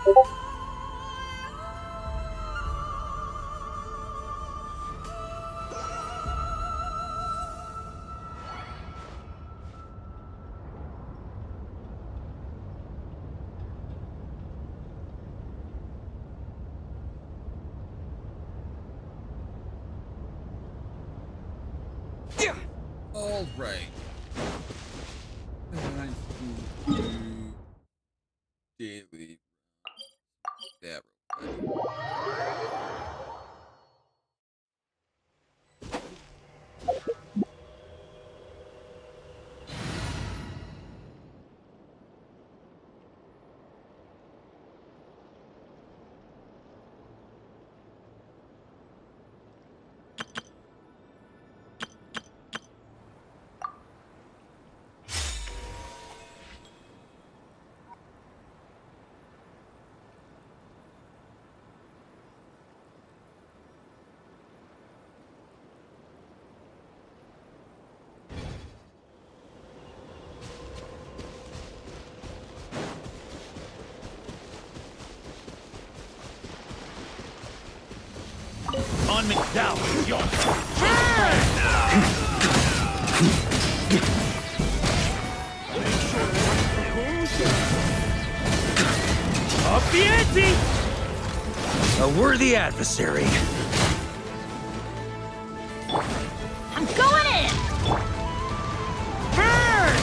All right. Time to do daily. That real quick. On me now, your up the ante! A worthy adversary. I'm going in! Burn!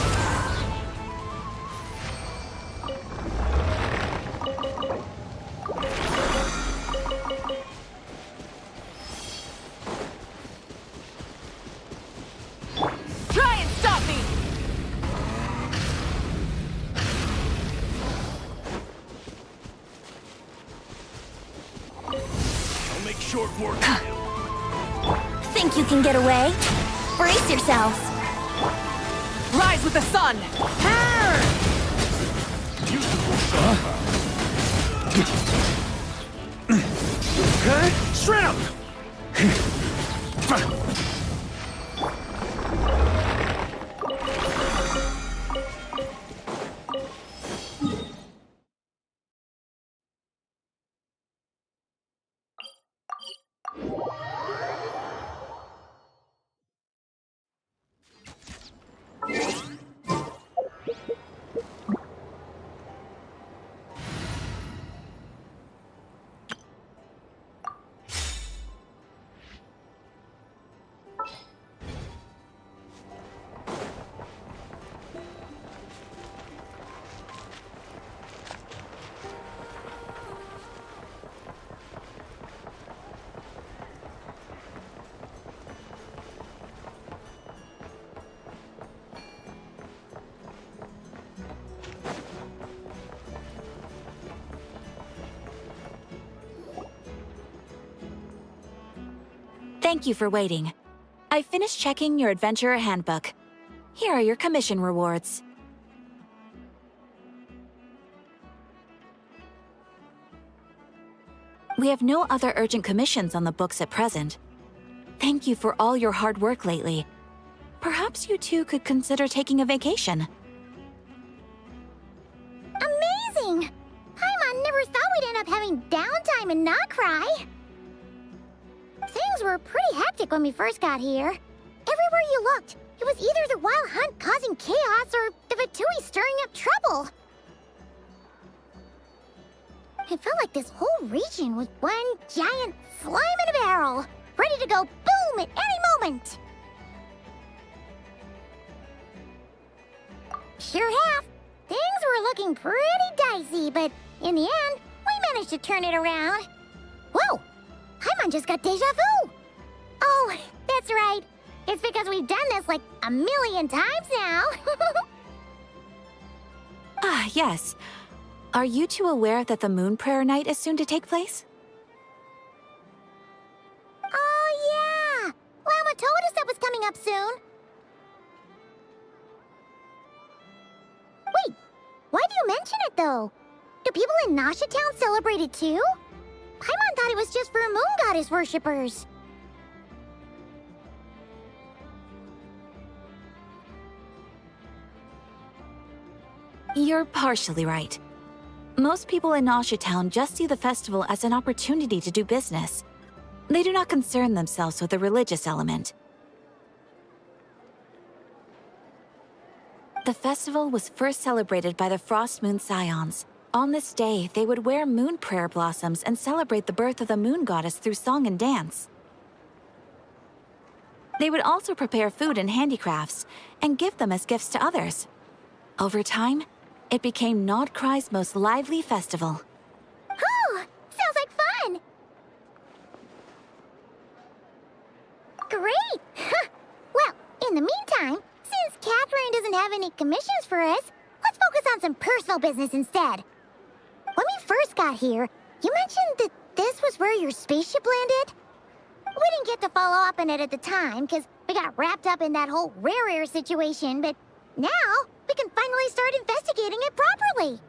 Try and stop me! I'll make short work. Think you can get away? Brace yourselves! Rise with the sun! Burn! Beautiful shot. Shred him! Thank you for waiting. I finished checking your adventurer handbook. Here are your commission rewards. We have no other urgent commissions on the books at present. Thank you for all your hard work lately. Perhaps you two could consider taking a vacation. Amazing! Paimon never thought we'd end up having downtime and not cry. Things were pretty hectic when we first got here. Everywhere you looked, it was either the Wild Hunt causing chaos or the Vatui stirring up trouble. It felt like this whole region was one giant slime in a barrel, ready to go boom at any moment. Sure have. Things were looking pretty dicey, but in the end, we managed to turn it around. Whoa! Paimon just got deja vu! Oh, that's right. It's because we've done this like a million times now. Ah, yes. Are you two aware that the Moon Prayer Night is soon to take place? Oh, yeah! Llama told us that was coming up soon. Wait, why do you mention it, though? Do people in Nasha Town celebrate it, too? Paimon thought it was just for Moon Goddess worshippers. You're partially right. Most people in Nausea Town just see the festival as an opportunity to do business. They do not concern themselves with the religious element. The festival was first celebrated by the Frost Moon Scions. On this day, they would wear moon prayer blossoms and celebrate the birth of the moon goddess through song and dance. They would also prepare food and handicrafts and give them as gifts to others. Over time, it became Nodcry's most lively festival. Oh, sounds like fun! Great! Well, in the meantime, since Catherine doesn't have any commissions for us, let's focus on some personal business instead. When we first got here, you mentioned that this was where your spaceship landed? We didn't get to follow up on it at the time, because we got wrapped up in that whole rare air situation, but now we can finally start investigating it properly.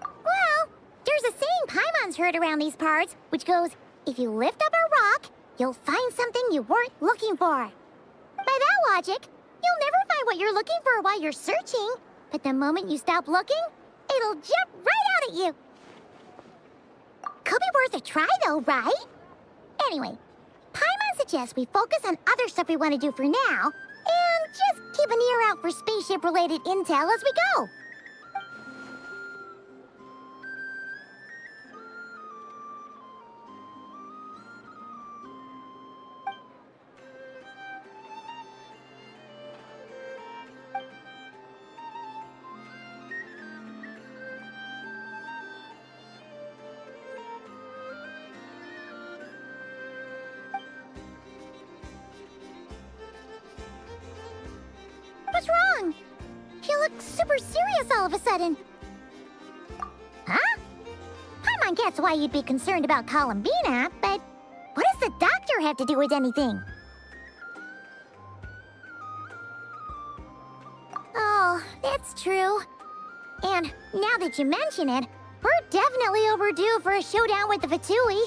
Well, there's a saying Paimon's heard around these parts, which goes, if you lift up a rock, you'll find something you weren't looking for. By that logic, you'll never find what you're looking for while you're searching, but the moment you stop looking, it'll jump right out at you. Could be worth a try though, right? Anyway, Paimon suggests we focus on other stuff we want to do for now, and just keep an ear out for spaceship-related intel as we go. What's wrong? You look super serious all of a sudden. Huh? Paimon gets why you'd be concerned about Columbina, but what does the doctor have to do with anything? Oh, that's true. And now that you mention it, we're definitely overdue for a showdown with the Fatui.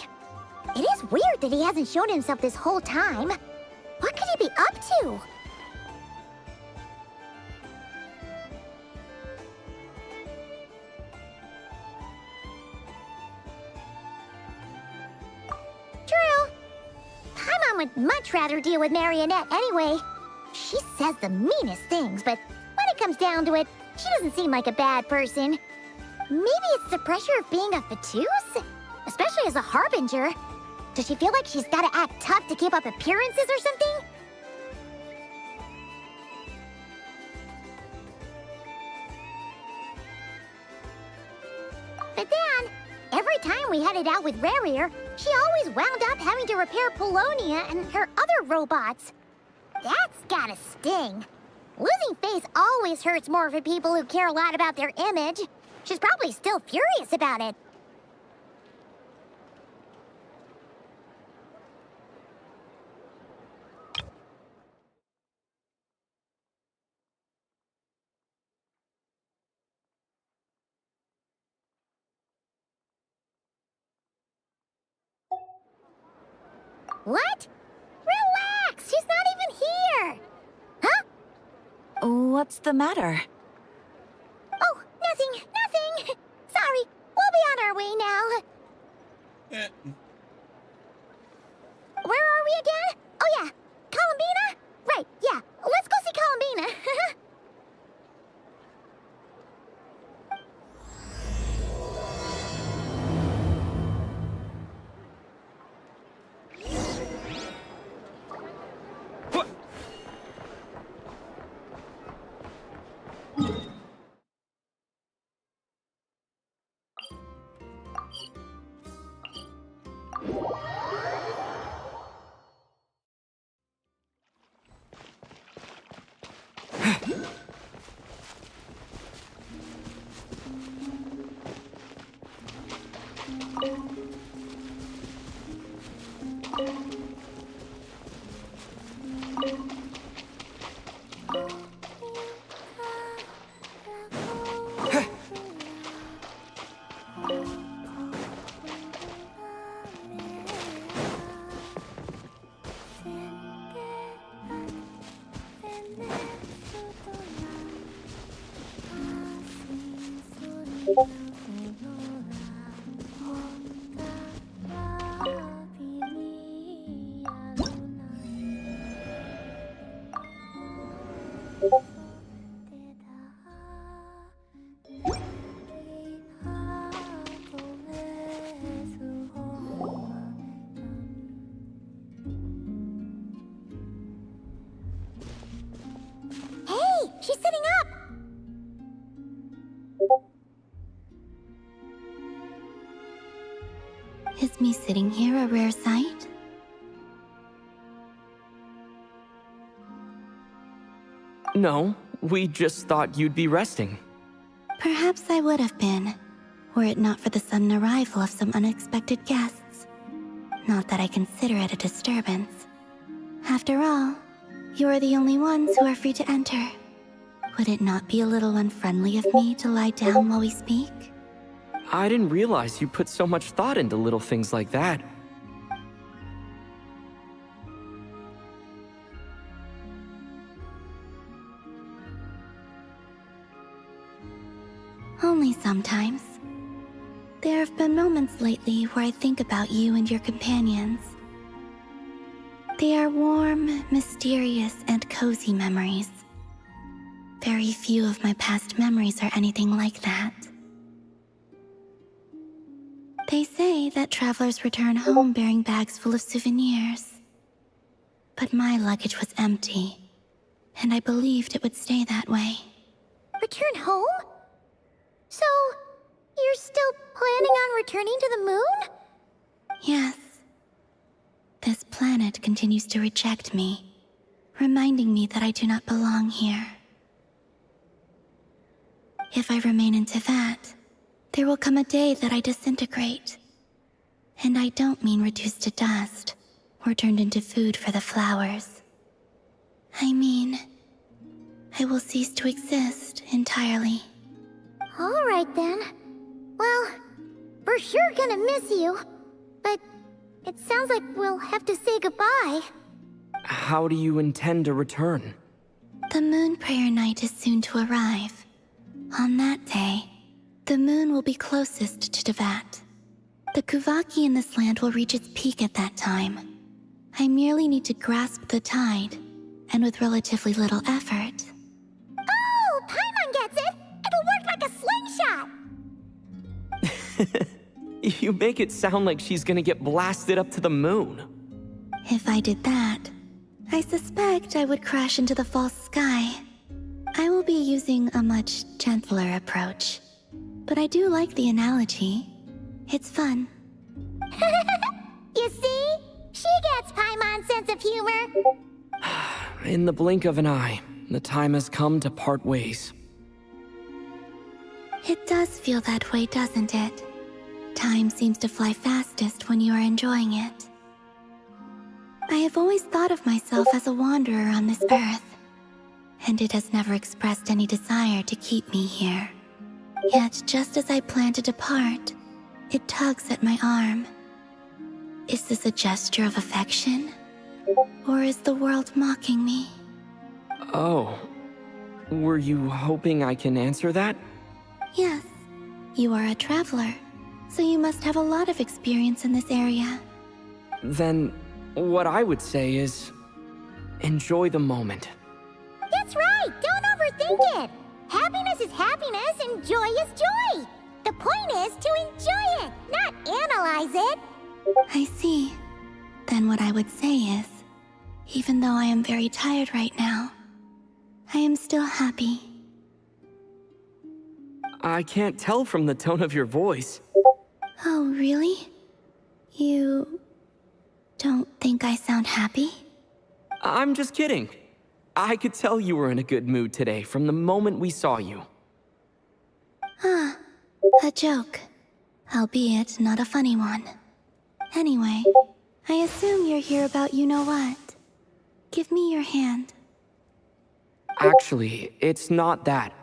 It is weird that he hasn't shown himself this whole time. What could he be up to? True. Paimon would much rather deal with Marionette anyway. She says the meanest things, but when it comes down to it, she doesn't seem like a bad person. Maybe it's the pressure of being a Fatuse? Especially as a Harbinger. Does she feel like she's gotta act tough to keep up appearances or something? But then, every time we headed out with Rarier, she always wound up having to repair Polonia and her other robots. That's gotta sting. Losing face always hurts more for people who care a lot about their image. She's probably still furious about it. What? Relax! She's not even here! Huh? What's the matter? Oh, nothing! Sorry, we'll be on our way now. Eh, Where are we again? Oh yeah, Columbina? Right, yeah, let's go see Columbina. Hey, she's sitting up! Is me sitting here a rare sight? No, we just thought you'd be resting. Perhaps I would have been, were it not for the sudden arrival of some unexpected guests. Not that I consider it a disturbance. After all, you are the only ones who are free to enter. Would it not be a little unfriendly of me to lie down while we speak? I didn't realize you put so much thought into little things like that. Only sometimes. There have been moments lately where I think about you and your companions. They are warm, mysterious, and cozy memories. Very few of my past memories are anything like that. They say that travelers return home bearing bags full of souvenirs. But my luggage was empty, and I believed it would stay that way. Return home? So, you're still planning on returning to the moon? Yes. This planet continues to reject me, reminding me that I do not belong here. If I remain in Teyvat, there will come a day that I disintegrate. And I don't mean reduced to dust, or turned into food for the flowers. I mean, I will cease to exist entirely. Alright then. Well, we're sure gonna miss you. But it sounds like we'll have to say goodbye. How do you intend to return? The moon prayer night is soon to arrive. On that day, the moon will be closest to Teyvat. The Kuvaki in this land will reach its peak at that time. I merely need to grasp the tide, and with relatively little effort. Oh, Paimon gets it! It'll work like a slingshot! You make it sound like she's gonna get blasted up to the moon. If I did that, I suspect I would crash into the false sky. I will be using a much gentler approach. But I do like the analogy. It's fun. You see? She gets Paimon's sense of humor. In the blink of an eye, the time has come to part ways. It does feel that way, doesn't it? Time seems to fly fastest when you are enjoying it. I have always thought of myself as a wanderer on this earth, and it has never expressed any desire to keep me here. Yet, just as I plan to depart, it tugs at my arm. Is this a gesture of affection? Or is the world mocking me? Oh. Were you hoping I can answer that? Yes. You are a traveler, so you must have a lot of experience in this area. Then, what I would say is, enjoy the moment. That's right! Don't overthink it! Happiness is happiness and joy is joy! The point is to enjoy it, not analyze it! I see. Then what I would say is, even though I am very tired right now, I am still happy. I can't tell from the tone of your voice. Oh, really? You don't think I sound happy? I'm just kidding. I could tell you were in a good mood today from the moment we saw you. Ah, a joke. Albeit not a funny one. Anyway, I assume you're here about you-know-what. Give me your hand. Actually, it's not that.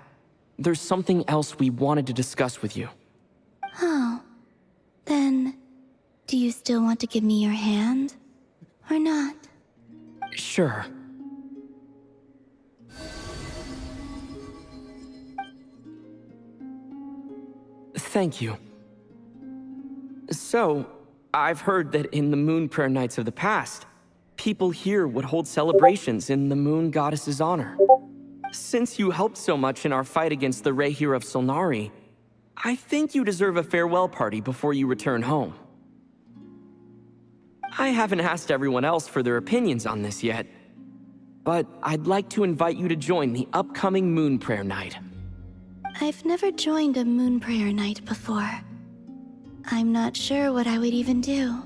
There's something else we wanted to discuss with you. Oh. Then, do you still want to give me your hand? Or not? Sure. Thank you. So, I've heard that in the Moon Prayer Nights of the past, people here would hold celebrations in the Moon Goddess's honor. Since you helped so much in our fight against the Rehir of Solnari, I think you deserve a farewell party before you return home. I haven't asked everyone else for their opinions on this yet, but I'd like to invite you to join the upcoming Moon Prayer Night. I've never joined a Moon Prayer Night before. I'm not sure what I would even do.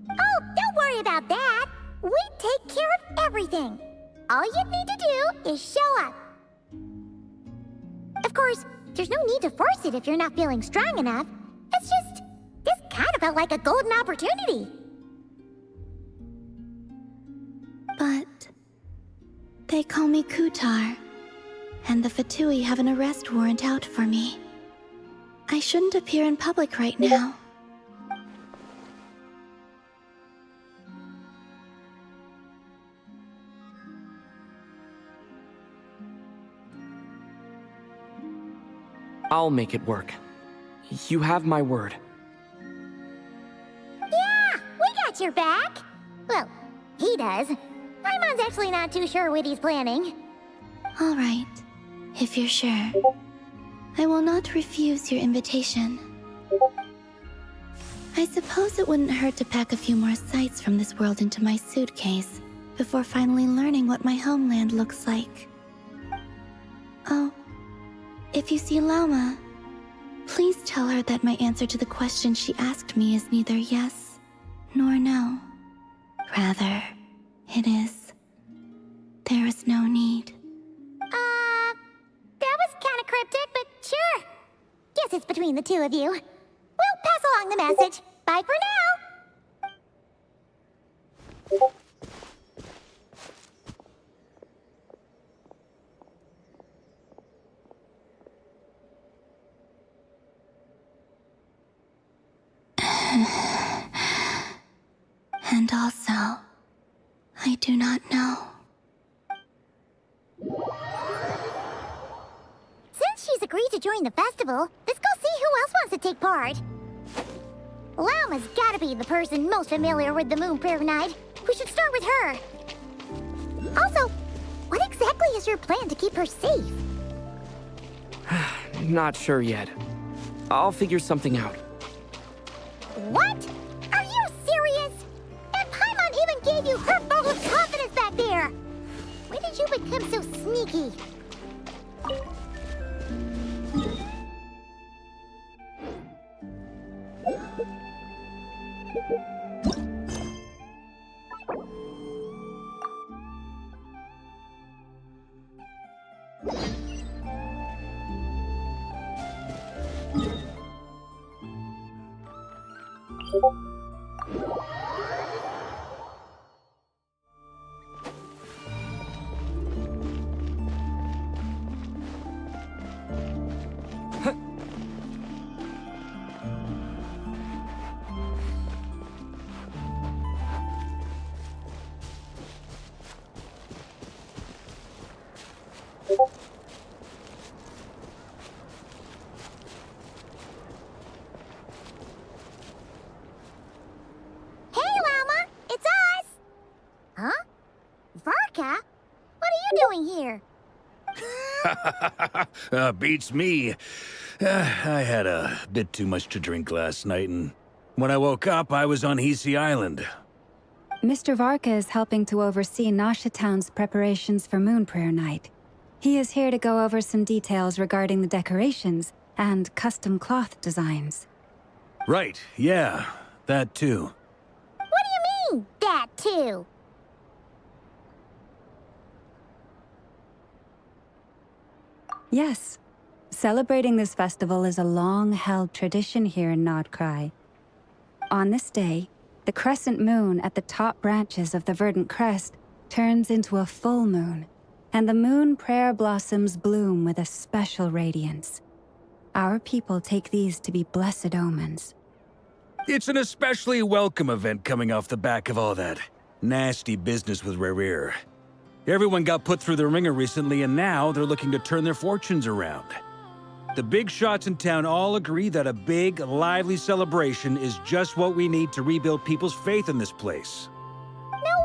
Oh, don't worry about that. We take care of everything. All you need to do is show up. Of course, there's no need to force it if you're not feeling strong enough. It's just, this kind of felt like a golden opportunity. But they call me Kutar, and the Fatui have an arrest warrant out for me. I shouldn't appear in public right now. I'll make it work. You have my word. Yeah, we got your back. Well, he does. Paimon's actually not too sure what he's planning. All right, if you're sure. I will not refuse your invitation. I suppose it wouldn't hurt to pack a few more sights from this world into my suitcase before finally learning what my homeland looks like. Oh, if you see Lauma, please tell her that my answer to the question she asked me is neither yes nor no. Rather, it is, there is no need. That was kind of cryptic, but sure. Guess it's between the two of you. We'll pass along the message. Bye for now. And also, I do not know. Since she's agreed to join the festival, let's go see who else wants to take part. Lauma's gotta be the person most familiar with the Moon Prayer Night. We should start with her. Also, what exactly is your plan to keep her safe? Not sure yet. I'll figure something out. What? Are you serious? And Paimon even gave you her vote of confidence back there. When did you become so sneaky? Here. Beats me. I had a bit too much to drink last night, and when I woke up, I was on Hisi Island. Mr. Varka is helping to oversee Nasha Town's preparations for Moon Prayer Night. He is here to go over some details regarding the decorations and custom cloth designs. Right, yeah, that too. What do you mean, that too? Yes. Celebrating this festival is a long-held tradition here in Nodcry. On this day, the crescent moon at the top branches of the verdant crest turns into a full moon, and the moon prayer blossoms bloom with a special radiance. Our people take these to be blessed omens. It's an especially welcome event coming off the back of all that nasty business with Rehir. Everyone got put through the ringer recently, and now they're looking to turn their fortunes around. The big shots in town all agree that a big, lively celebration is just what we need to rebuild people's faith in this place. No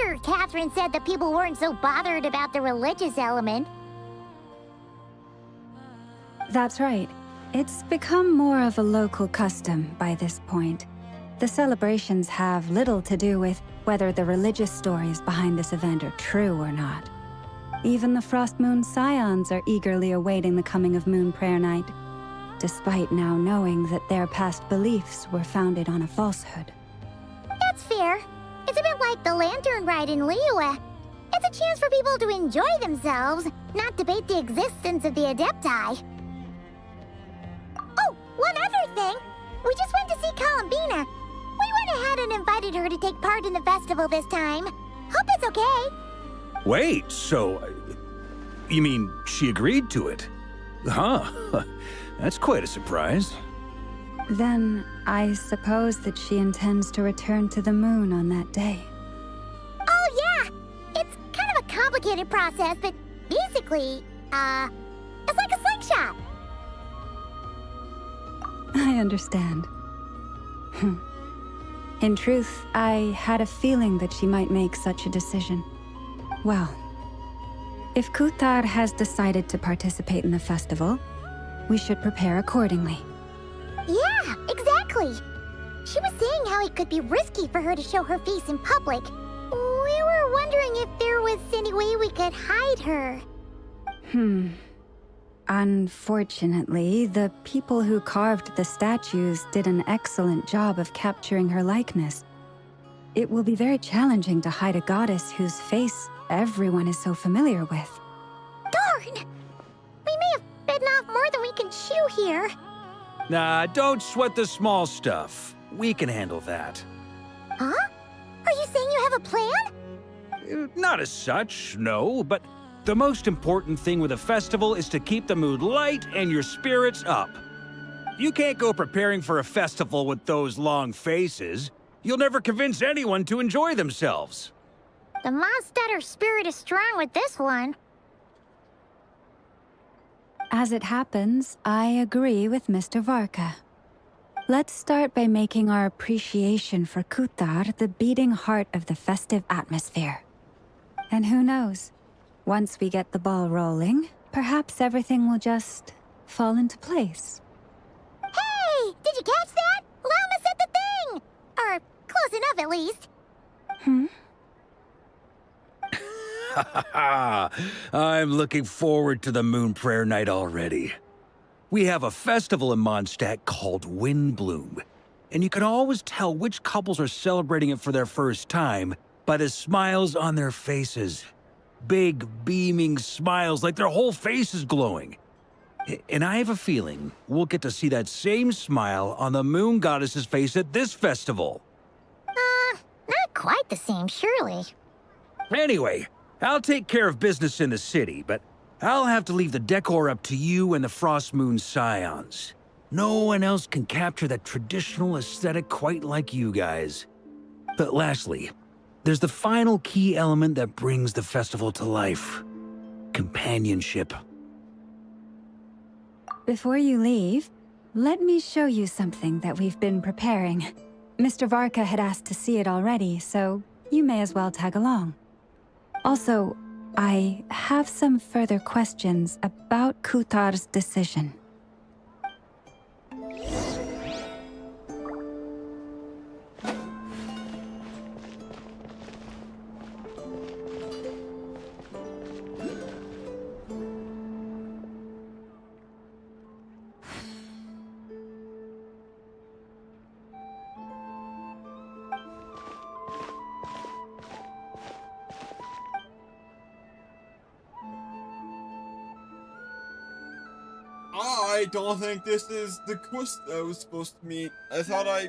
wonder Catherine said that people weren't so bothered about the religious element. That's right. It's become more of a local custom by this point. The celebrations have little to do with whether the religious stories behind this event are true or not. Even the Frost Moon Scions are eagerly awaiting the coming of Moon Prayer Night, despite now knowing that their past beliefs were founded on a falsehood. That's fair. It's a bit like the Lantern Ride in Liyue. It's a chance for people to enjoy themselves, not debate the existence of the Adepti. Oh, one other thing! We just went to see Columbina. We went ahead and invited her to take part in the festival this time. Hope that's okay. Wait, so... you mean she agreed to it? Huh. That's quite a surprise. Then, I suppose that she intends to return to the moon on that day. Oh, yeah! It's kind of a complicated process, but basically, it's like a slingshot. I understand. In truth, I had a feeling that she might make such a decision. Well, if Kutar has decided to participate in the festival, we should prepare accordingly. Yeah, exactly. She was saying how it could be risky for her to show her face in public. We were wondering if there was any way we could hide her. Unfortunately, the people who carved the statues did an excellent job of capturing her likeness. It will be very challenging to hide a goddess whose face everyone is so familiar with. Darn! We may have bitten off more than we can chew here. Nah, don't sweat the small stuff. We can handle that. Huh? Are you saying you have a plan? Not as such, no, but the most important thing with a festival is to keep the mood light and your spirits up. You can't go preparing for a festival with those long faces. You'll never convince anyone to enjoy themselves. The Mondstatter spirit is strong with this one. As it happens, I agree with Mr. Varka. Let's start by making our appreciation for Kutar the beating heart of the festive atmosphere. And who knows? Once we get the ball rolling, perhaps everything will just fall into place. Hey! Did you catch that? Llama said the thing! Or close enough, at least. I'm looking forward to the Moon Prayer Night already. We have a festival in Mondstadt called Windbloom, and you can always tell which couples are celebrating it for their first time by the smiles on their faces. Big, beaming smiles like their whole face is glowing. And I have a feeling we'll get to see that same smile on the Moon Goddess's face at this festival. Not quite the same, surely. Anyway, I'll take care of business in the city, but I'll have to leave the decor up to you and the Frost Moon Scions. No one else can capture that traditional aesthetic quite like you guys. But lastly, there's the final key element that brings the festival to life. Companionship. Before you leave, let me show you something that we've been preparing. Mr. Varka had asked to see it already, so you may as well tag along. Also, I have some further questions about Kutar's decision. I don't think this is the quest I was supposed to meet. I thought I...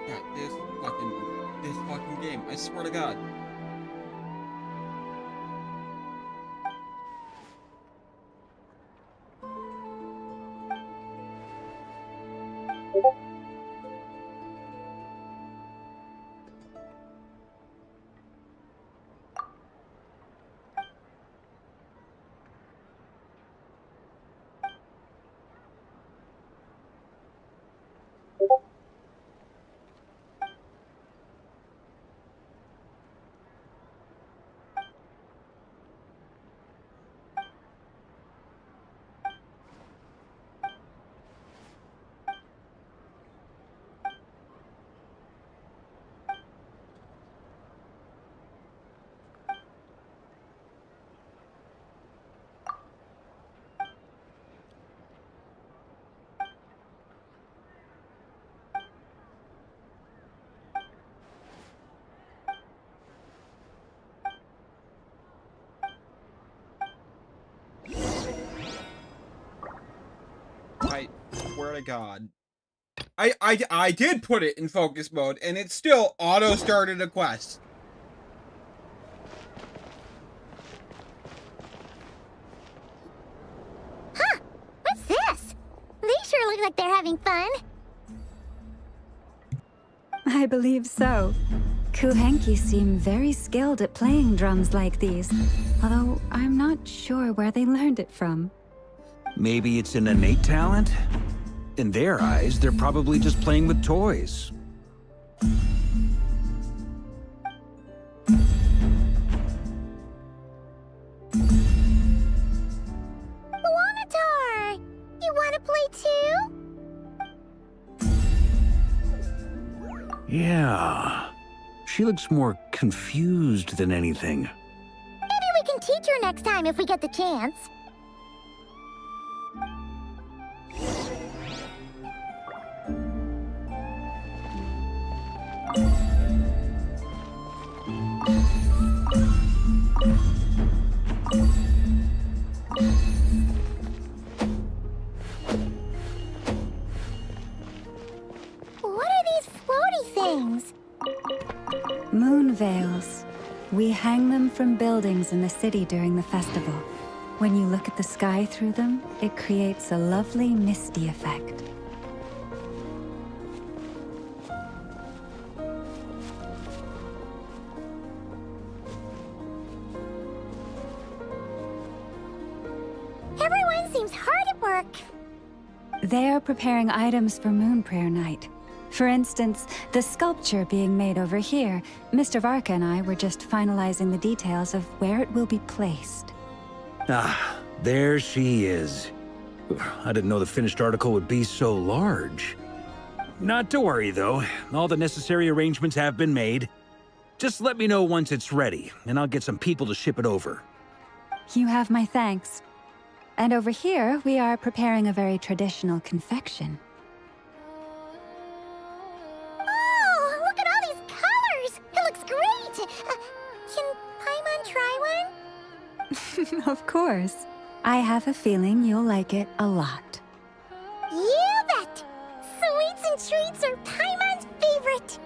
Yeah, this fucking game. I swear to God. I swear to God. I did put it in focus mode, and it still auto-started a quest. Huh? What's this? They sure look like they're having fun. I believe so. Kuhenki seem very skilled at playing drums like these, although I'm not sure where they learned it from. Maybe it's an innate talent? In their eyes, they're probably just playing with toys. Wanatar! You want to play too? Yeah. She looks more confused than anything. Maybe we can teach her next time if we get the chance. What are these floaty things? Moon veils. We hang them from buildings in the city during the festival. When you look at the sky through them, it creates a lovely misty effect. Everyone seems hard at work. They're preparing items for Moon Prayer Night. For instance, the sculpture being made over here, Mr. Varka and I were just finalizing the details of where it will be placed. Ah, there she is. I didn't know the finished article would be so large. Not to worry, though. All the necessary arrangements have been made. Just let me know once it's ready, and I'll get some people to ship it over. You have my thanks. And over here, we are preparing a very traditional confection. Oh, look at all these colors! It looks great! Can Paimon try one? Of course. I have a feeling you'll like it a lot. You bet! Sweets and treats are Paimon's favorite!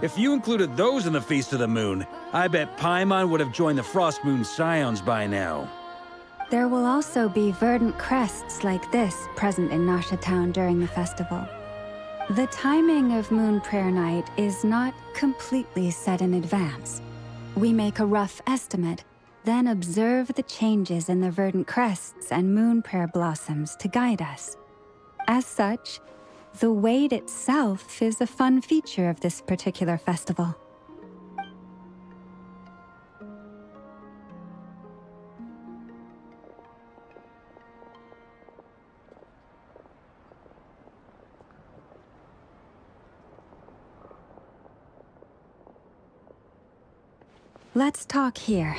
If you included those in the Feast of the Moon, I bet Paimon would have joined the Frost Moon Scions by now. There will also be verdant crests like this present in Nasha Town during the festival. The timing of Moon Prayer Night is not completely set in advance. We make a rough estimate, then observe the changes in the verdant crests and moon prayer blossoms to guide us. As such, the wait itself is a fun feature of this particular festival. Let's talk here.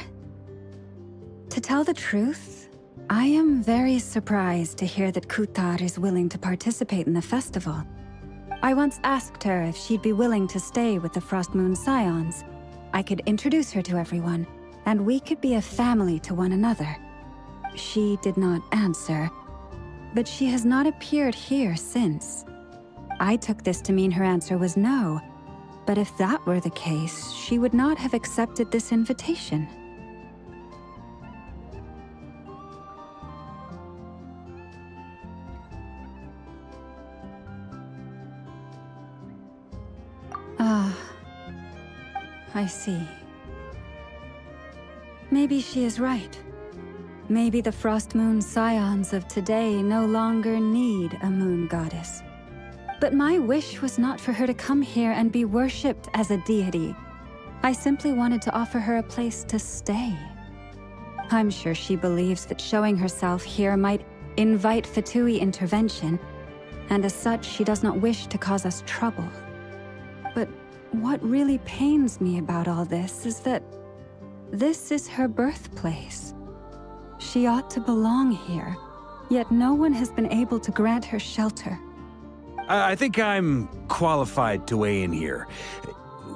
To tell the truth, I am very surprised to hear that Kutar is willing to participate in the festival. I once asked her if she'd be willing to stay with the Frost Moon Scions. I could introduce her to everyone, and we could be a family to one another. She did not answer, but she has not appeared here since. I took this to mean her answer was no, But if that were the case, she would not have accepted this invitation. Ah, I see. Maybe she is right. Maybe the Frost Moon Scions of today no longer need a moon goddess. But my wish was not for her to come here and be worshipped as a deity. I simply wanted to offer her a place to stay. I'm sure she believes that showing herself here might invite Fatui intervention, and as such, she does not wish to cause us trouble. But what really pains me about all this is that this is her birthplace. She ought to belong here, yet no one has been able to grant her shelter. I think I'm qualified to weigh in here.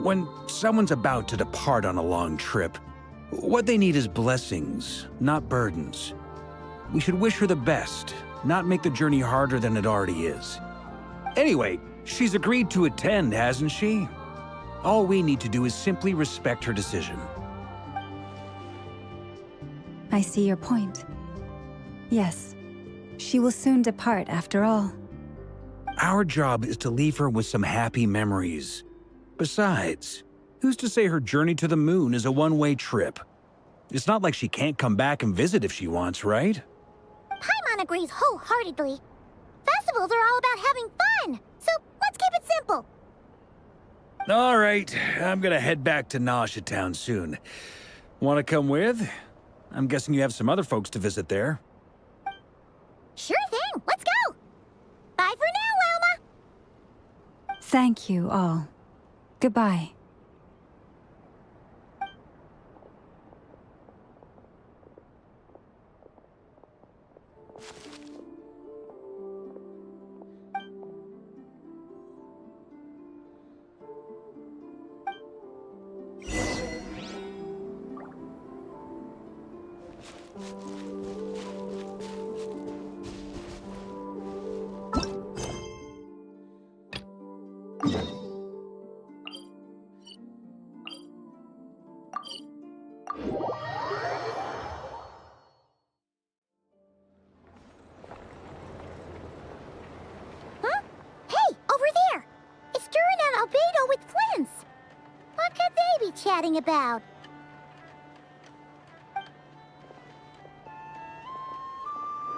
When someone's about to depart on a long trip, what they need is blessings, not burdens. We should wish her the best, not make the journey harder than it already is. Anyway, she's agreed to attend, hasn't she? All we need to do is simply respect her decision. I see your point. Yes, she will soon depart after all. Our job is to leave her with some happy memories. Besides, who's to say her journey to the moon is a one-way trip? It's not like she can't come back and visit if she wants, right? Paimon agrees wholeheartedly. Festivals are all about having fun, so let's keep it simple. All right, I'm gonna head back to Nausea Town soon. Want to come with? I'm guessing you have some other folks to visit there. Sure thing, let's go! Bye for now, Wilma! Thank you all. Goodbye. Huh? Hey, over there! It's Durin and Albedo with Flints! What could they be chatting about?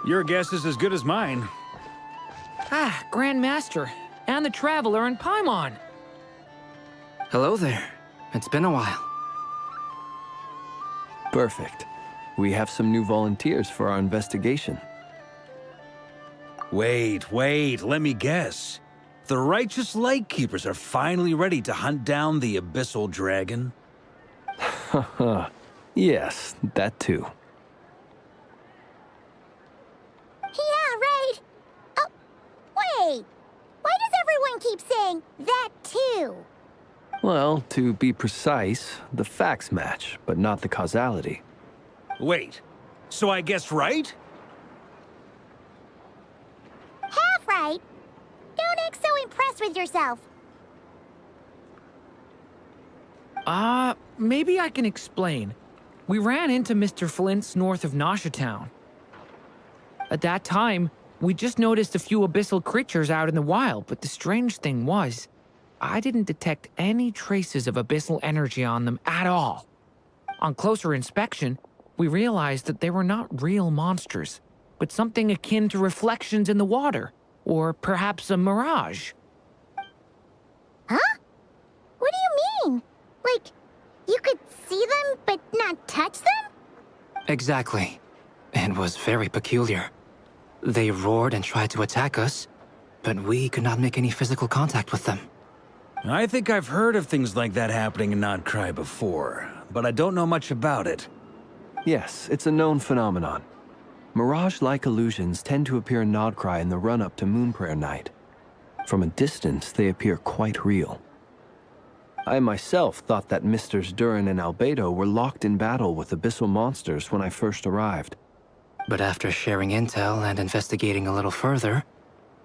Your guess is as good as mine. Ah, Grand Master, and the Traveler and Paimon. Hello there. It's been a while. Perfect. We have some new volunteers for our investigation. Wait, let me guess. The righteous Lightkeepers are finally ready to hunt down the Abyssal Dragon? Haha. Yes, that too. Yeah, right! Oh, wait! Why does everyone keep saying that too? Well, to be precise, the facts match, but not the causality. Wait, so I guessed right? Half right! Don't act so impressed with yourself. Maybe I can explain. We ran into Mr. Flint's north of Nausea Town. At that time, we just noticed a few abyssal creatures out in the wild, but the strange thing was, I didn't detect any traces of abyssal energy on them at all. On closer inspection, we realized that they were not real monsters, but something akin to reflections in the water, or perhaps a mirage. Huh? What do you mean? Like, you could see them but not touch them? Exactly. It was very peculiar. They roared and tried to attack us, but we could not make any physical contact with them. I think I've heard of things like that happening in Nodcry before, but I don't know much about it. Yes, it's a known phenomenon. Mirage-like illusions tend to appear in Nodcry in the run-up to Moonprayer Night. From a distance, they appear quite real. I myself thought that Misters Durin and Albedo were locked in battle with abyssal monsters when I first arrived. But after sharing intel and investigating a little further,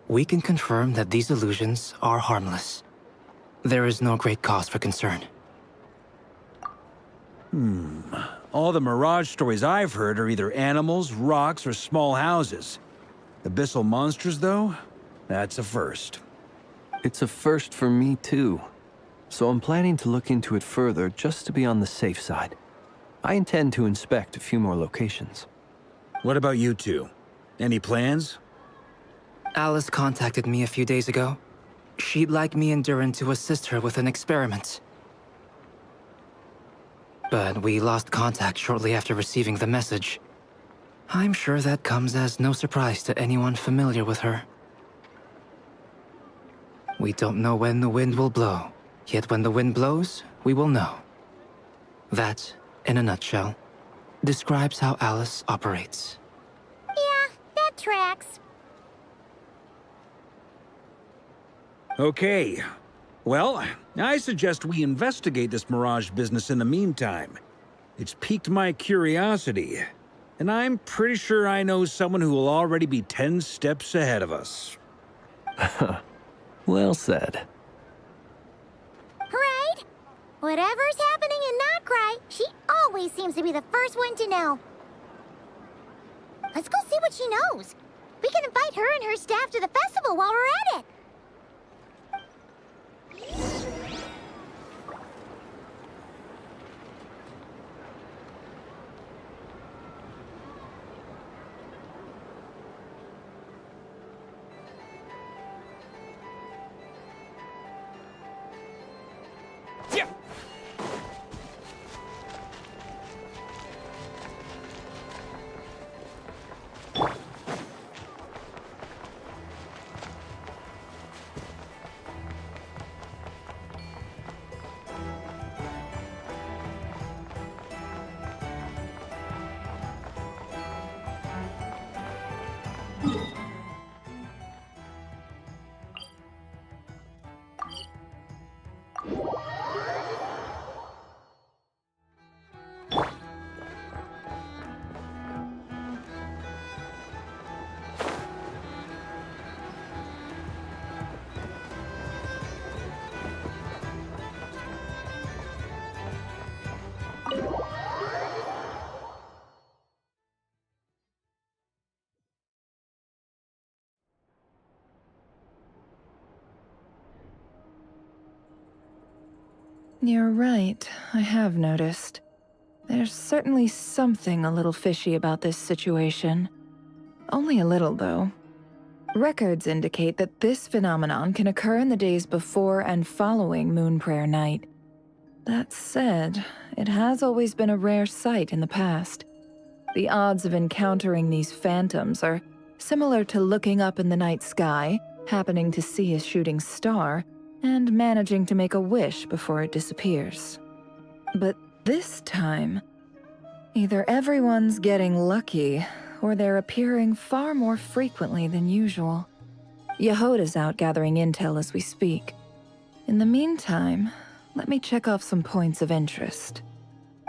we can confirm that these illusions are harmless. There is no great cause for concern. All the Mirage stories I've heard are either animals, rocks, or small houses. Abyssal monsters, though? That's a first. It's a first for me, too. So I'm planning to look into it further just to be on the safe side. I intend to inspect a few more locations. What about you two? Any plans? Alice contacted me a few days ago. She'd like me and Duran to assist her with an experiment. But we lost contact shortly after receiving the message. I'm sure that comes as no surprise to anyone familiar with her. We don't know when the wind will blow, yet when the wind blows, we will know. That, in a nutshell, describes how Alice operates. Yeah, that tracks. Okay. Well, I suggest we investigate this Mirage business in the meantime. It's piqued my curiosity, and I'm pretty sure I know someone who will already be 10 steps ahead of us. Well said. Right? Whatever's happening in Notcry, she always seems to be the first one to know. Let's go see what she knows. We can invite her and her staff to the festival while we're at it. You're right, I have noticed. There's certainly something a little fishy about this situation. Only a little, though. Records indicate that this phenomenon can occur in the days before and following Moon Prayer Night. That said, it has always been a rare sight in the past. The odds of encountering these phantoms are similar to looking up in the night sky, happening to see a shooting star, and managing to make a wish before it disappears. But this time, either everyone's getting lucky, or they're appearing far more frequently than usual. Yehoda's out gathering intel as we speak. In the meantime, let me check off some points of interest.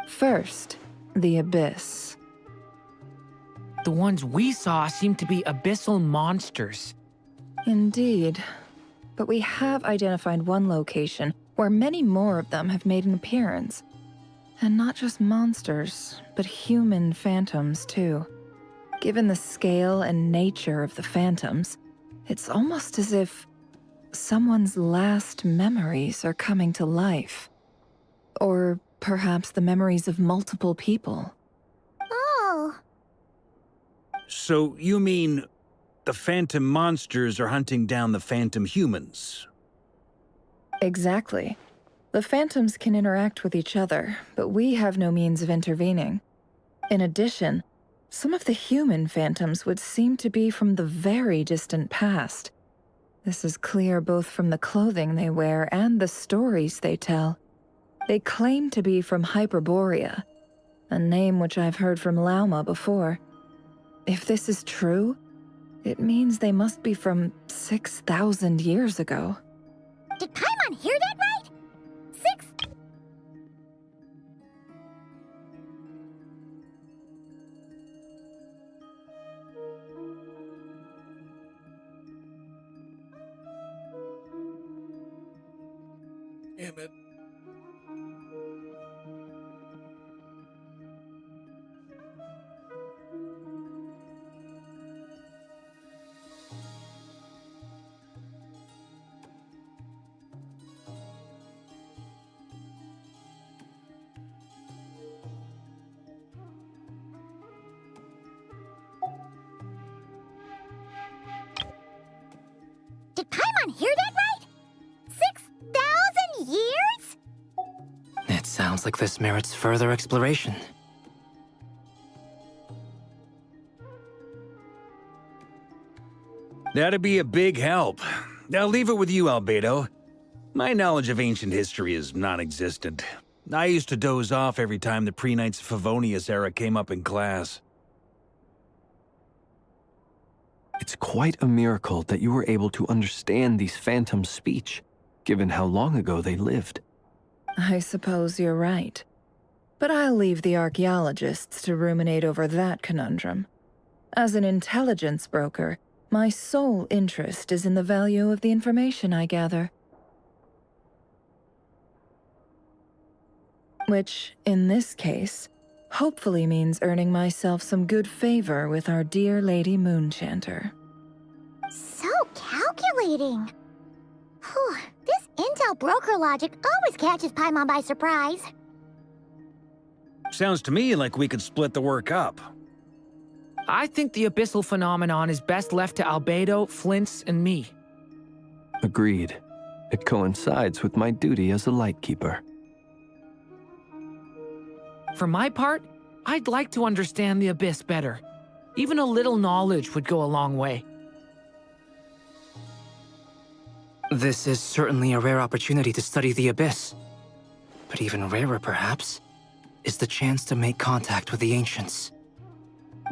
First, the Abyss. The ones we saw seem to be abyssal monsters. Indeed. But we have identified one location where many more of them have made an appearance. And not just monsters, but human phantoms, too. Given the scale and nature of the phantoms, it's almost as if someone's last memories are coming to life. Or perhaps the memories of multiple people. Oh. So you mean the phantom monsters are hunting down the phantom humans? Exactly. The phantoms can interact with each other, but we have no means of intervening. In addition, some of the human phantoms would seem to be from the very distant past. This is clear both from the clothing they wear and the stories they tell. They claim to be from Hyperborea, a name which I've heard from Lauma before. If this is true, it means they must be from 6,000 years ago. Did Paimon hear that right? 6... Damn it. Did Paimon hear that right? 6,000 years? It sounds like this merits further exploration. That'd be a big help. I'll leave it with you, Albedo. My knowledge of ancient history is non-existent. I used to doze off every time the pre-Knights of Favonius era came up in class. It's quite a miracle that you were able to understand these phantoms' speech, given how long ago they lived. I suppose you're right. But I'll leave the archaeologists to ruminate over that conundrum. As an intelligence broker, my sole interest is in the value of the information I gather. Which, in this case, hopefully means earning myself some good favor with our dear Lady Moonchanter. So calculating. Whew, this intel broker logic always catches Paimon by surprise. Sounds to me like we could split the work up. I think the abyssal phenomenon is best left to Albedo, Flints, and me. Agreed. It coincides with my duty as a lightkeeper. For my part, I'd like to understand the Abyss better. Even a little knowledge would go a long way. This is certainly a rare opportunity to study the Abyss. But even rarer, perhaps, is the chance to make contact with the Ancients.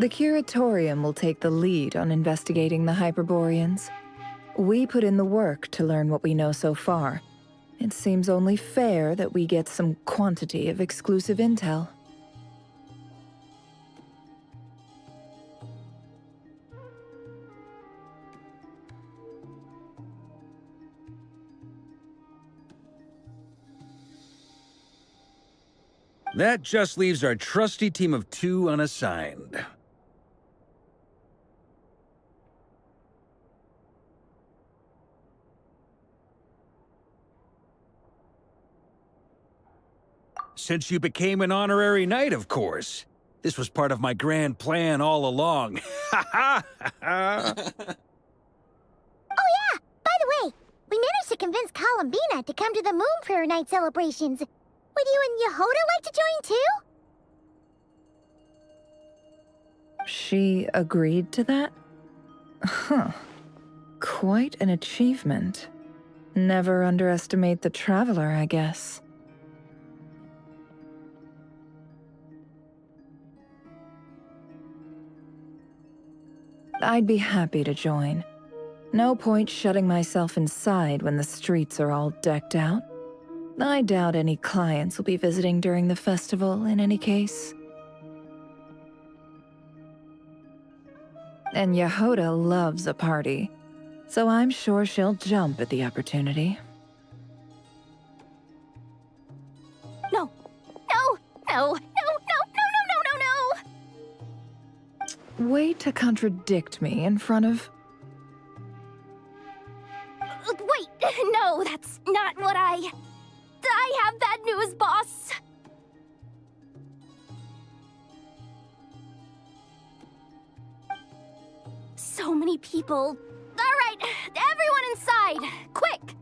The Curatorium will take the lead on investigating the Hyperboreans. We put in the work to learn what we know so far. It seems only fair that we get some quantity of exclusive intel. That just leaves our trusty team of 2 unassigned. Since you became an honorary knight, of course. This was part of my grand plan all along. Ha ha ha! Oh yeah, by the way, we managed to convince Columbina to come to the Moon Prayer Night celebrations. Would you and Yehoda like to join too? She agreed to that? Huh. Quite an achievement. Never underestimate the traveler, I guess. I'd be happy to join. No point shutting myself inside when the streets are all decked out. I doubt any clients will be visiting during the festival in any case. And Yehoda loves a party, so I'm sure she'll jump at the opportunity. No, no, no, no, no, no, no, no, no, no! Way to contradict me in front of... Wait, no, that's not what I have bad news, boss. So many people. All right, everyone inside, quick!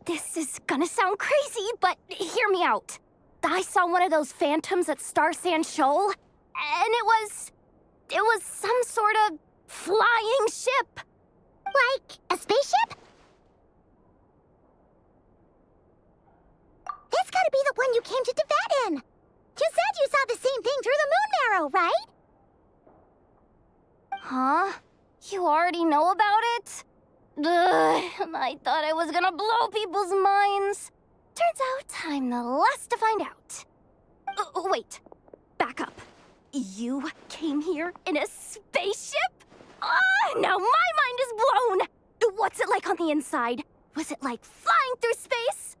This is gonna sound crazy, but hear me out. I saw one of those phantoms at Star Sand Shoal, and it was some sort of flying ship. Like a spaceship? That's gotta be the one you came to Tibet in. You said you saw the same thing through the moon marrow, right? Huh? You already know about it? Ugh, I thought I was gonna blow people's minds. Turns out I'm the last to find out. Wait, back up. You came here in a spaceship? Now my mind is blown! What's it like on the inside? Was it like flying through space?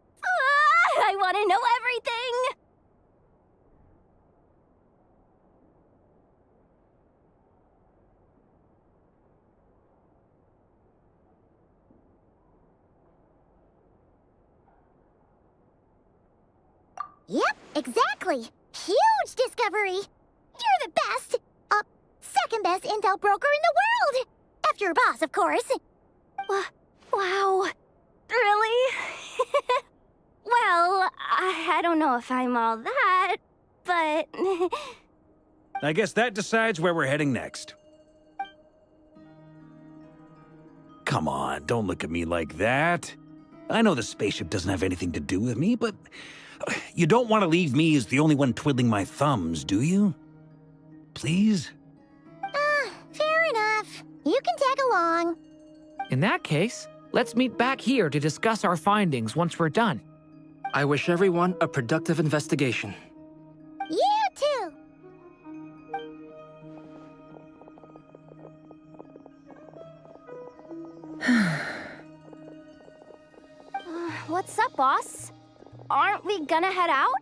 I want to know everything! Yep, exactly. Huge discovery. You're the best. Second best intel broker in the world. After your boss, of course. Wow. Really? Well, I don't know if I'm all that, but... I guess that decides where we're heading next. Come on, don't look at me like that. I know the spaceship doesn't have anything to do with me, but you don't want to leave me as the only one twiddling my thumbs, do you? Please? Fair enough. You can tag along. In that case, let's meet back here to discuss our findings once we're done. I wish everyone a productive investigation. You too. What's up, boss? Aren't we gonna head out?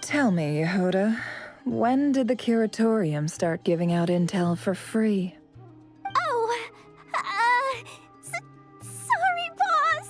Tell me, Yehoda, when did the Curatorium start giving out intel for free? Oh, sorry, boss.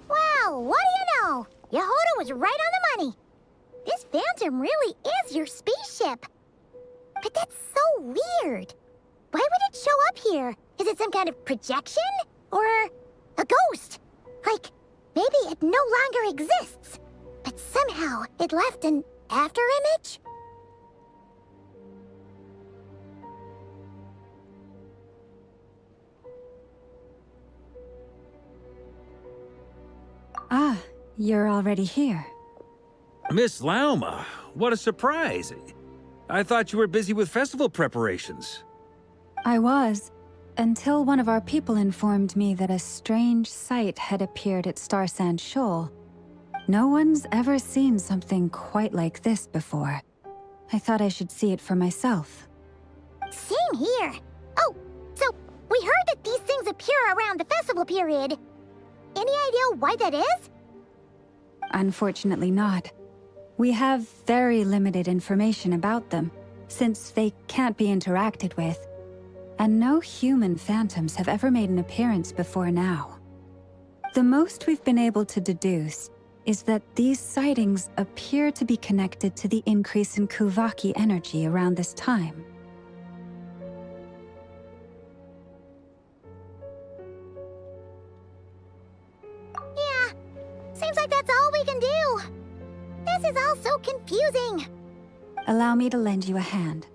Well, what do you know? Yehoda was right on the money. This Phantom really is your spaceship. But that's so weird. Why would it show up here? Is it some kind of projection? Or a ghost? Like, maybe it no longer exists, but somehow it left an afterimage? Ah, you're already here. Miss Lauma, what a surprise. I thought you were busy with festival preparations. I was, until one of our people informed me that a strange sight had appeared at Starsand Shoal. No one's ever seen something quite like this before. I thought I should see it for myself. Same here. Oh, so we heard that these things appear around the festival period. Any idea why that is? Unfortunately not. We have very limited information about them, since they can't be interacted with. And no human phantoms have ever made an appearance before now. The most we've been able to deduce is that these sightings appear to be connected to the increase in Kuvaki energy around this time. Yeah, seems like that's all we can do. This is all so confusing. Allow me to lend you a hand.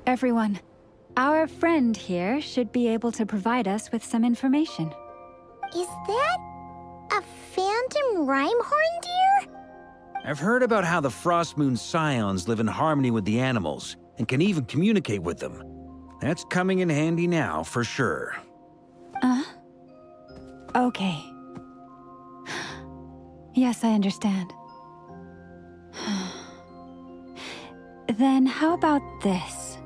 Everyone, our friend here should be able to provide us with some information. Is that a Rhyme-horn deer? I've heard about how the Frost Moon Scions live in harmony with the animals and can even communicate with them. That's coming in handy now, for sure. Okay. Yes, I understand. Then how about this?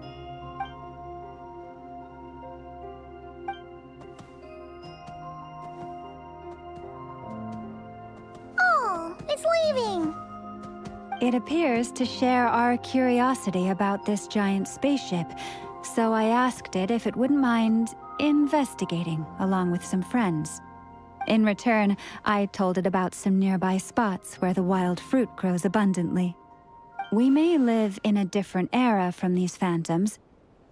Oh, it's leaving. It appears to share our curiosity about this giant spaceship, so I asked it if it wouldn't mind investigating along with some friends. In return, I told it about some nearby spots where the wild fruit grows abundantly. We may live in a different era from these phantoms,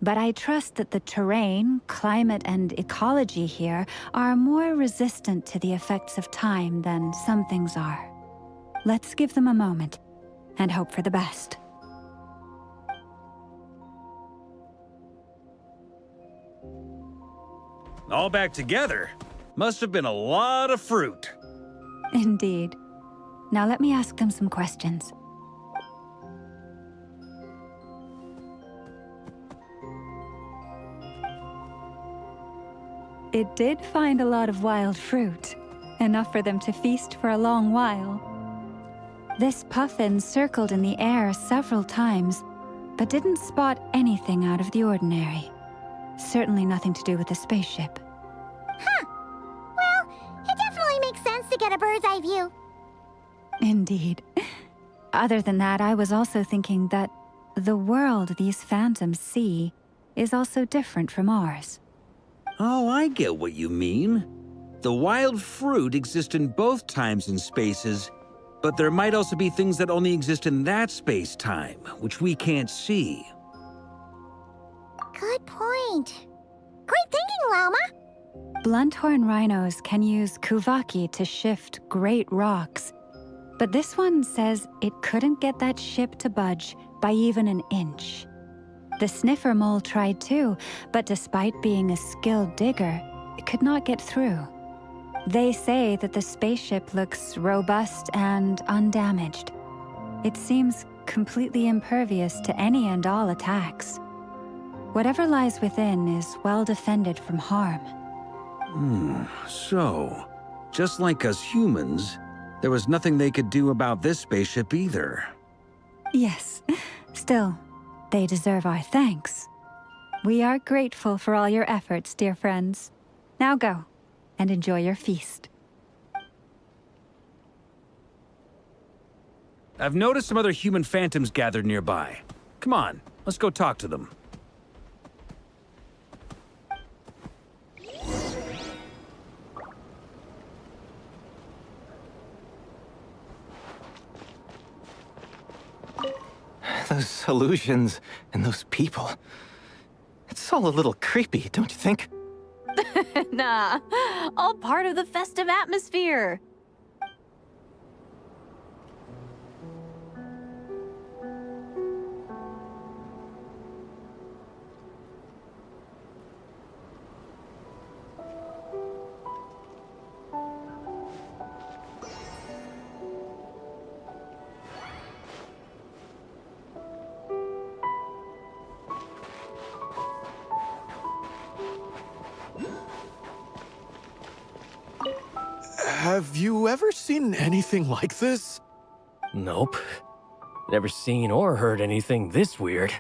but I trust that the terrain, climate, and ecology here are more resistant to the effects of time than some things are. Let's give them a moment and hope for the best. All back together? Must have been a lot of fruit. Indeed. Now let me ask them some questions. It did find a lot of wild fruit, enough for them to feast for a long while. This puffin circled in the air several times, but didn't spot anything out of the ordinary. Certainly nothing to do with the spaceship. Huh. Well, it definitely makes sense to get a bird's eye view. Indeed. Other than that, I was also thinking that the world these phantoms see is also different from ours. Oh, I get what you mean. The wild fruit exist in both times and spaces, but there might also be things that only exist in that space-time, which we can't see. Good point. Great thinking, Llama. Blunthorn rhinos can use kuvaki to shift great rocks, but this one says it couldn't get that ship to budge by even an inch. The sniffer mole tried too, but despite being a skilled digger, it could not get through. They say that the spaceship looks robust and undamaged. It seems completely impervious to any and all attacks. Whatever lies within is well defended from harm. So, just like us humans, there was nothing they could do about this spaceship either. Yes. Still, they deserve our thanks. We are grateful for all your efforts, dear friends. Now go, and enjoy your feast. I've noticed some other human phantoms gathered nearby. Come on, let's go talk to them. Those illusions and those people. It's all a little creepy, don't you think? Nah, all part of the festive atmosphere. Have you ever seen anything like this? Nope. Never seen or heard anything this weird.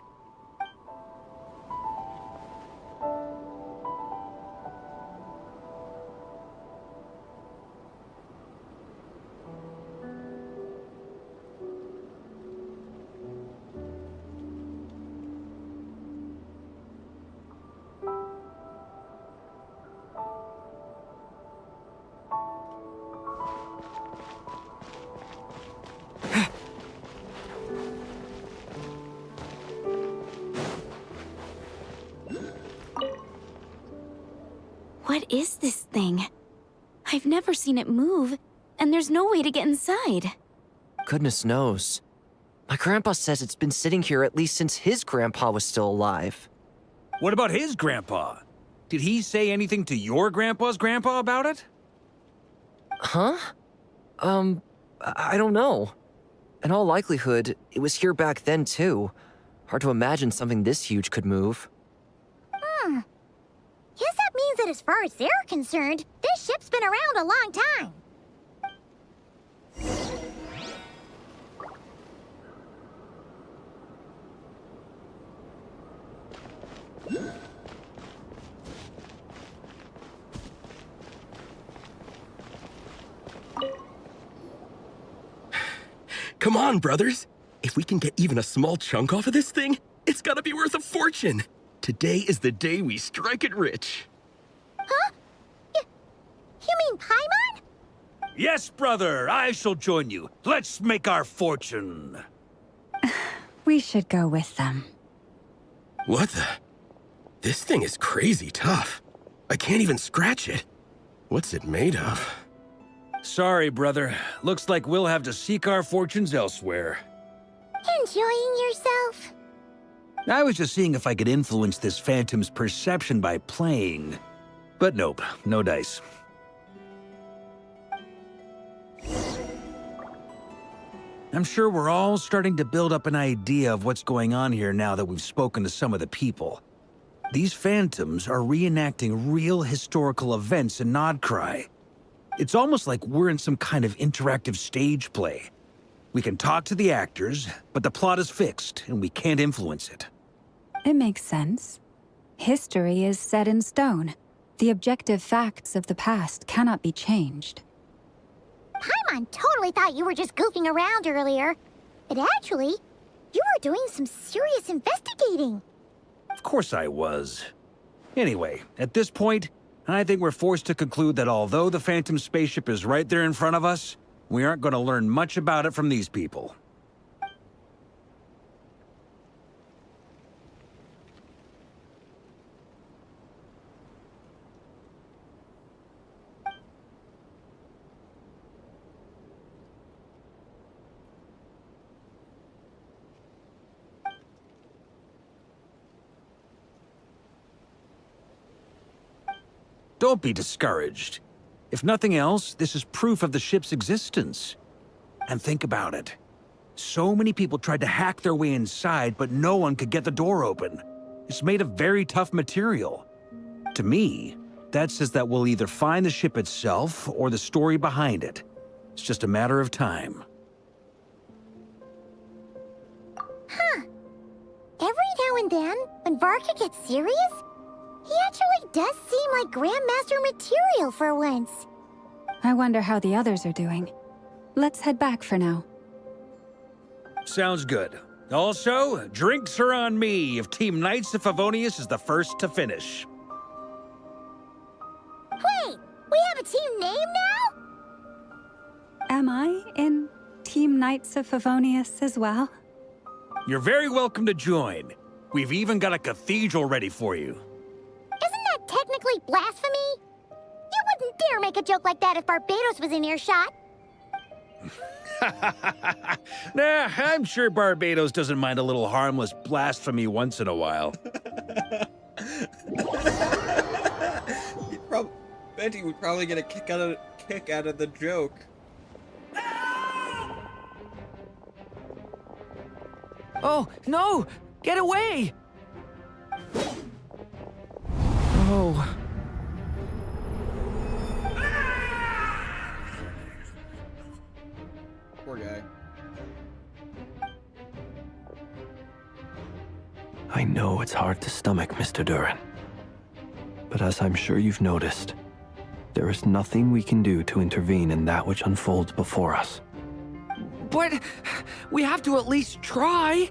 What is this thing? I've never seen it move, and there's no way to get inside. Goodness knows. My grandpa says it's been sitting here at least since his grandpa was still alive. What about his grandpa? Did he say anything to your grandpa's grandpa about it? Huh? I don't know. In all likelihood, it was here back then, too. Hard to imagine something this huge could move. Guess that means that as far as they're concerned, this ship's been around a long time. Come on, brothers. If we can get even a small chunk off of this thing, it's gotta be worth a fortune. Today is the day we strike it rich. Huh? You mean Paimon? Yes, brother, I shall join you. Let's make our fortune. We should go with them. What the? This thing is crazy tough. I can't even scratch it. What's it made of? Sorry, brother. Looks like we'll have to seek our fortunes elsewhere. Enjoying yourself? I was just seeing if I could influence this phantom's perception by playing. But nope, no dice. I'm sure we're all starting to build up an idea of what's going on here now that we've spoken to some of the people. These phantoms are reenacting real historical events in Nodcry. It's almost like we're in some kind of interactive stage play. We can talk to the actors, but the plot is fixed, and we can't influence it. It makes sense. History is set in stone. The objective facts of the past cannot be changed. Paimon totally thought you were just goofing around earlier. But actually, you were doing some serious investigating. Of course I was. Anyway, at this point, I think we're forced to conclude that although the Phantom spaceship is right there in front of us, we aren't going to learn much about it from these people. Don't be discouraged. If nothing else, this is proof of the ship's existence. And think about it. So many people tried to hack their way inside, but no one could get the door open. It's made of very tough material. To me, that says that we'll either find the ship itself or the story behind it. It's just a matter of time. Huh. Every now and then, when Varka gets serious, he actually does seem like Grandmaster material for once. I wonder how the others are doing. Let's head back for now. Sounds good. Also, drinks are on me if Team Knights of Favonius is the first to finish. Wait, we have a team name now? Am I in Team Knights of Favonius as well? You're very welcome to join. We've even got a cathedral ready for you. Isn't that technically blasphemy? You wouldn't dare make a joke like that if Barbados was in earshot. Nah, I'm sure Barbados doesn't mind a little harmless blasphemy once in a while. Betty would probably get a kick out of the joke. Oh, no! Get away! Oh. Poor guy. I know it's hard to stomach, Mr. Duran. But as I'm sure you've noticed, there is nothing we can do to intervene in that which unfolds before us. But we have to at least try.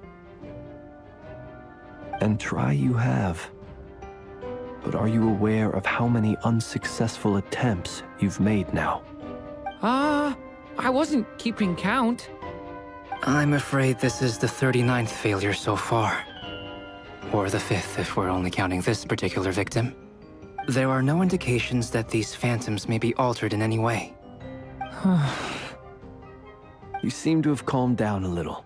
And try you have. But are you aware of how many unsuccessful attempts you've made now? I wasn't keeping count. I'm afraid this is the 39th failure so far. Or the 5th if we're only counting this particular victim. There are no indications that these phantoms may be altered in any way. You seem to have calmed down a little.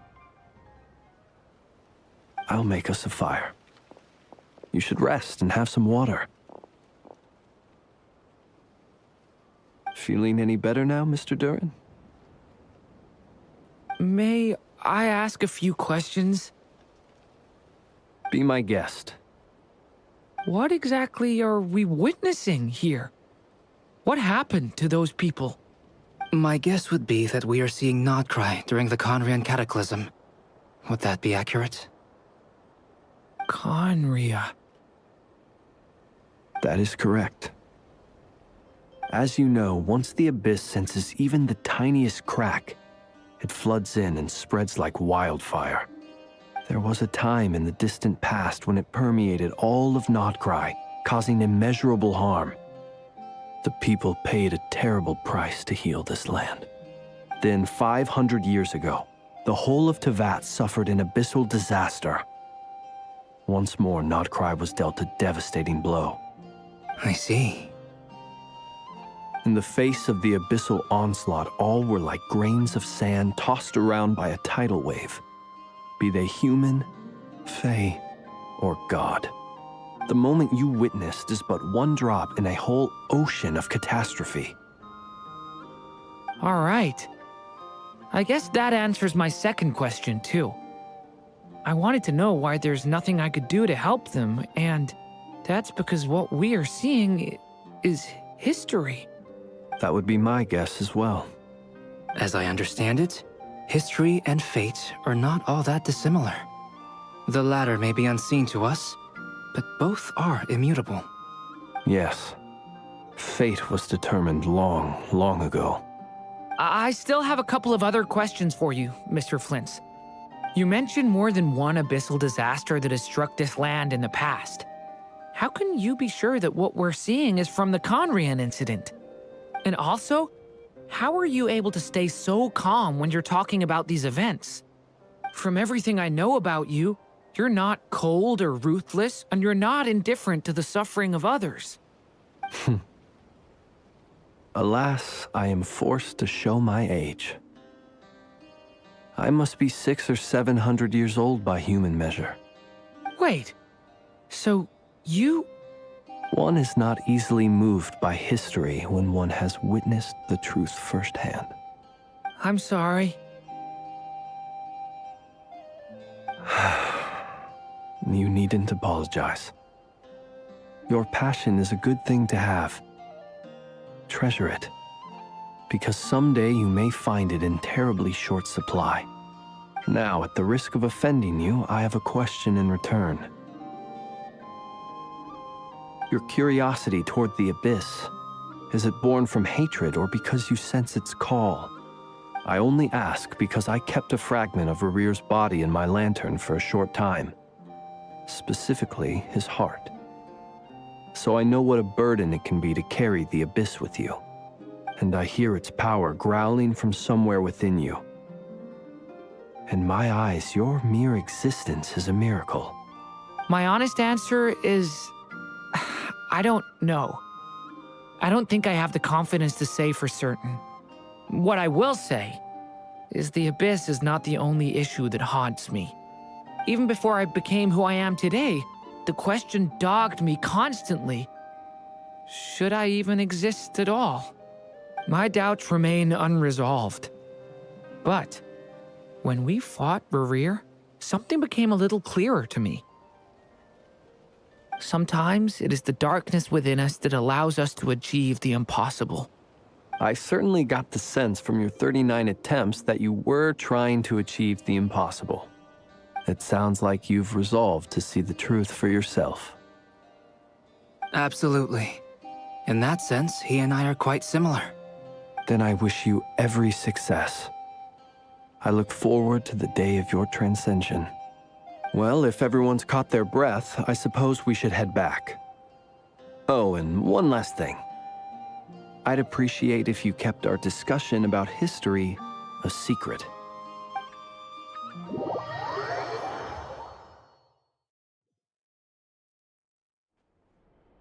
I'll make us a fire. You should rest and have some water. Feeling any better now, Mr. Duran? May I ask a few questions? Be my guest. What exactly are we witnessing here? What happened to those people? My guess would be that we are seeing Nodcry during the Conrian Cataclysm. Would that be accurate? Conria. That is correct. As you know, once the Abyss senses even the tiniest crack, it floods in and spreads like wildfire. There was a time in the distant past when it permeated all of Nodcry, causing immeasurable harm. The people paid a terrible price to heal this land. Then, 500 years ago, the whole of Tevat suffered an abyssal disaster. Once more, Nodcry was dealt a devastating blow. I see. In the face of the abyssal onslaught, all were like grains of sand tossed around by a tidal wave. Be they human, fae, or god. The moment you witnessed is but one drop in a whole ocean of catastrophe. All right. I guess that answers my second question, too. I wanted to know why there's nothing I could do to help them, and that's because what we are seeing is history. That would be my guess as well. As I understand it, history and fate are not all that dissimilar. The latter may be unseen to us, but both are immutable. Yes. Fate was determined long, long ago. I still have a couple of other questions for you, Mr. Flint's. You mentioned more than one abyssal disaster that has struck this land in the past. How can you be sure that what we're seeing is from the Conrian incident? And also, how are you able to stay so calm when you're talking about these events? From everything I know about you, you're not cold or ruthless, and you're not indifferent to the suffering of others. Alas, I am forced to show my age. I must be 600 or 700 years old by human measure. Wait, so you... One is not easily moved by history when one has witnessed the truth firsthand. I'm sorry. You needn't apologize. Your passion is a good thing to have. Treasure it, because someday you may find it in terribly short supply. Now, at the risk of offending you, I have a question in return. Your curiosity toward the Abyss, is it born from hatred or because you sense its call? I only ask because I kept a fragment of Rarir's body in my lantern for a short time. Specifically, his heart. So I know what a burden it can be to carry the Abyss with you. And I hear its power growling from somewhere within you. In my eyes, your mere existence is a miracle. My honest answer is... I don't know. I don't think I have the confidence to say for certain. What I will say is the Abyss is not the only issue that haunts me. Even before I became who I am today, the question dogged me constantly. Should I even exist at all? My doubts remain unresolved. But when we fought Rarir, something became a little clearer to me. Sometimes it is the darkness within us that allows us to achieve the impossible. I certainly got the sense from your 39 attempts that you were trying to achieve the impossible. It sounds like you've resolved to see the truth for yourself. Absolutely. In that sense, he and I are quite similar. Then I wish you every success. I look forward to the day of your transcension. Well, if everyone's caught their breath, I suppose we should head back. Oh, and one last thing. I'd appreciate if you kept our discussion about history a secret.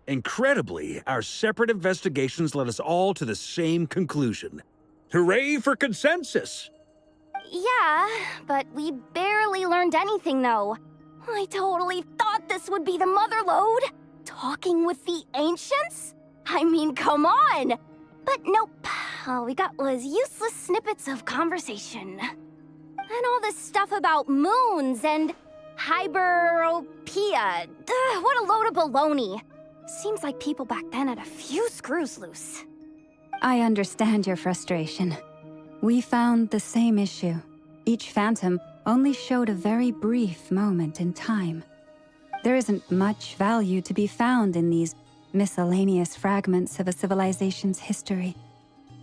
Incredibly, our separate investigations led us all to the same conclusion. Hooray for consensus! Yeah, but we barely learned anything, though. I totally thought this would be the mother lode. Talking with the ancients? I mean, come on! But nope. All we got was useless snippets of conversation. And all this stuff about moons and hyperopia. What a load of baloney. Seems like people back then had a few screws loose. I understand your frustration. We found the same issue. Each phantom only showed a very brief moment in time. There isn't much value to be found in these miscellaneous fragments of a civilization's history,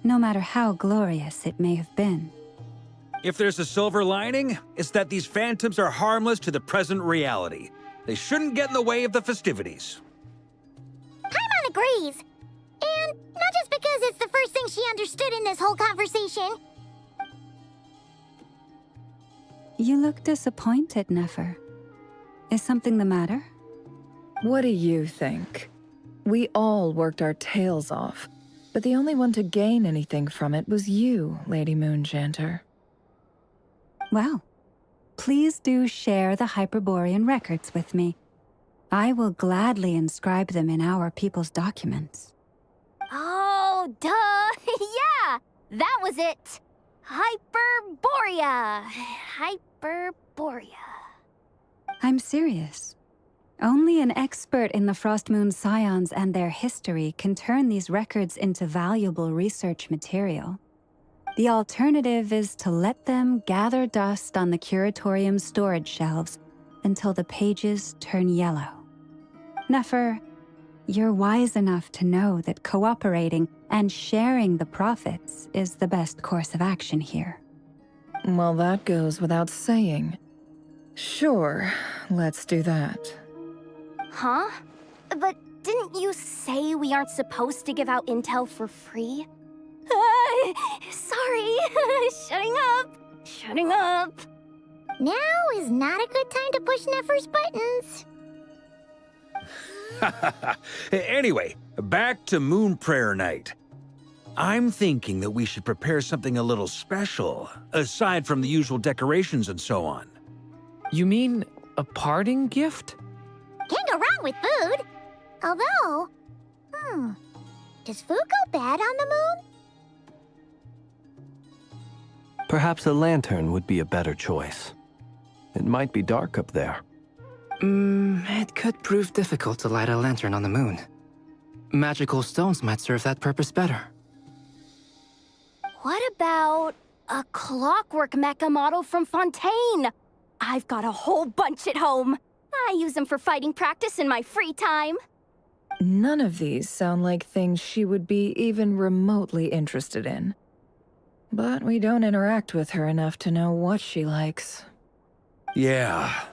no matter how glorious it may have been. If there's a silver lining, it's that these phantoms are harmless to the present reality. They shouldn't get in the way of the festivities. Paimon agrees. And not just because it's the first thing she understood in this whole conversation. You look disappointed, Nefer. Is something the matter? What do you think? We all worked our tails off, but the only one to gain anything from it was you, Lady Moonjanter. Well, please do share the Hyperborean records with me. I will gladly inscribe them in our people's documents. Oh, duh! Yeah! That was it! Hyperborea! Hyperborea. I'm serious. Only an expert in the Frostmoon Scions and their history can turn these records into valuable research material. The alternative is to let them gather dust on the Curatorium's storage shelves until the pages turn yellow. Nefer, you're wise enough to know that cooperating and sharing the profits is the best course of action here. Well, that goes without saying. Sure, let's do that. Huh? But didn't you say we aren't supposed to give out intel for free? Sorry. Shutting up. Now is not a good time to push Nefer's buttons. Anyway, back to Moon Prayer Night. I'm thinking that we should prepare something a little special, aside from the usual decorations and so on. You mean a parting gift? Can't go wrong with food. Although, does food go bad on the moon? Perhaps a lantern would be a better choice. It might be dark up there. It could prove difficult to light a lantern on the moon. Magical stones might serve that purpose better. What about a clockwork mecha model from Fontaine? I've got a whole bunch at home. I use them for fighting practice in my free time. None of these sound like things she would be even remotely interested in. But we don't interact with her enough to know what she likes. Yeah.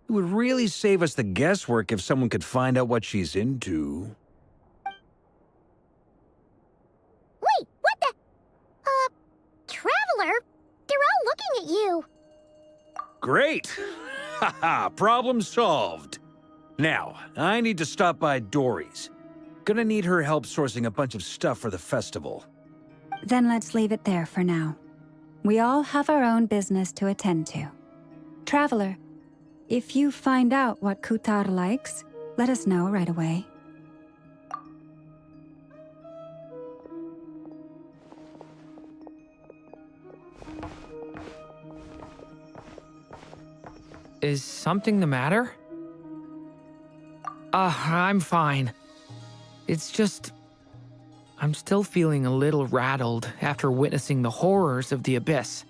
It would really save us the guesswork if someone could find out what she's into. Wait, what the? Traveler? They're all looking at you. Great! Haha, problem solved. Now, I need to stop by Dory's. Gonna need her help sourcing a bunch of stuff for the festival. Then let's leave it there for now. We all have our own business to attend to. Traveler, if you find out what Kutar likes, let us know right away. Is something the matter? I'm fine. It's just... I'm still feeling a little rattled after witnessing the horrors of the Abyss.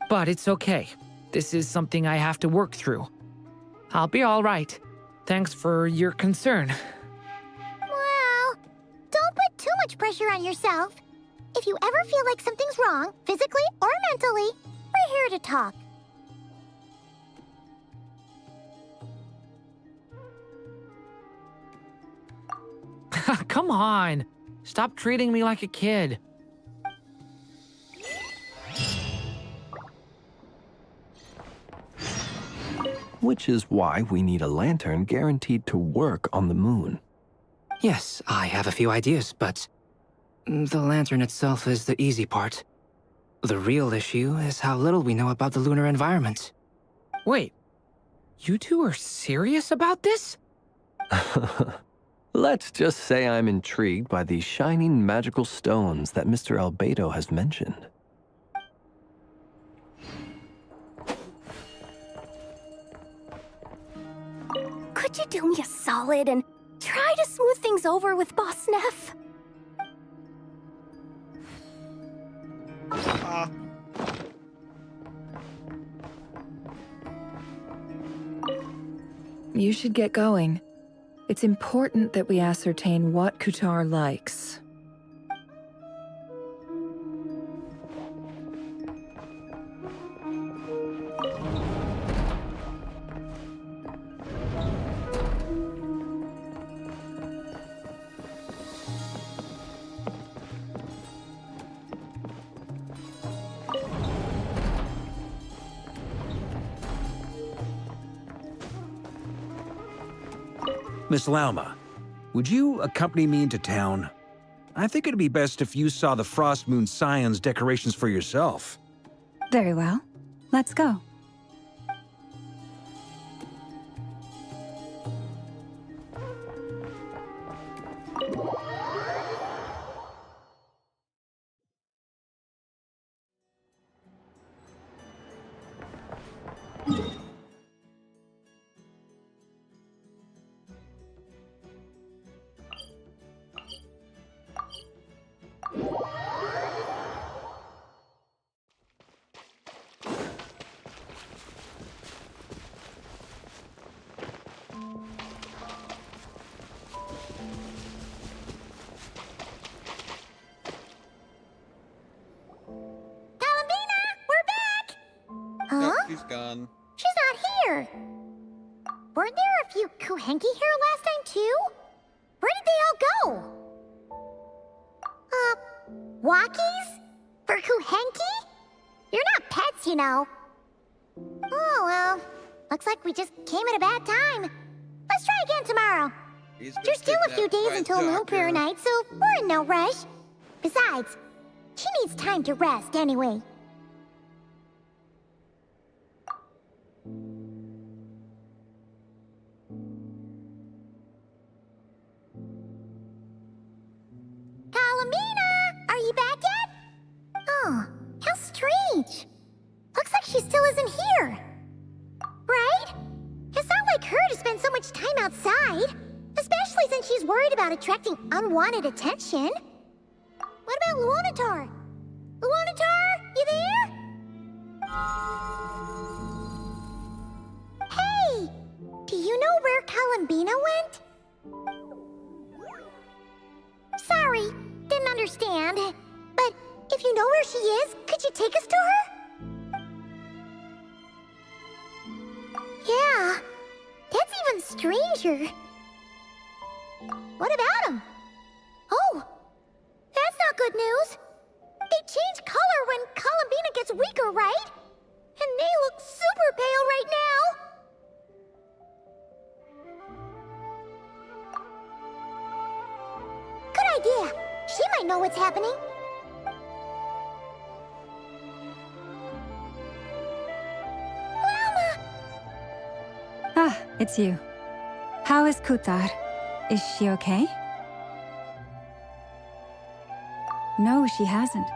But it's okay. This is something I have to work through. I'll be all right. Thanks for your concern. Well, don't put too much pressure on yourself. If you ever feel like something's wrong, physically or mentally, we're here to talk. Come on. Stop treating me like a kid. Which is why we need a lantern guaranteed to work on the moon. Yes, I have a few ideas, but the lantern itself is the easy part. The real issue is how little we know about the lunar environment. Wait, you two are serious about this? Let's just say I'm intrigued by these shining magical stones that Mr. Albedo has mentioned. Could you do me a solid and try to smooth things over with Boss Neff? You should get going. It's important that we ascertain what Kutar likes. Miss Lauma, would you accompany me into town? I think it'd be best if you saw the Frost Moon Scion's decorations for yourself. Very well. Let's go. Nope, she's gone. She's not here. Weren't there a few Kuhenki here last time, too? Where did they all go? Walkies? For Kuhenki? You're not pets, you know. Oh, well. Looks like we just came at a bad time. Let's try again tomorrow. There's still a few days until Moon Prayer Night, so we're in no rush. Besides, she needs time to rest anyway. Kalamina! Are you back yet? Oh, how strange. Looks like she still isn't here. Right? It's not like her to spend so much time outside. Especially since she's worried about attracting unwanted attention. What about Luonatar? Luonatar, you there? Hey! Do you know where Kalambina went? Sorry, didn't understand. But if you know where she is, could you take us to her? Yeah, that's even stranger. What about him? Oh, that's not good news. They change color when Kalambina gets weaker, right? And they look super pale right now. Good idea. She might know what's happening. Lama! Ah, it's you. How is Kutar? Is she okay? No, she hasn't.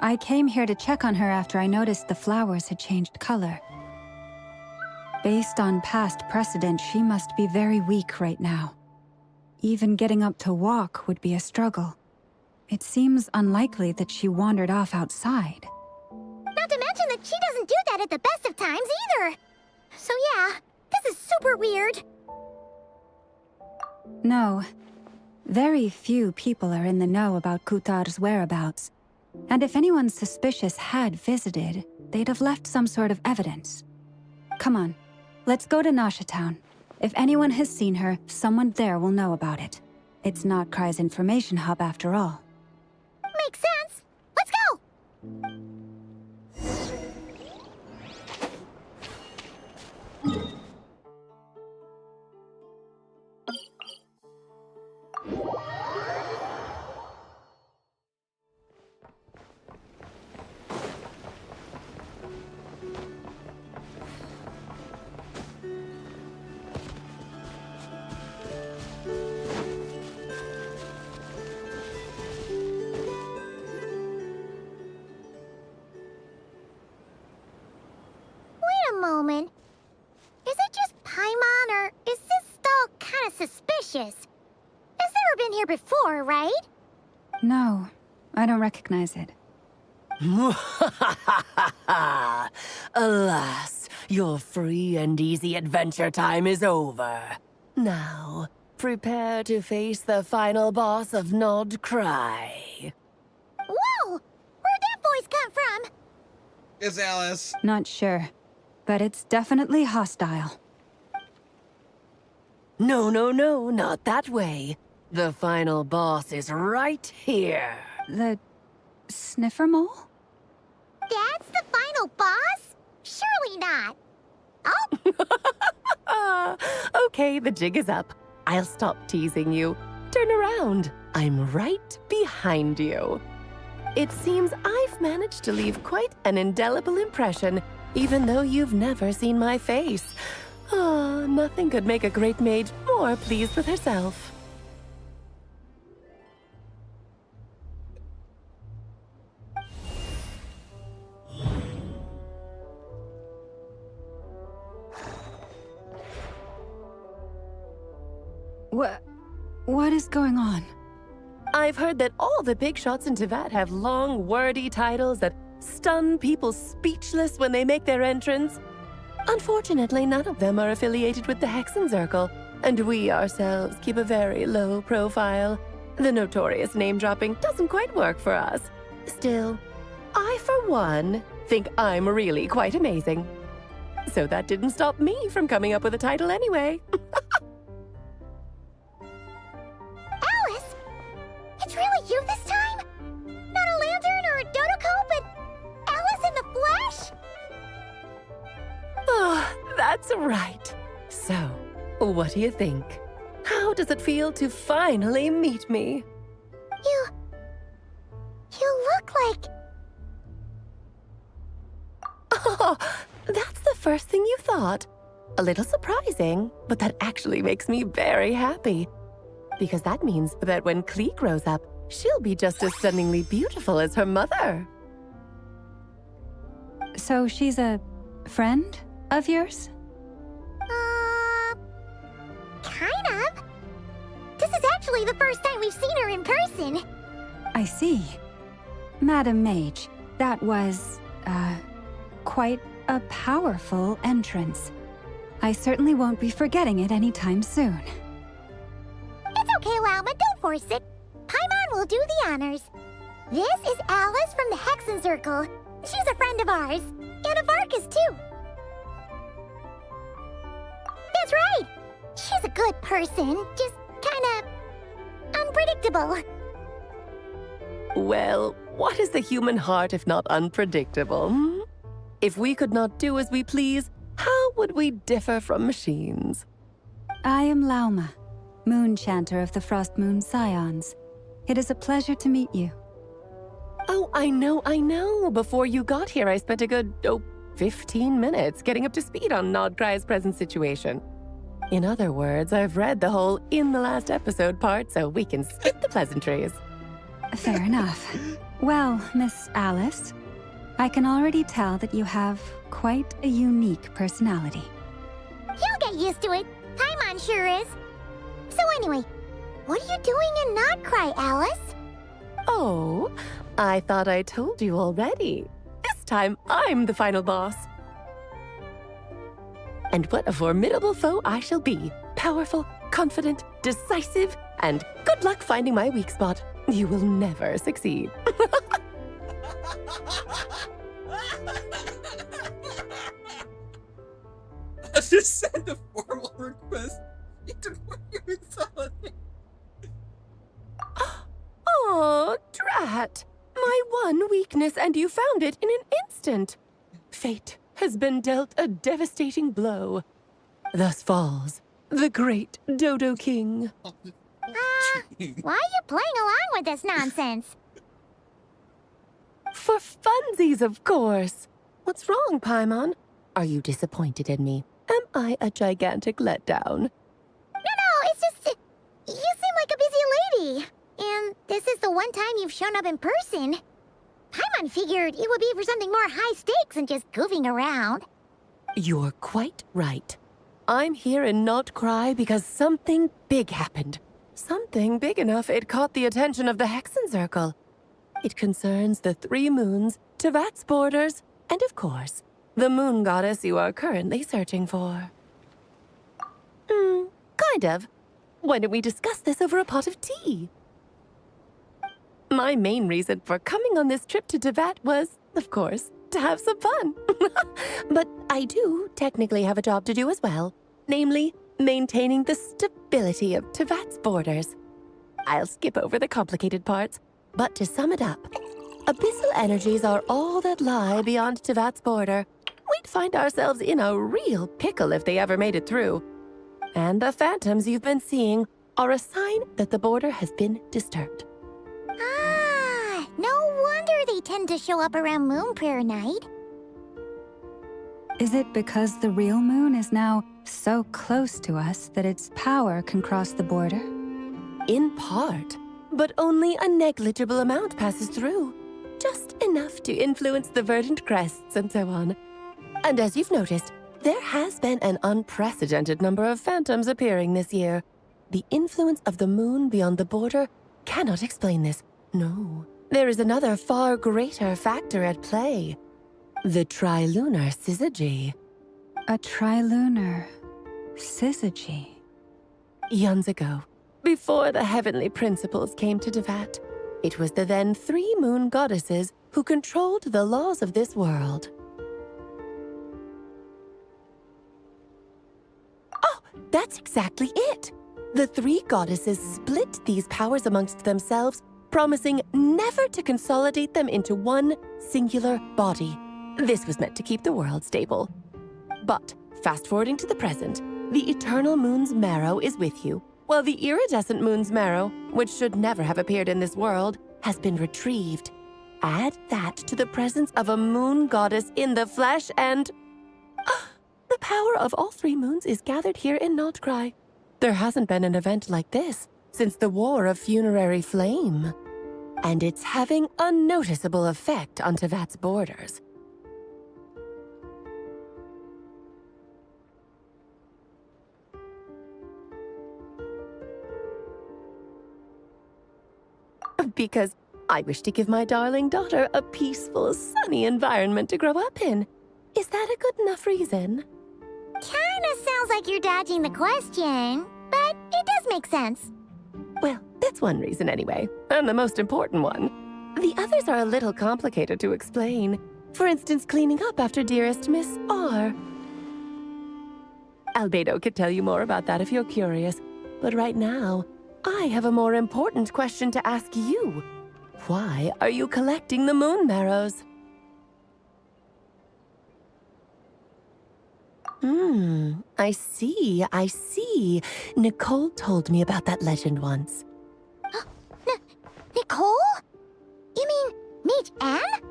I came here to check on her after I noticed the flowers had changed color. Based on past precedent, she must be very weak right now. Even getting up to walk would be a struggle. It seems unlikely that she wandered off outside. Not to mention that she doesn't do that at the best of times either. So yeah, this is super weird. No. Very few people are in the know about Kutar's whereabouts. And if anyone suspicious had visited, they'd have left some sort of evidence. Come on, let's go to Nasha Town. If anyone has seen her, someone there will know about it. It's not Cry's information hub after all. Makes sense. Let's go! Wait a moment. Is it just Paimon, or is this suspicious. Has never been here before, right? No, I don't recognize it. Alas, your free and easy adventure time is over. Now, prepare to face the final boss of Nod Cry. Whoa! Where'd that voice come from? It's Alice. Not sure, but it's definitely hostile. No, not that way. The final boss is right here. The sniffer mole? That's the final boss? Surely not. Oh! Okay, the jig is up. I'll stop teasing you. Turn around. I'm right behind you. It seems I've managed to leave quite an indelible impression, even though you've never seen my face. Ah, nothing could make a great mage more pleased with herself. What is going on? I've heard that all the big shots in Teyvat have long, wordy titles that stun people speechless when they make their entrance. Unfortunately, none of them are affiliated with the Hexenzirkel, and we ourselves keep a very low profile. The notorious name-dropping doesn't quite work for us. Still, I, for one, think I'm really quite amazing. So that didn't stop me from coming up with a title anyway. Alice! It's really you this time? Not a lantern or a Dodoko, but Alice in the flesh? Oh, that's right. So, what do you think? How does it feel to finally meet me? You look like... Oh, that's the first thing you thought. A little surprising, but that actually makes me very happy. Because that means that when Klee grows up, she'll be just as stunningly beautiful as her mother. So she's a friend of yours? Kind of. This is actually the first time we've seen her in person. I see. Madam Mage, that was, quite a powerful entrance. I certainly won't be forgetting it anytime soon. It's okay, Lauma, don't force it. Paimon will do the honors. This is Alice from the Hexenzirkel. She's a friend of ours, and of Arcus, too. That's right. She's a good person, just kinda unpredictable. Well, what is the human heart if not unpredictable? Hmm? If we could not do as we please, how would we differ from machines? I am Lauma, Moon Chanter of the Frost Moon Scions. It is a pleasure to meet you. Oh, I know. Before you got here, I spent a good, 15 minutes getting up to speed on Nodcry's present situation. In other words, I've read the whole in the last episode part, so we can skip the pleasantries. Fair enough. Well, Miss Alice, I can already tell that you have quite a unique personality. You'll get used to it. Paimon sure is. So anyway, what are you doing in Nodcry, Alice? Oh, I thought I told you already. This time, I'm the final boss. And what a formidable foe I shall be. Powerful, confident, decisive, and good luck finding my weak spot. You will never succeed. Let's just send a formal request to put you in solitary. Oh, drat. My one weakness, and you found it in an instant. Fate has been dealt a devastating blow. Thus falls the great Dodo King. Why are you playing along with this nonsense? For funsies, of course. What's wrong, Paimon? Are you disappointed in me? Am I a gigantic letdown? No, it's just... you seem like a busy lady. And this is the one time you've shown up in person. Paimon figured it would be for something more high stakes than just goofing around. You're quite right. I'm here in Not Cry because something big happened. Something big enough it caught the attention of the Hexen Circle. It concerns the 3 moons, Tevat's borders, and of course, the moon goddess you are currently searching for. Kind of. Why don't we discuss this over a pot of tea? My main reason for coming on this trip to Tevat was, of course, to have some fun. But I do technically have a job to do as well, namely, maintaining the stability of Tevat's borders. I'll skip over the complicated parts, but to sum it up, abyssal energies are all that lie beyond Tevat's border. We'd find ourselves in a real pickle if they ever made it through. And the phantoms you've been seeing are a sign that the border has been disturbed. Ah, no wonder they tend to show up around Moon Prayer Night. Is it because the real moon is now so close to us that its power can cross the border? In part, but only a negligible amount passes through. Just enough to influence the verdant crests and so on. And as you've noticed, there has been an unprecedented number of phantoms appearing this year. The influence of the moon beyond the border cannot explain this. No, there is another far greater factor at play. The trilunar syzygy. A trilunar syzygy? Eons ago, before the heavenly principles came to Tevat, it was the then 3 moon goddesses who controlled the laws of this world. Oh, that's exactly it! The 3 goddesses split these powers amongst themselves, promising never to consolidate them into one singular body. This was meant to keep the world stable. But, fast-forwarding to the present, the eternal moon's marrow is with you, while the iridescent moon's marrow, which should never have appeared in this world, has been retrieved. Add that to the presence of a moon goddess in the flesh and... the power of all 3 moons is gathered here in Not Cry. There hasn't been an event like this since the War of Funerary Flame. And it's having a noticeable effect on Tevat's borders. Because I wish to give my darling daughter a peaceful, sunny environment to grow up in. Is that a good enough reason? Kinda sounds like you're dodging the question, but it does make sense. Well, that's one reason anyway, and the most important one. The others are a little complicated to explain. For instance, cleaning up after dearest Miss R. Albedo could tell you more about that if you're curious, but right now, I have a more important question to ask you. Why are you collecting the moon marrows? I see. Nicole told me about that legend once. Nicole? You mean Mage Anne?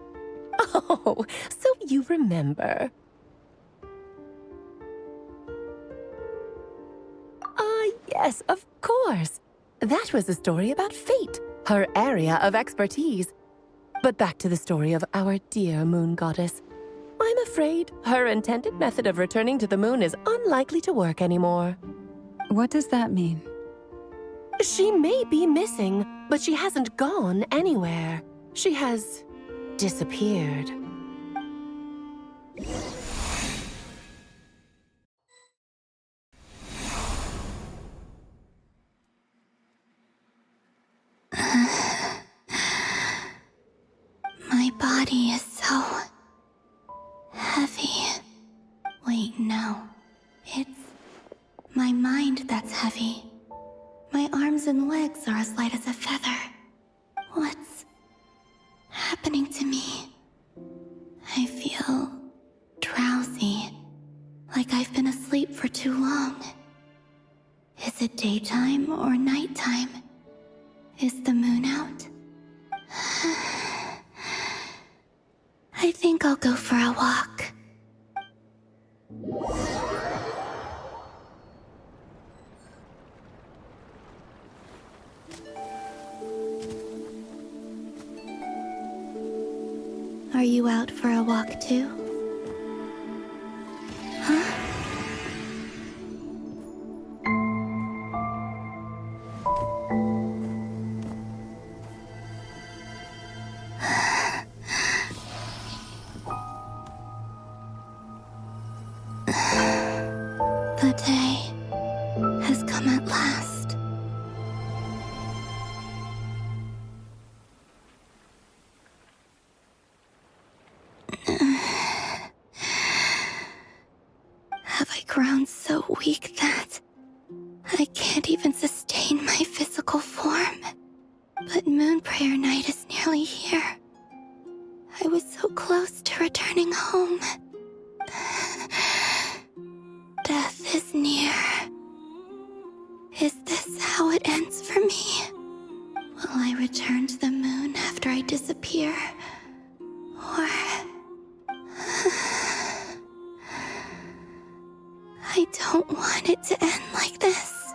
Oh, so you remember. Yes, of course. That was a story about fate, her area of expertise. But back to the story of our dear moon goddess. I'm afraid her intended method of returning to the moon is unlikely to work anymore. What does that mean? She may be missing, but she hasn't gone anywhere. She has disappeared. My body is so heavy. Wait, no. It's my mind that's heavy. My arms and legs are as light as a feather. What's happening to me? I feel drowsy, like I've been asleep for too long. Is it daytime or nighttime? Is the moon out? I think I'll go for a walk. Are you out for a walk too? Huh? The day has come at last. Have I grown so weak that I can't even sustain my physical form? But Moon Prayer Night is nearly here. I was so close to returning home. Death is near. Is this how it ends for me? Will I return to the moon after I disappear? Or... I don't want it to end like this.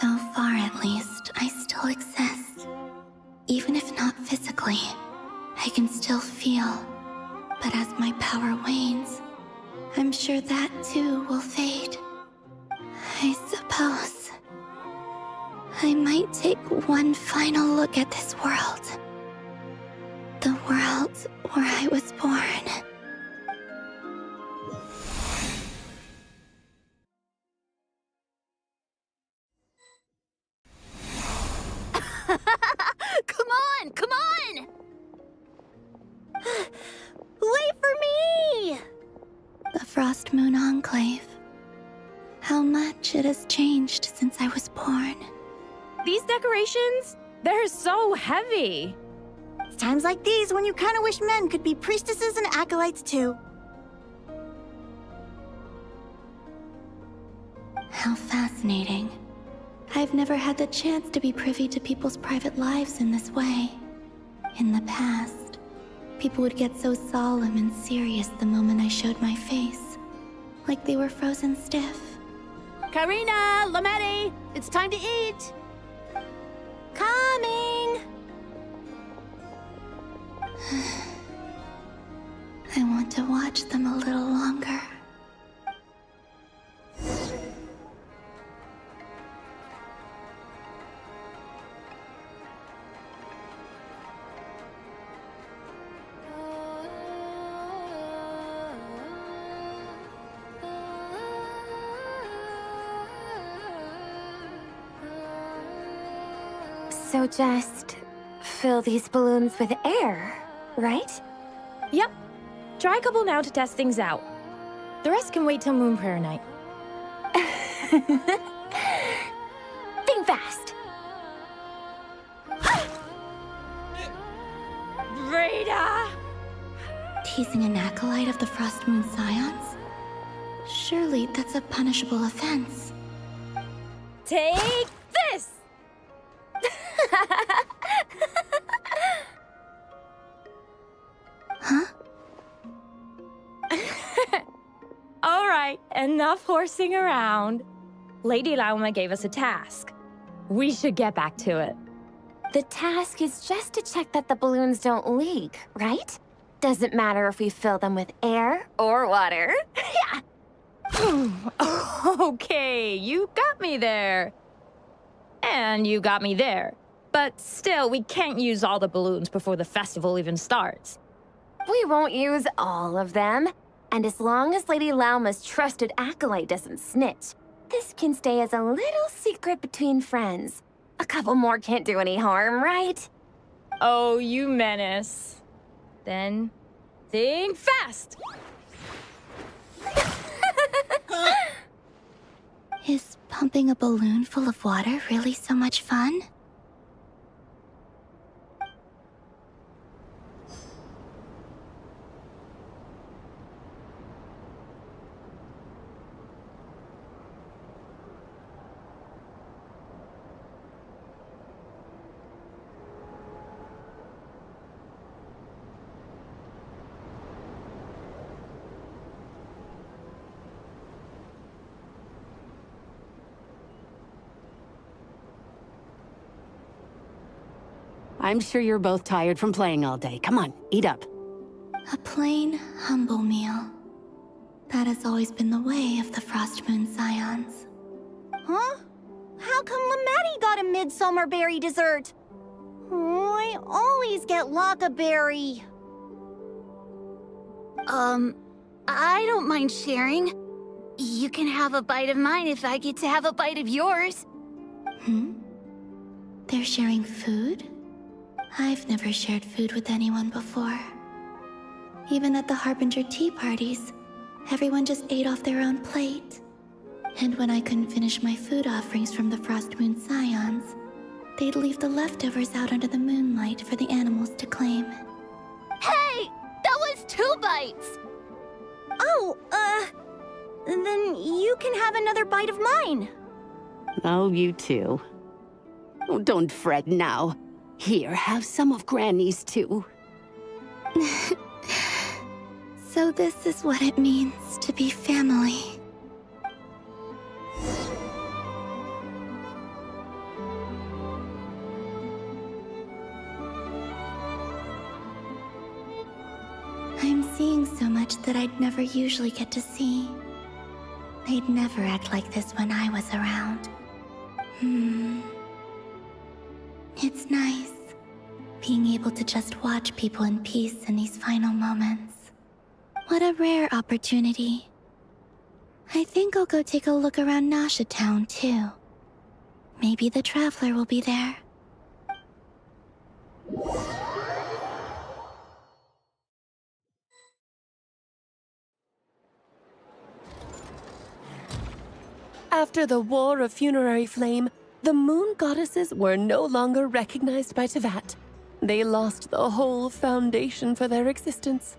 So far, at least, I still exist. Even if not physically, I can still feel. But as my power wanes, I'm sure that too will fade. I suppose I might take one final look at this world. The world where I was born. Come on, come on! Wait for me! The Frost Moon Enclave. How much it has changed since I was born. These decorations, they're so heavy. It's times like these when you kind of wish men could be priestesses and acolytes too. How fascinating. I've never had the chance to be privy to people's private lives in this way. In the past, people would get so solemn and serious the moment I showed my face. Like they were frozen stiff. Karina, Lametti, it's time to eat. Coming! I want to watch them a little longer. So just fill these balloons with air, right? Yep. Try a couple now to test things out. The rest can wait till Moon Prayer Night. Think fast. Rita! Teasing an acolyte of the Frost Moon Scions? Surely that's a punishable offense. Take this! Huh? All right, enough horsing around. Lady Lauma gave us a task. We should get back to it. The task is just to check that the balloons don't leak, right? Doesn't matter if we fill them with air or water. Yeah. Okay, you got me there. And you got me there. But still, we can't use all the balloons before the festival even starts. We won't use all of them. And as long as Lady Lauma's trusted acolyte doesn't snitch, this can stay as a little secret between friends. A couple more can't do any harm, right? Oh, you menace. Then, think fast! Is pumping a balloon full of water really so much fun? I'm sure you're both tired from playing all day. Come on, eat up. A plain, humble meal. That has always been the way of the Frost Moon Scions. Huh? How come Lametti got a midsummer berry dessert? Oh, I always get Lockaberry. I don't mind sharing. You can have a bite of mine if I get to have a bite of yours. They're sharing food? I've never shared food with anyone before. Even at the Harbinger tea parties, everyone just ate off their own plate. And when I couldn't finish my food offerings from the Frost Moon Scions, they'd leave the leftovers out under the moonlight for the animals to claim. Hey! That was 2 bites! Oh, then you can have another bite of mine. Oh, you too. Oh, don't fret now. Here, have some of Granny's too. So this is what it means to be family. I'm seeing so much that I'd never usually get to see. They'd never act like this when I was around. It's nice, being able to just watch people in peace in these final moments. What a rare opportunity. I think I'll go take a look around Nasha Town, too. Maybe the Traveler will be there. After the War of Funerary Flame, the Moon Goddesses were no longer recognized by Tevat. They lost the whole foundation for their existence.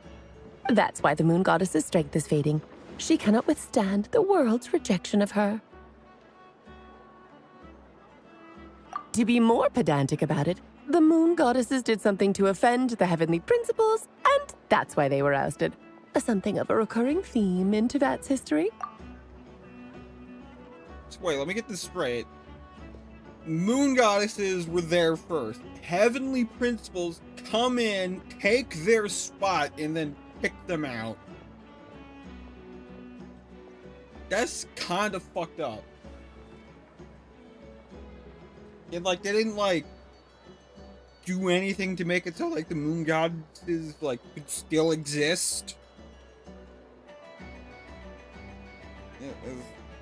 That's why the Moon Goddess's strength is fading. She cannot withstand the world's rejection of her. To be more pedantic about it, the Moon Goddesses did something to offend the heavenly principles, and that's why they were ousted. Something of a recurring theme in Tevat's history. So wait, let me get this straight. Moon Goddesses were there first. Heavenly principles come in, take their spot, and then pick them out. That's kind of fucked up. And like, they didn't like do anything to make it so like the Moon Goddesses like could still exist.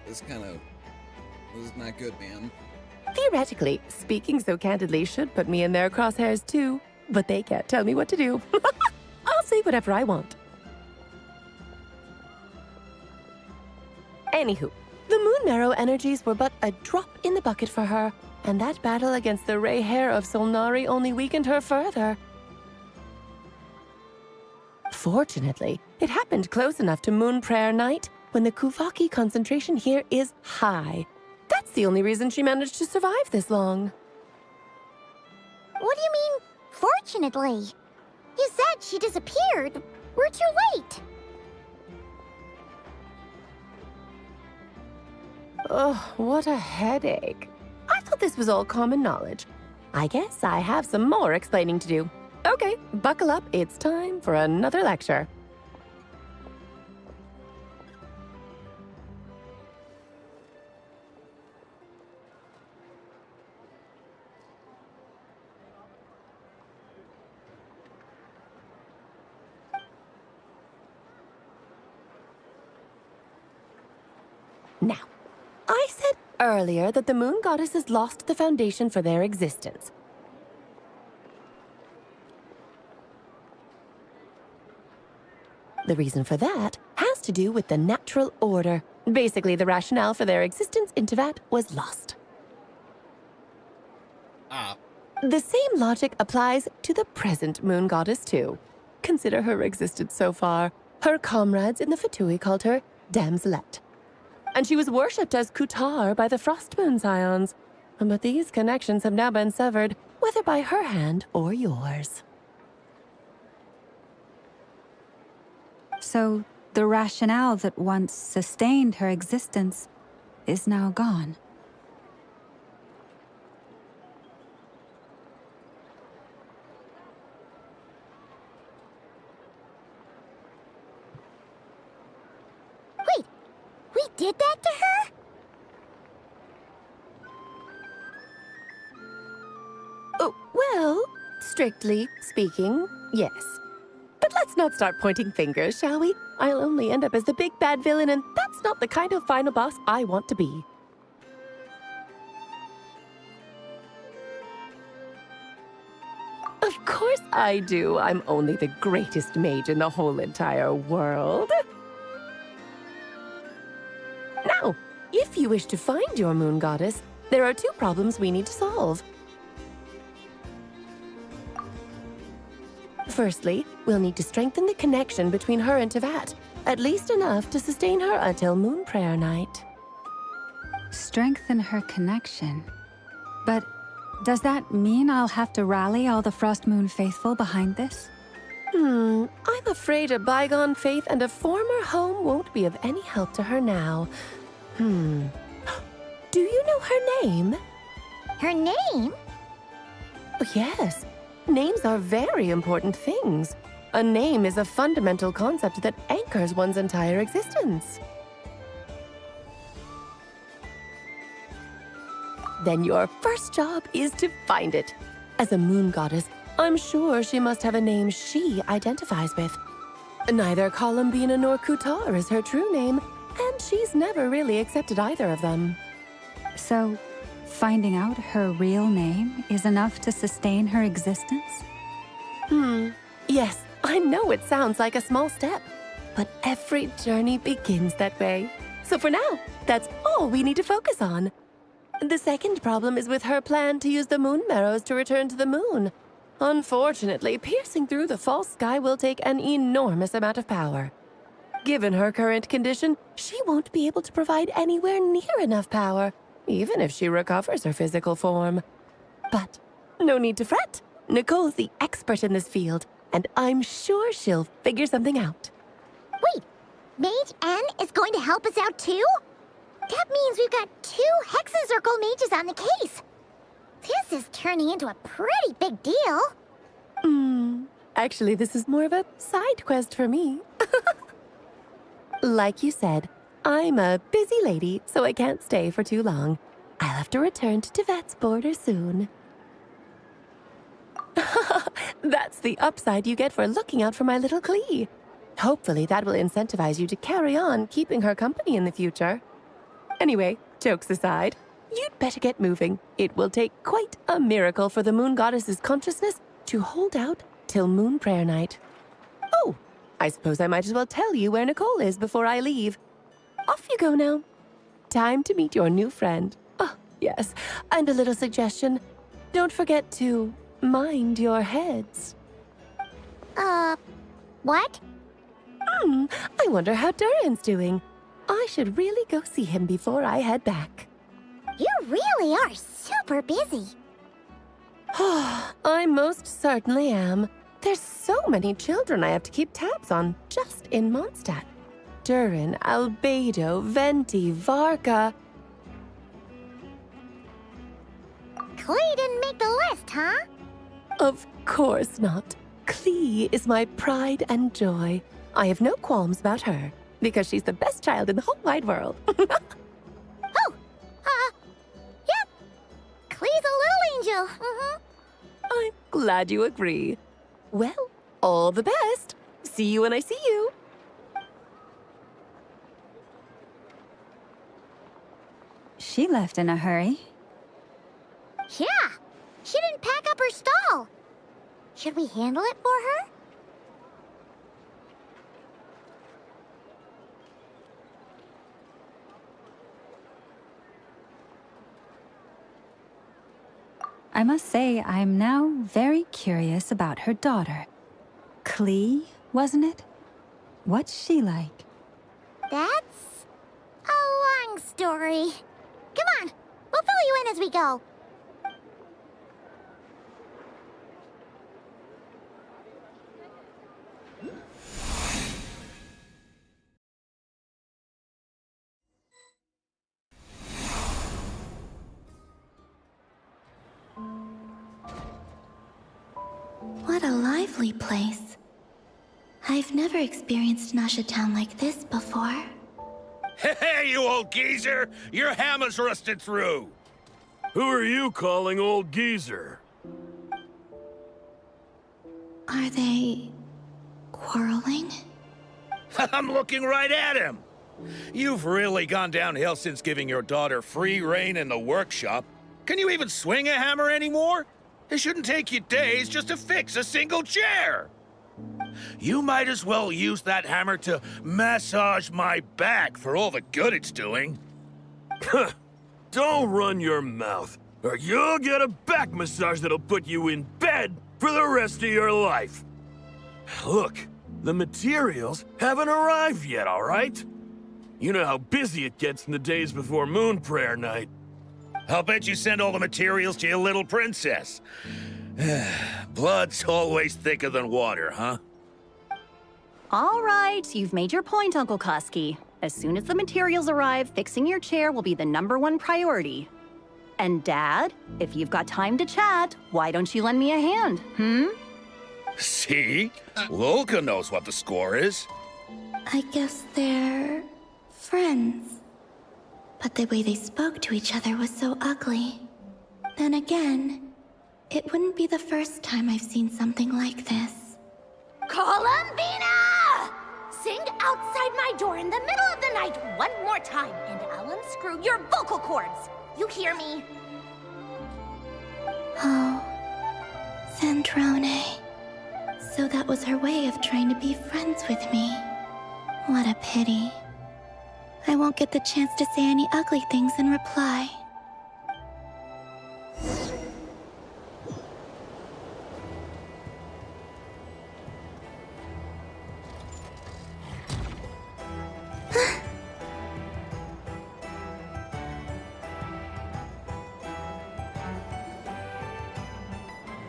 It's kind of, it was not good, man. Theoretically, speaking so candidly should put me in their crosshairs too, but they can't tell me what to do. I'll say whatever I want. Anywho, the Moon Marrow energies were but a drop in the bucket for her, and that battle against the Ray Hair of Solnari only weakened her further. Fortunately, it happened close enough to Moon Prayer Night when the Kuvaki concentration here is high. That's the only reason she managed to survive this long. What do you mean, fortunately? You said she disappeared. We're too late. Ugh, what a headache. I thought this was all common knowledge. I guess I have some more explaining to do. Okay, buckle up. It's time for another lecture. Now, I said earlier that the Moon Goddesses lost the foundation for their existence. The reason for that has to do with the natural order. Basically, the rationale for their existence in Tevat was lost. The same logic applies to the present Moon Goddess, too. Consider her existence so far. Her comrades in the Fatui called her Damselette. And she was worshipped as Kutar by the Frost Moon Scions. But these connections have now been severed, whether by her hand or yours. So, the rationale that once sustained her existence is now gone. Wait, we did that to her? Oh, well, strictly speaking, yes. But let's not start pointing fingers, shall we? I'll only end up as the big bad villain, and that's not the kind of final boss I want to be. Of course I do. I'm only the greatest mage in the whole entire world. Now, if you wish to find your moon goddess, there are two problems we need to solve. Firstly, we'll need to strengthen the connection between her and Tevat, at least enough to sustain her until Moon Prayer Night. Strengthen her connection. But does that mean I'll have to rally all the Frost Moon faithful behind this? I'm afraid a bygone faith and a former home won't be of any help to her now. Do you know her name? Her name? Oh, yes. Names are very important things. A name is a fundamental concept that anchors one's entire existence. Then your first job is to find it. As a moon goddess, I'm sure she must have a name she identifies with. Neither Columbina nor Kutar is her true name, and she's never really accepted either of them. So, finding out her real name is enough to sustain her existence? Yes, I know it sounds like a small step, but every journey begins that way. So for now, that's all we need to focus on. The second problem is with her plan to use the moon marrows to return to the moon. Unfortunately, piercing through the false sky will take an enormous amount of power. Given her current condition, she won't be able to provide anywhere near enough power, even if she recovers her physical form. But no need to fret. Nicole's the expert in this field, and I'm sure she'll figure something out. Wait, Mage N is going to help us out too? That means we've got 2 Hexacircle mages on the case. This is turning into a pretty big deal. Actually, this is more of a side quest for me. Like you said, I'm a busy lady, so I can't stay for too long. I'll have to return to Tevat's border soon. That's the upside you get for looking out for my little Klee. Hopefully that will incentivize you to carry on keeping her company in the future. Anyway, jokes aside, you'd better get moving. It will take quite a miracle for the moon goddess's consciousness to hold out till Moon Prayer Night. Oh, I suppose I might as well tell you where Nicole is before I leave. Off you go now. Time to meet your new friend. Oh, yes, and a little suggestion. Don't forget to mind your heads. What? I wonder how Durin's doing. I should really go see him before I head back. You really are super busy. I most certainly am. There's so many children I have to keep tabs on just in Mondstadt. Durin, Albedo, Venti, Varka. Klee didn't make the list, huh? Of course not. Klee is my pride and joy. I have no qualms about her, because she's the best child in the whole wide world. Yep. Klee's a little angel. I'm glad you agree. Well, all the best. See you when I see you. She left in a hurry. Yeah, she didn't pack up her stall. Should we handle it for her? I must say, I'm now very curious about her daughter. Klee, wasn't it? What's she like? That's a long story. Come on, we'll fill you in as we go. What a lively place. I've never experienced Nasha Town like this before. Hey, you old geezer! Your hammer's rusted through! Who are you calling old geezer? Are they quarreling? I'm looking right at him. You've really gone downhill since giving your daughter free rein in the workshop. Can you even swing a hammer anymore? It shouldn't take you days just to fix a single chair. You might as well use that hammer to massage my back for all the good it's doing. Don't run your mouth, or you'll get a back massage that'll put you in bed for the rest of your life. Look, the materials haven't arrived yet, all right? You know how busy it gets in the days before Moon Prayer Night. I'll bet you send all the materials to your little princess. Blood's always thicker than water, huh? All right, you've made your point, Uncle Koski. As soon as the materials arrive, fixing your chair will be the #1 priority. And Dad, if you've got time to chat, why don't you lend me a hand, See? Lolka knows what the score is. I guess they're friends. But the way they spoke to each other was so ugly. Then again, it wouldn't be the first time I've seen something like this. Columbina! Sing outside my door in the middle of the night one more time, and I'll unscrew your vocal cords. You hear me? Oh, Zandrone. So that was her way of trying to be friends with me. What a pity. I won't get the chance to say any ugly things in reply.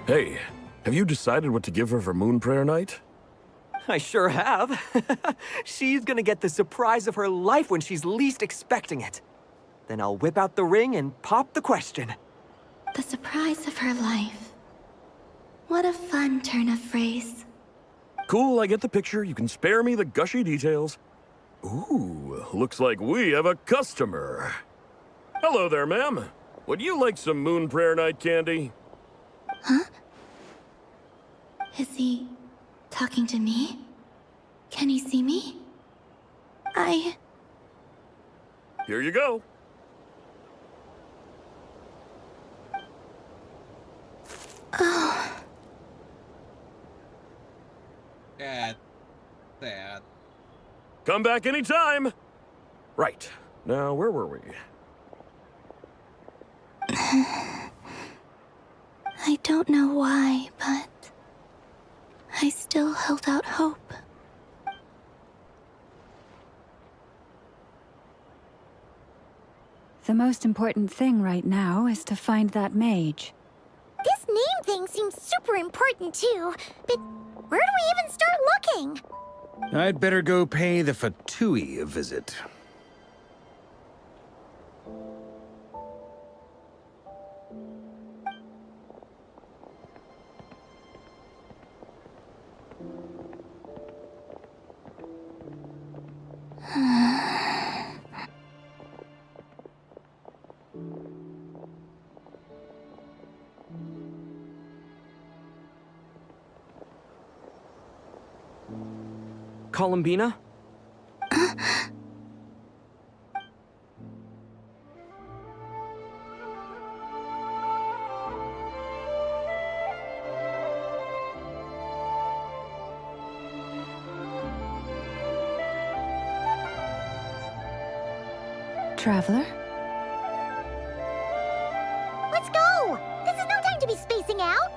Hey, have you decided what to give her for Moon Prayer Night? I sure have. She's gonna get the surprise of her life when she's least expecting it. Then I'll whip out the ring and pop the question. The surprise of her life. What a fun turn of phrase. Cool, I get the picture. You can spare me the gushy details. Ooh, looks like we have a customer. Hello there, ma'am. Would you like some Moon Prayer Night candy? Huh? Is he talking to me? Can he see me? Here you go. Oh. Sad. Sad. Come back anytime. Right. Now, where were we? I don't know why, but I still held out hope. The most important thing right now is to find that mage. This name thing seems super important too, but where do we even start looking? I'd better go pay the Fatui a visit. Columbina? Traveler? Let's go! This is no time to be spacing out!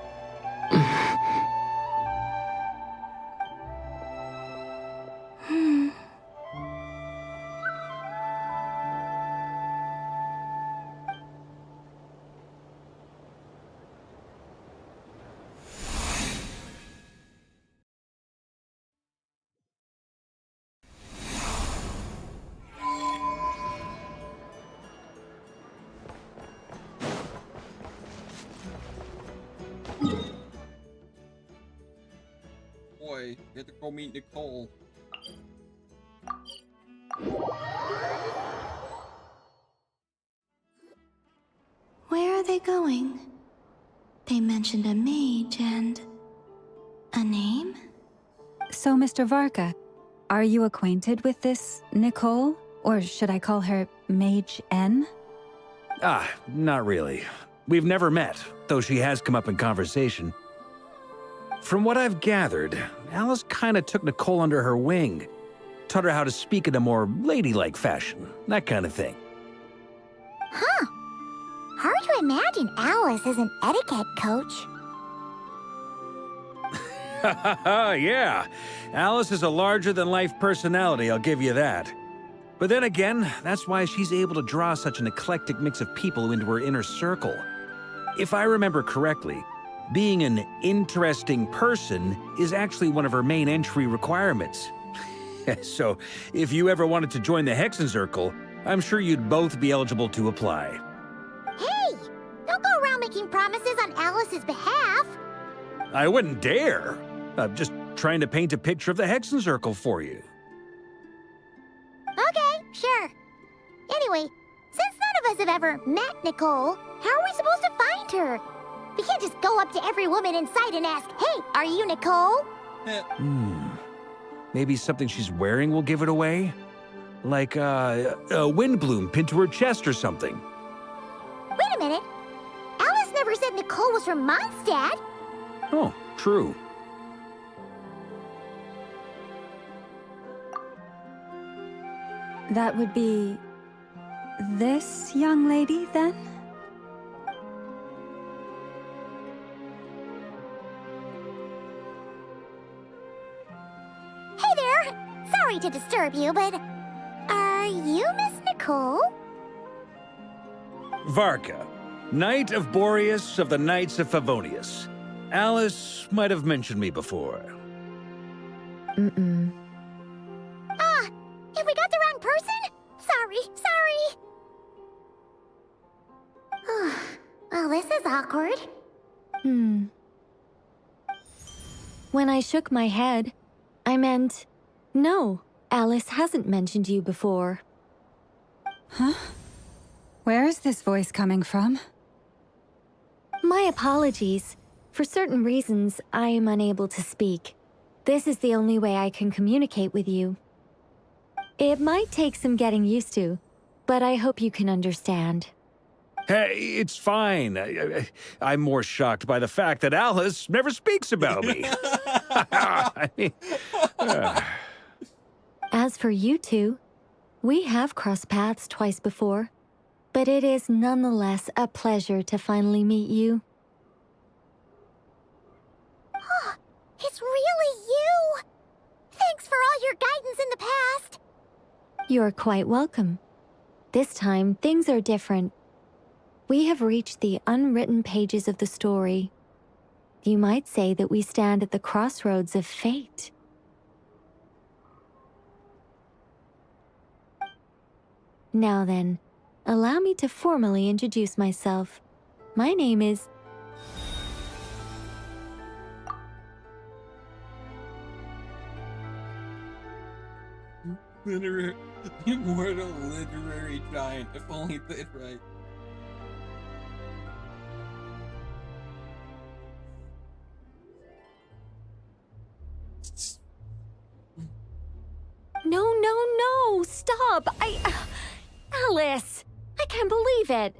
Boy, get to go meet Nicole. Where are they going? They mentioned a mage and a name? So, Mr. Varka, are you acquainted with this Nicole? Or should I call her Mage N? Not really. We've never met, though she has come up in conversation. From what I've gathered, Alice kinda took Nicole under her wing. Taught her how to speak in a more ladylike fashion, that kind of thing. Huh. Hard to imagine Alice as an etiquette coach. Yeah, Alice is a larger-than-life personality, I'll give you that. But then again, that's why she's able to draw such an eclectic mix of people into her inner circle. If I remember correctly, being an interesting person is actually one of her main entry requirements. So, if you ever wanted to join the Hexenzirkel, I'm sure you'd both be eligible to apply. Hey! Don't go around making promises on Alice's behalf. I wouldn't dare. I'm just trying to paint a picture of the Hexenzirkel for you. Okay, sure. Anyway, since none of us have ever met Nicole, how are we supposed to find her? We can't just go up to every woman in sight and ask, "Hey, are you Nicole?" Maybe something she's wearing will give it away? Like a windbloom pinned to her chest or something. Wait a minute. Alice never said Nicole was from Mondstadt. Oh, true. That would be this young lady, then? Hey there! Sorry to disturb you, but are you Miss Nicole? Varka, Knight of Boreas of the Knights of Favonius. Alice might have mentioned me before. Mm-mm. Have we got the wrong person? Sorry. Well, this is awkward. When I shook my head, I meant, no, Alice hasn't mentioned you before. Huh? Where is this voice coming from? My apologies. For certain reasons, I am unable to speak. This is the only way I can communicate with you. It might take some getting used to, but I hope you can understand. Hey, it's fine. I'm more shocked by the fact that Alice never speaks about me. I mean, As for you two, we have crossed paths twice before, but it is nonetheless a pleasure to finally meet you. It's really you! Thanks for all your guidance in the past. You're quite welcome. This time, things are different. We have reached the unwritten pages of the story. You might say that we stand at the crossroads of fate. Now then, allow me to formally introduce myself. My name is... Immortal literary giant, if only they'd right. No, stop! Alice! I can't believe it!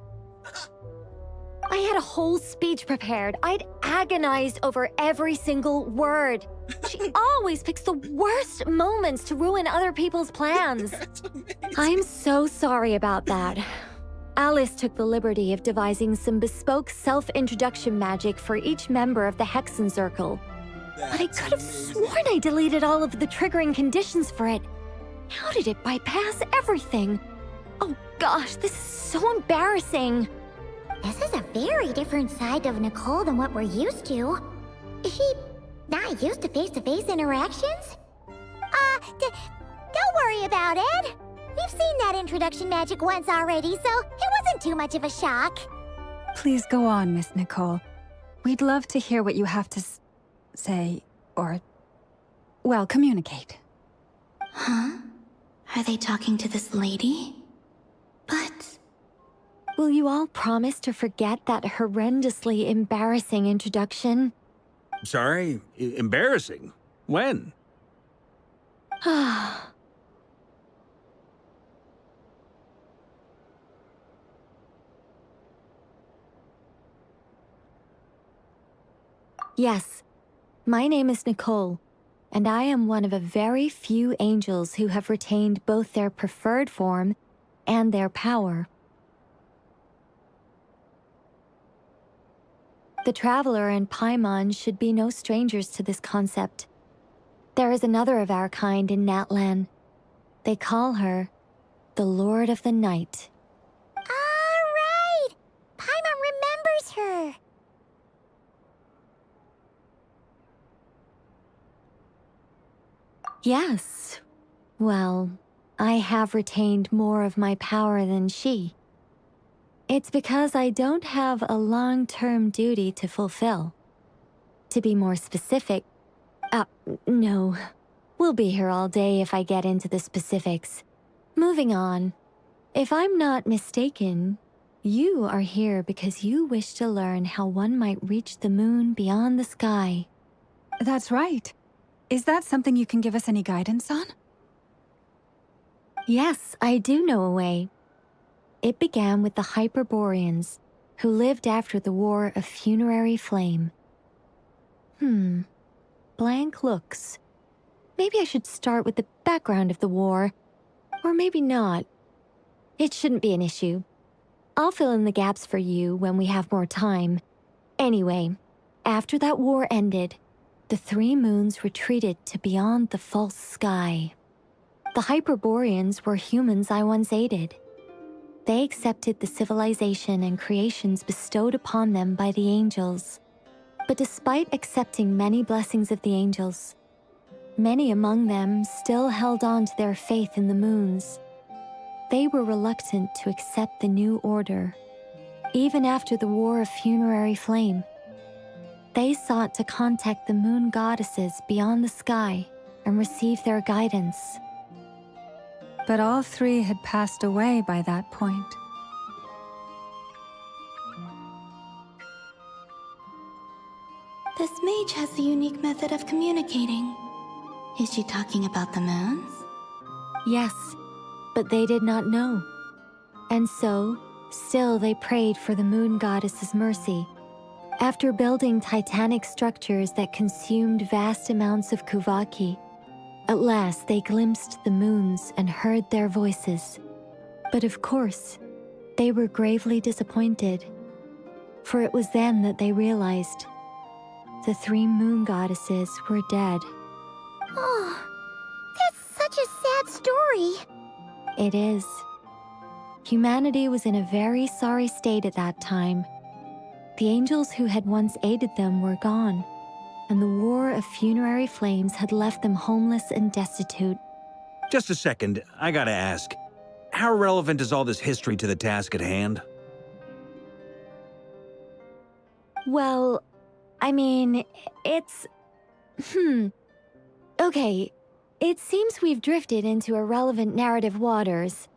I had a whole speech prepared. I'd agonized over every single word. She always picks the worst moments to ruin other people's plans. I'm so sorry about that. Alice took the liberty of devising some bespoke self-introduction magic for each member of the Hexenzirkel. But I could have sworn I deleted all of the triggering conditions for it. How did it bypass everything? Oh gosh, this is so embarrassing. This is a very different side of Nicole than what we're used to. Is she not used to face-to-face interactions? Don't worry about it. We've seen that introduction magic once already, so it wasn't too much of a shock. Please go on, Miss Nicole. We'd love to hear what you have to say, or, well, communicate. Huh? Are they talking to this lady? But... Will you all promise to forget that horrendously embarrassing introduction? sorry, embarrassing. When? Yes, my name is Nicole, and I am one of a very few angels who have retained both their preferred form and their power. The Traveler and Paimon should be no strangers to this concept. There is another of our kind in Natlan. They call her the Lord of the Night. All right! Paimon remembers her. Yes. Well, I have retained more of my power than she. It's because I don't have a long-term duty to fulfill. To be more specific, no. We'll be here all day if I get into the specifics. Moving on. If I'm not mistaken, you are here because you wish to learn how one might reach the moon beyond the sky. That's right. Is that something you can give us any guidance on? Yes, I do know a way. It began with the Hyperboreans, who lived after the War of Funerary Flame. Blank looks. Maybe I should start with the background of the war. Or maybe not. It shouldn't be an issue. I'll fill in the gaps for you when we have more time. Anyway, after that war ended, the three moons retreated to beyond the false sky. The Hyperboreans were humans I once aided. They accepted the civilization and creations bestowed upon them by the angels. But despite accepting many blessings of the angels, many among them still held on to their faith in the moons. They were reluctant to accept the new order, even after the War of Funerary Flame. They sought to contact the moon goddesses beyond the sky and receive their guidance. But all three had passed away by that point. This mage has a unique method of communicating. Is she talking about the moons? Yes, but they did not know. And so, still they prayed for the moon goddess's mercy. After building titanic structures that consumed vast amounts of Kuvaki, at last they glimpsed the moons and heard their voices. But of course, they were gravely disappointed. For it was then that they realized the three moon goddesses were dead. Oh, that's such a sad story. It is. Humanity was in a very sorry state at that time. The angels who had once aided them were gone, and the War of Funerary Flames had left them homeless and destitute. Just a second, I gotta ask. How relevant is all this history to the task at hand? Well, I mean, it's... Okay, it seems we've drifted into irrelevant narrative waters.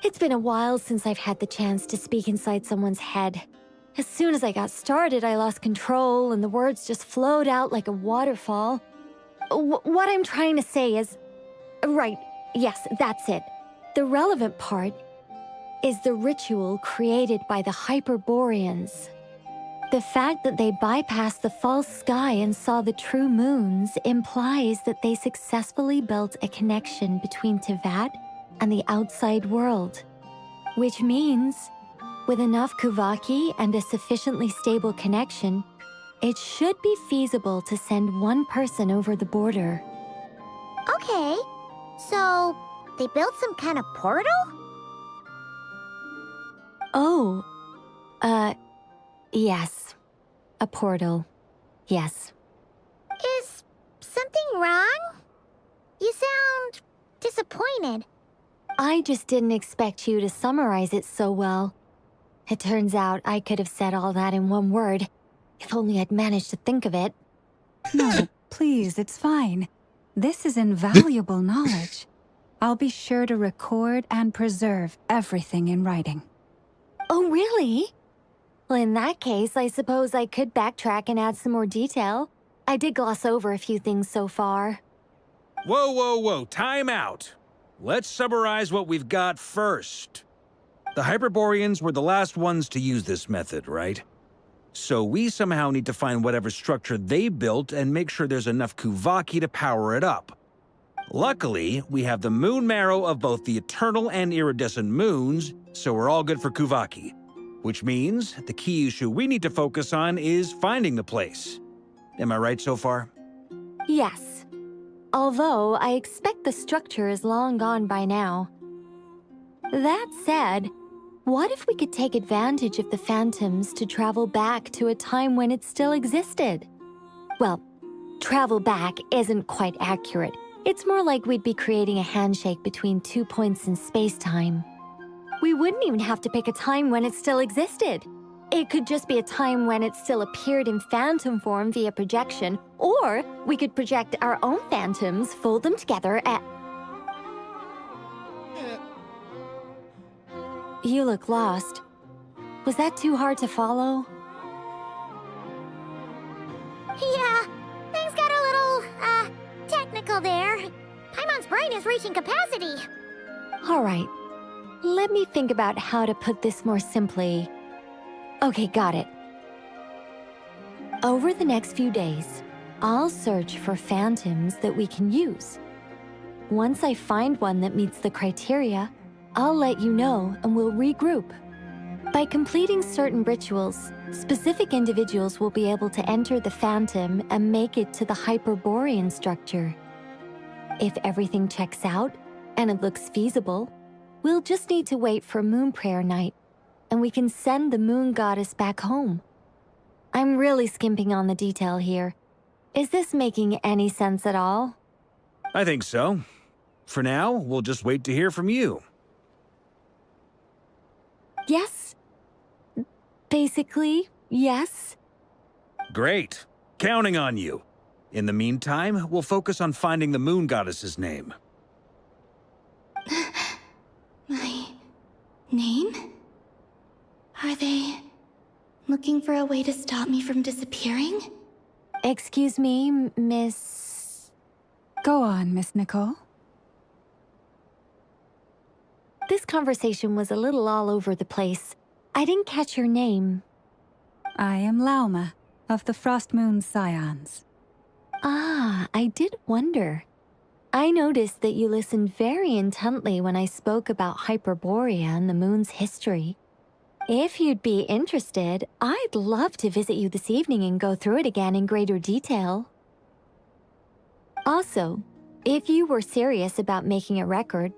It's been a while since I've had the chance to speak inside someone's head. As soon as I got started, I lost control and the words just flowed out like a waterfall. What I'm trying to say is... Right, yes, that's it. The relevant part is the ritual created by the Hyperboreans. The fact that they bypassed the false sky and saw the true moons implies that they successfully built a connection between Teyvat and the outside world. Which means, with enough Kuvaki and a sufficiently stable connection, it should be feasible to send one person over the border. Okay, so they built some kind of portal? Oh, yes. A portal. Yes. Is something wrong? You sound disappointed. I just didn't expect you to summarize it so well. It turns out I could have said all that in one word, if only I'd managed to think of it. No, please, it's fine. This is invaluable knowledge. I'll be sure to record and preserve everything in writing. Oh, really? Well, in that case, I suppose I could backtrack and add some more detail. I did gloss over a few things so far. Whoa, whoa, whoa, time out. Let's summarize what we've got first. The Hyperboreans were the last ones to use this method, right? So we somehow need to find whatever structure they built and make sure there's enough Kuvaki to power it up. Luckily, we have the moon marrow of both the eternal and iridescent moons, so we're all good for Kuvaki. Which means the key issue we need to focus on is finding the place. Am I right so far? Yes. Although I expect the structure is long gone by now. That said, what if we could take advantage of the phantoms to travel back to a time when it still existed? Well, travel back isn't quite accurate. It's more like we'd be creating a handshake between 2 points in space-time. We wouldn't even have to pick a time when it still existed. It could just be a time when it still appeared in phantom form via projection, or we could project our own phantoms, fold them together, and... You look lost. Was that too hard to follow? Yeah, things got a little, technical there. Paimon's brain is reaching capacity. All right. Let me think about how to put this more simply. Okay, got it. Over the next few days, I'll search for phantoms that we can use. Once I find one that meets the criteria, I'll let you know and we'll regroup. By completing certain rituals, specific individuals will be able to enter the phantom and make it to the Hyperborean structure. If everything checks out and it looks feasible, we'll just need to wait for Moon Prayer Night, and we can send the Moon Goddess back home. I'm really skimping on the detail here. Is this making any sense at all? I think so. For now, we'll just wait to hear from you. Yes. Basically, yes. Great. Counting on you. In the meantime, we'll focus on finding the Moon Goddess's name. My name? Are they looking for a way to stop me from disappearing? Excuse me, Miss... Go on, Miss Nicole. This conversation was a little all over the place. I didn't catch your name. I am Lauma, of the Frost Moon Scions. Ah, I did wonder. I noticed that you listened very intently when I spoke about Hyperborea and the moon's history. If you'd be interested, I'd love to visit you this evening and go through it again in greater detail. Also, if you were serious about making a record,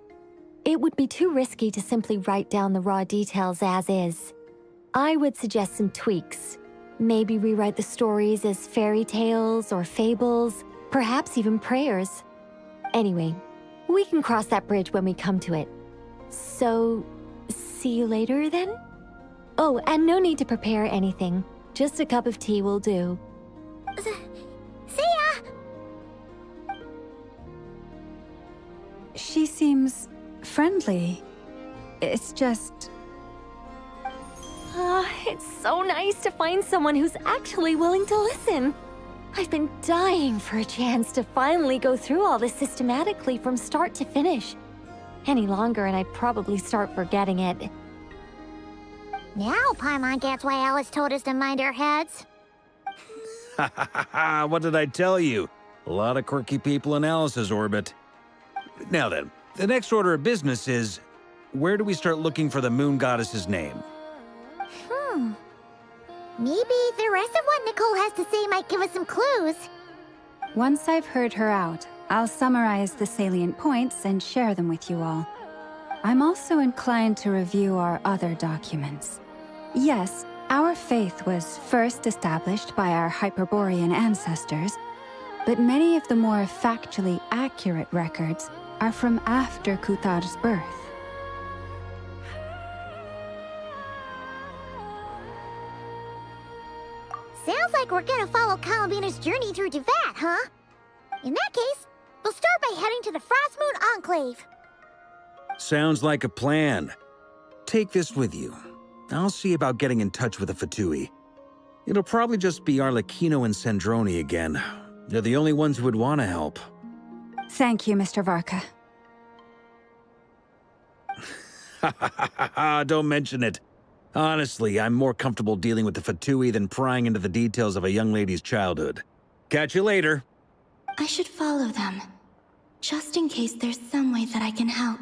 it would be too risky to simply write down the raw details as is. I would suggest some tweaks. Maybe rewrite the stories as fairy tales or fables, perhaps even prayers. Anyway, we can cross that bridge when we come to it. So, see you later then? Oh, and no need to prepare anything. Just a cup of tea will do. See ya! She seems friendly. It's just... It's so nice to find someone who's actually willing to listen. I've been dying for a chance to finally go through all this systematically from start to finish. Any longer and I'd probably start forgetting it. Now Paimon gets why Alice told us to mind our heads. Ha ha ha ha, what did I tell you? A lot of quirky people in Alice's orbit. Now then, the next order of business is, where do we start looking for the Moon Goddess's name? Maybe the rest of what Nicole has to say might give us some clues. Once I've heard her out, I'll summarize the salient points and share them with you all. I'm also inclined to review our other documents. Yes, our faith was first established by our Hyperborean ancestors, but many of the more factually accurate records are from after Kutar's birth. Sounds like we're gonna follow Calabina's journey through Tevat, huh? In that case, we'll start by heading to the Frost Moon Enclave. Sounds like a plan. Take this with you. I'll see about getting in touch with the Fatui. It'll probably just be Arlecchino and Sandroni again. They're the only ones who would want to help. Thank you, Mr. Varka. Don't mention it. Honestly, I'm more comfortable dealing with the Fatui than prying into the details of a young lady's childhood. Catch you later. I should follow them, just in case there's some way that I can help.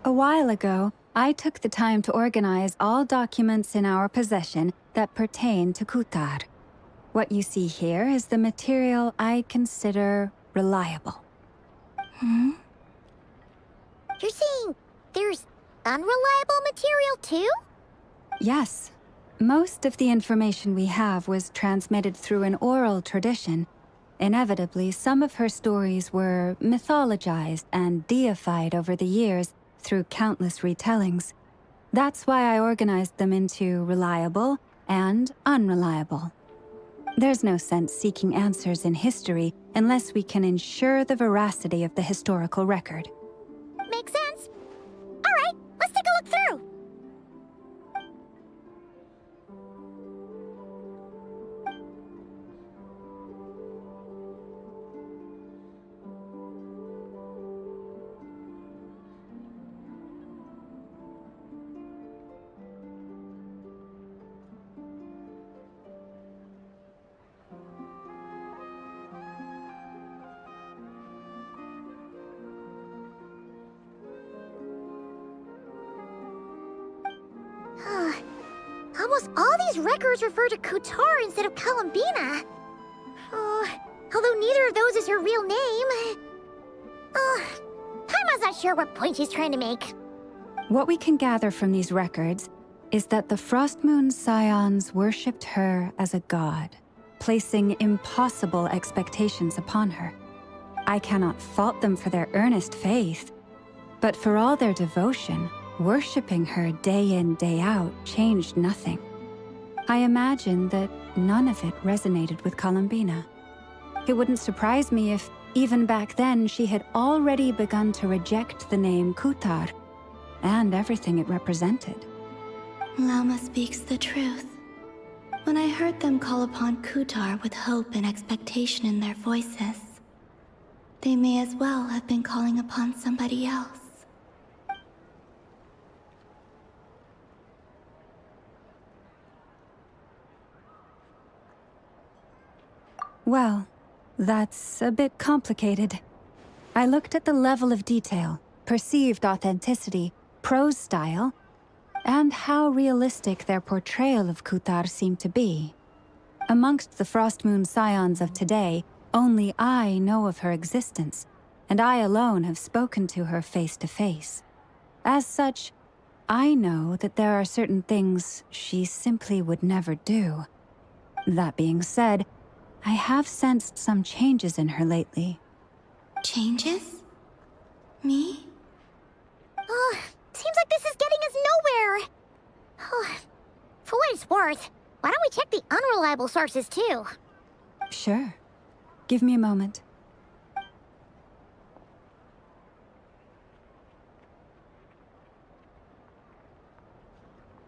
A while ago, I took the time to organize all documents in our possession that pertain to Kutar. What you see here is the material I consider reliable. Hmm? You're saying there's unreliable material too? Yes. Most of the information we have was transmitted through an oral tradition. Inevitably, some of her stories were mythologized and deified over the years through countless retellings. That's why I organized them into reliable and unreliable. There's no sense seeking answers in history unless we can ensure the veracity of the historical record. Makes sense. All right, let's take a look through. Almost all these records refer to Kutar instead of Columbina. Although neither of those is her real name. Paimon's not sure what point she's trying to make. What we can gather from these records is that the Frostmoon Scions worshipped her as a god, placing impossible expectations upon her. I cannot fault them for their earnest faith, but for all their devotion, worshipping her day in, day out changed nothing. I imagine that none of it resonated with Columbina. It wouldn't surprise me if, even back then, she had already begun to reject the name Kutar and everything it represented. Lama speaks the truth. When I heard them call upon Kutar with hope and expectation in their voices, they may as well have been calling upon somebody else. Well, that's a bit complicated. I looked at the level of detail, perceived authenticity, prose style, and how realistic their portrayal of Kutar seemed to be. Amongst the Frostmoon Scions of today, only I know of her existence, and I alone have spoken to her face to face. As such, I know that there are certain things she simply would never do. That being said, I have sensed some changes in her lately. Changes? Me? Seems like this is getting us nowhere. For what it's worth, why don't we check the unreliable sources too? Sure. Give me a moment.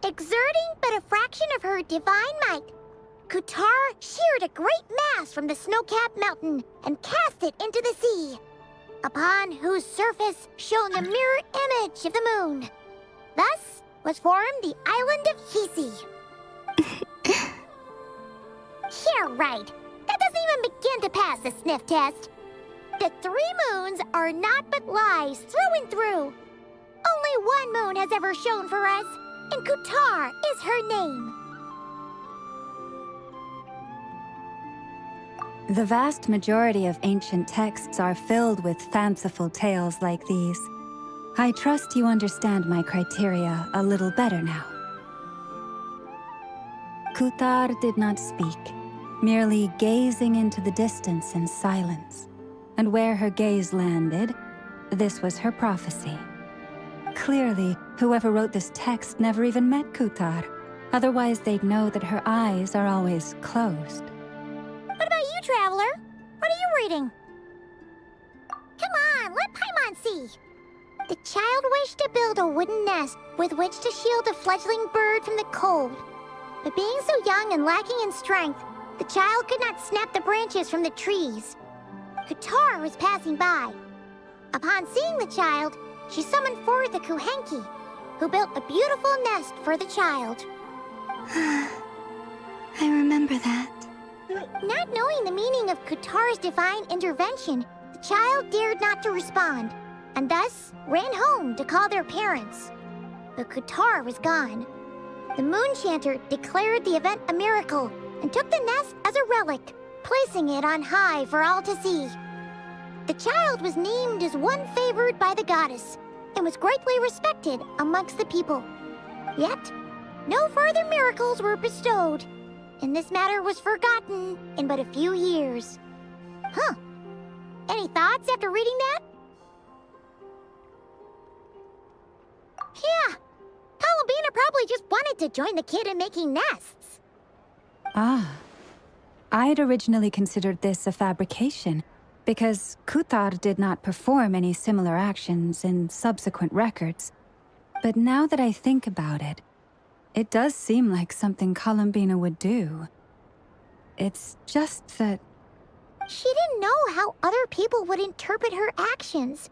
Exerting but a fraction of her divine might, Kutar sheared a great mass from the snow-capped mountain and cast it into the sea, upon whose surface shone the mirror image of the moon. Thus was formed the island of Hisi. Yeah, right. That doesn't even begin to pass the sniff test. The 3 moons are naught but lies through and through. Only one moon has ever shone for us, and Kutar is her name. The vast majority of ancient texts are filled with fanciful tales like these. I trust you understand my criteria a little better now. Kutar did not speak, merely gazing into the distance in silence. And where her gaze landed, this was her prophecy. Clearly, whoever wrote this text never even met Kutar, Otherwise, they'd know that her eyes are always closed. What about you, Traveler? What are you reading? Come on, let Paimon see. The child wished to build a wooden nest with which to shield a fledgling bird from the cold. But being so young and lacking in strength, the child could not snap the branches from the trees. Qatar was passing by. Upon seeing the child, she summoned forth the Kuhenki, who built a beautiful nest for the child. I remember that. Not knowing the meaning of Qatar's divine intervention, the child dared not to respond, and thus ran home to call their parents. But Qatar was gone. The Moon Chanter declared the event a miracle and took the nest as a relic, placing it on high for all to see. The child was named as one favored by the goddess and was greatly respected amongst the people. Yet, no further miracles were bestowed, and this matter was forgotten in but a few years. Huh. Any thoughts after reading that? Yeah. Columbina probably just wanted to join the kid in making nests. Ah. I'd originally considered this a fabrication, because Kutar did not perform any similar actions in subsequent records. But now that I think about it, it does seem like something Columbina would do. It's just that... She didn't know how other people would interpret her actions.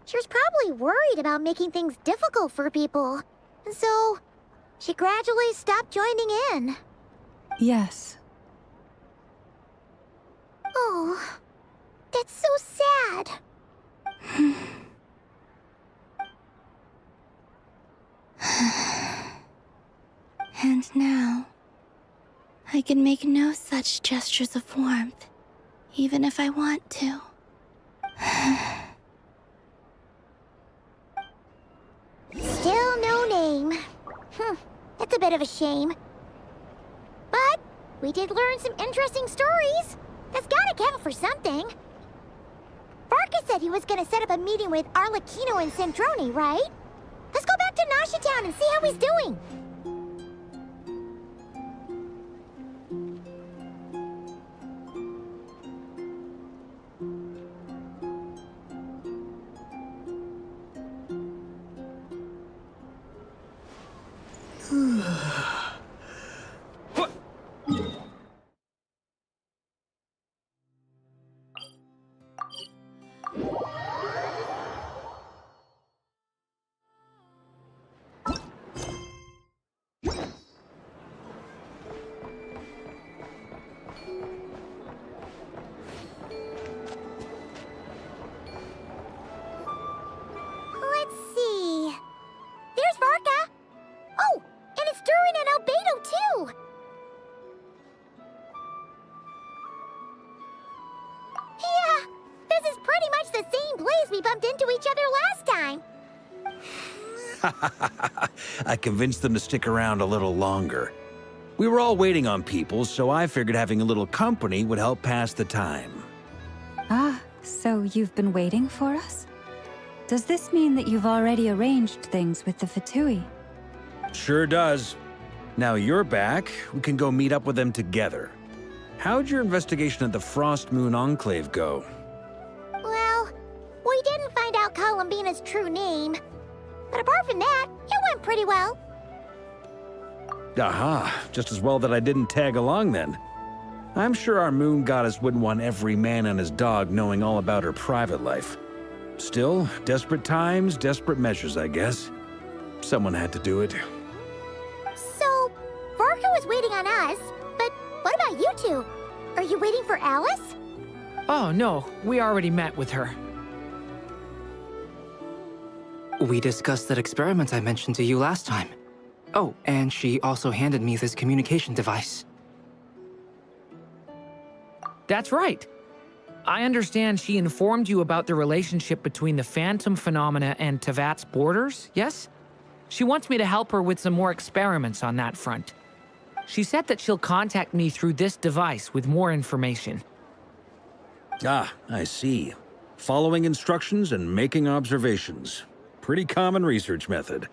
She was probably worried about making things difficult for people. And so, she gradually stopped joining in. Yes. Oh, that's so sad. And now, I can make no such gestures of warmth, even if I want to. Still no name. That's a bit of a shame. But we did learn some interesting stories. That's gotta count for something. Varka said he was gonna set up a meeting with Arlecchino and Sandrone, right? Let's go back to Nasha Town and see how he's doing. I convinced them to stick around a little longer. We were all waiting on people, so I figured having a little company would help pass the time. Ah, so you've been waiting for us? Does this mean that you've already arranged things with the Fatui? Sure does. Now you're back, we can go meet up with them together. How'd your investigation at the Frost Moon Enclave go? Well, we didn't find out Columbina's true name. But apart from that, it went pretty well. Aha, just as well that I didn't tag along then. I'm sure our moon goddess wouldn't want every man and his dog knowing all about her private life. Still, desperate times, desperate measures, I guess. Someone had to do it. So, Varka was waiting on us, but what about you two? Are you waiting for Alice? Oh, no. We already met with her. We discussed that experiment I mentioned to you last time. Oh, and she also handed me this communication device. That's right. I understand she informed you about the relationship between the phantom phenomena and Tevat's borders, yes? She wants me to help her with some more experiments on that front. She said that she'll contact me through this device with more information. Ah, I see. Following instructions and making observations. Pretty common research method.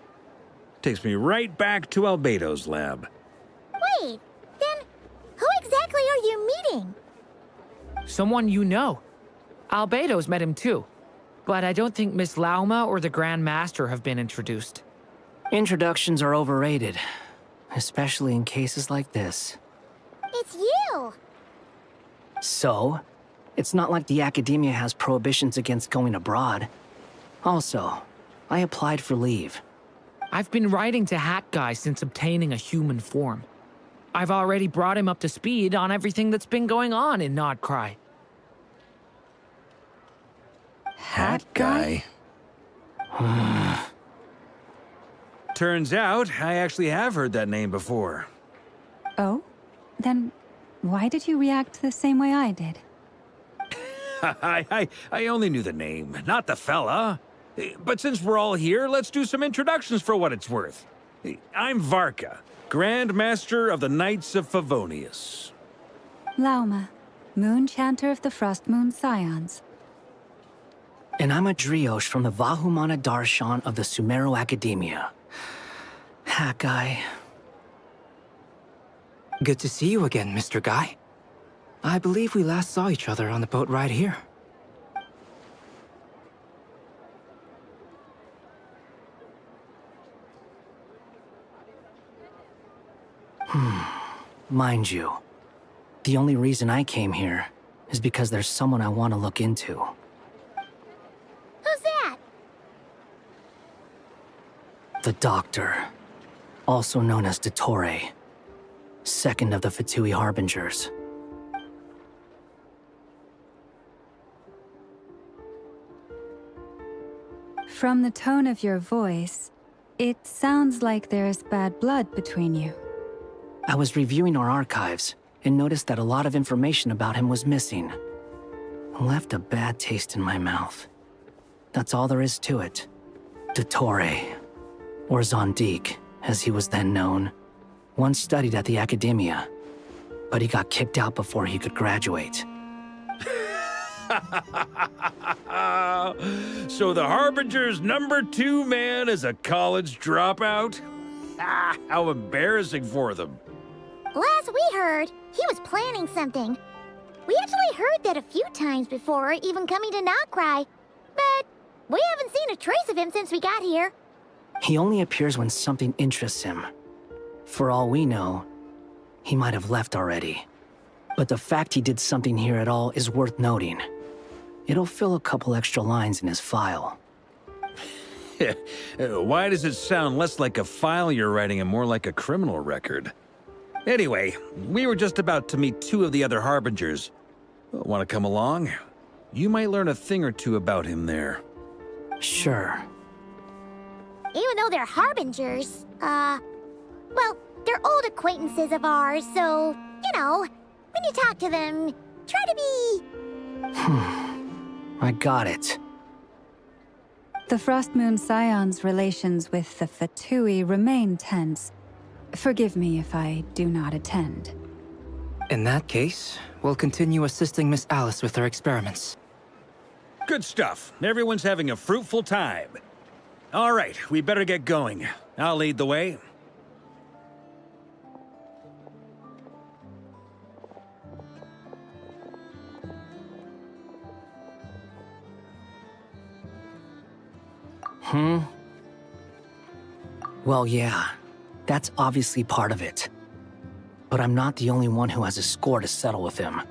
Takes me right back to Albedo's lab. Wait, then who exactly are you meeting? Someone you know. Albedo's met him too. But I don't think Miss Lauma or the Grand Master have been introduced. Introductions are overrated, especially in cases like this. It's you! So, it's not like the Academia has prohibitions against going abroad. Also, I applied for leave. I've been writing to Hat Guy since obtaining a human form. I've already brought him up to speed on everything that's been going on in Nodcry. Hat Guy? Turns out, I actually have heard that name before. Oh? Then why did you react the same way I did? I only knew the name, not the fella. But since we're all here, let's do some introductions for what it's worth. I'm Varka, Grand Master of the Knights of Favonius. Lauma, Moon Chanter of the Frost Moon Scions. And I'm a Driosh from the Vahumana Darshan of the Sumeru Academia. Hat Guy. Good to see you again, Mr. Guy. I believe we last saw each other on the boat ride here. Mind you, the only reason I came here is because there's someone I want to look into. Who's that? The Doctor, also known as Dottore, second of the Fatui Harbingers. From the tone of your voice, it sounds like there's bad blood between you. I was reviewing our archives and noticed that a lot of information about him was missing. Left a bad taste in my mouth. That's all there is to it. Dottore, or Zondique, as he was then known, once studied at the Academia, but he got kicked out before he could graduate. So the Harbinger's #2 man is a college dropout? How embarrassing for them. Last we heard, he was planning something. We actually heard that a few times before, even coming to Nodcry, but we haven't seen a trace of him since we got here. He only appears when something interests him. For all we know, he might have left already. But the fact he did something here at all is worth noting. It'll fill a couple extra lines in his file. Why does it sound less like a file you're writing and more like a criminal record? Anyway, we were just about to meet 2 of the other Harbingers. Want to come along? You might learn a thing or two about him there. Sure. Even though they're Harbingers, well, they're old acquaintances of ours, so, you know, when you talk to them, try to be... I got it. The Frost Moon Scions' relations with the Fatui remain tense. Forgive me if I do not attend. In that case, we'll continue assisting Miss Alice with her experiments. Good stuff. Everyone's having a fruitful time. All right, we better get going. I'll lead the way. Well, yeah. That's obviously part of it. But I'm not the only one who has a score to settle with him.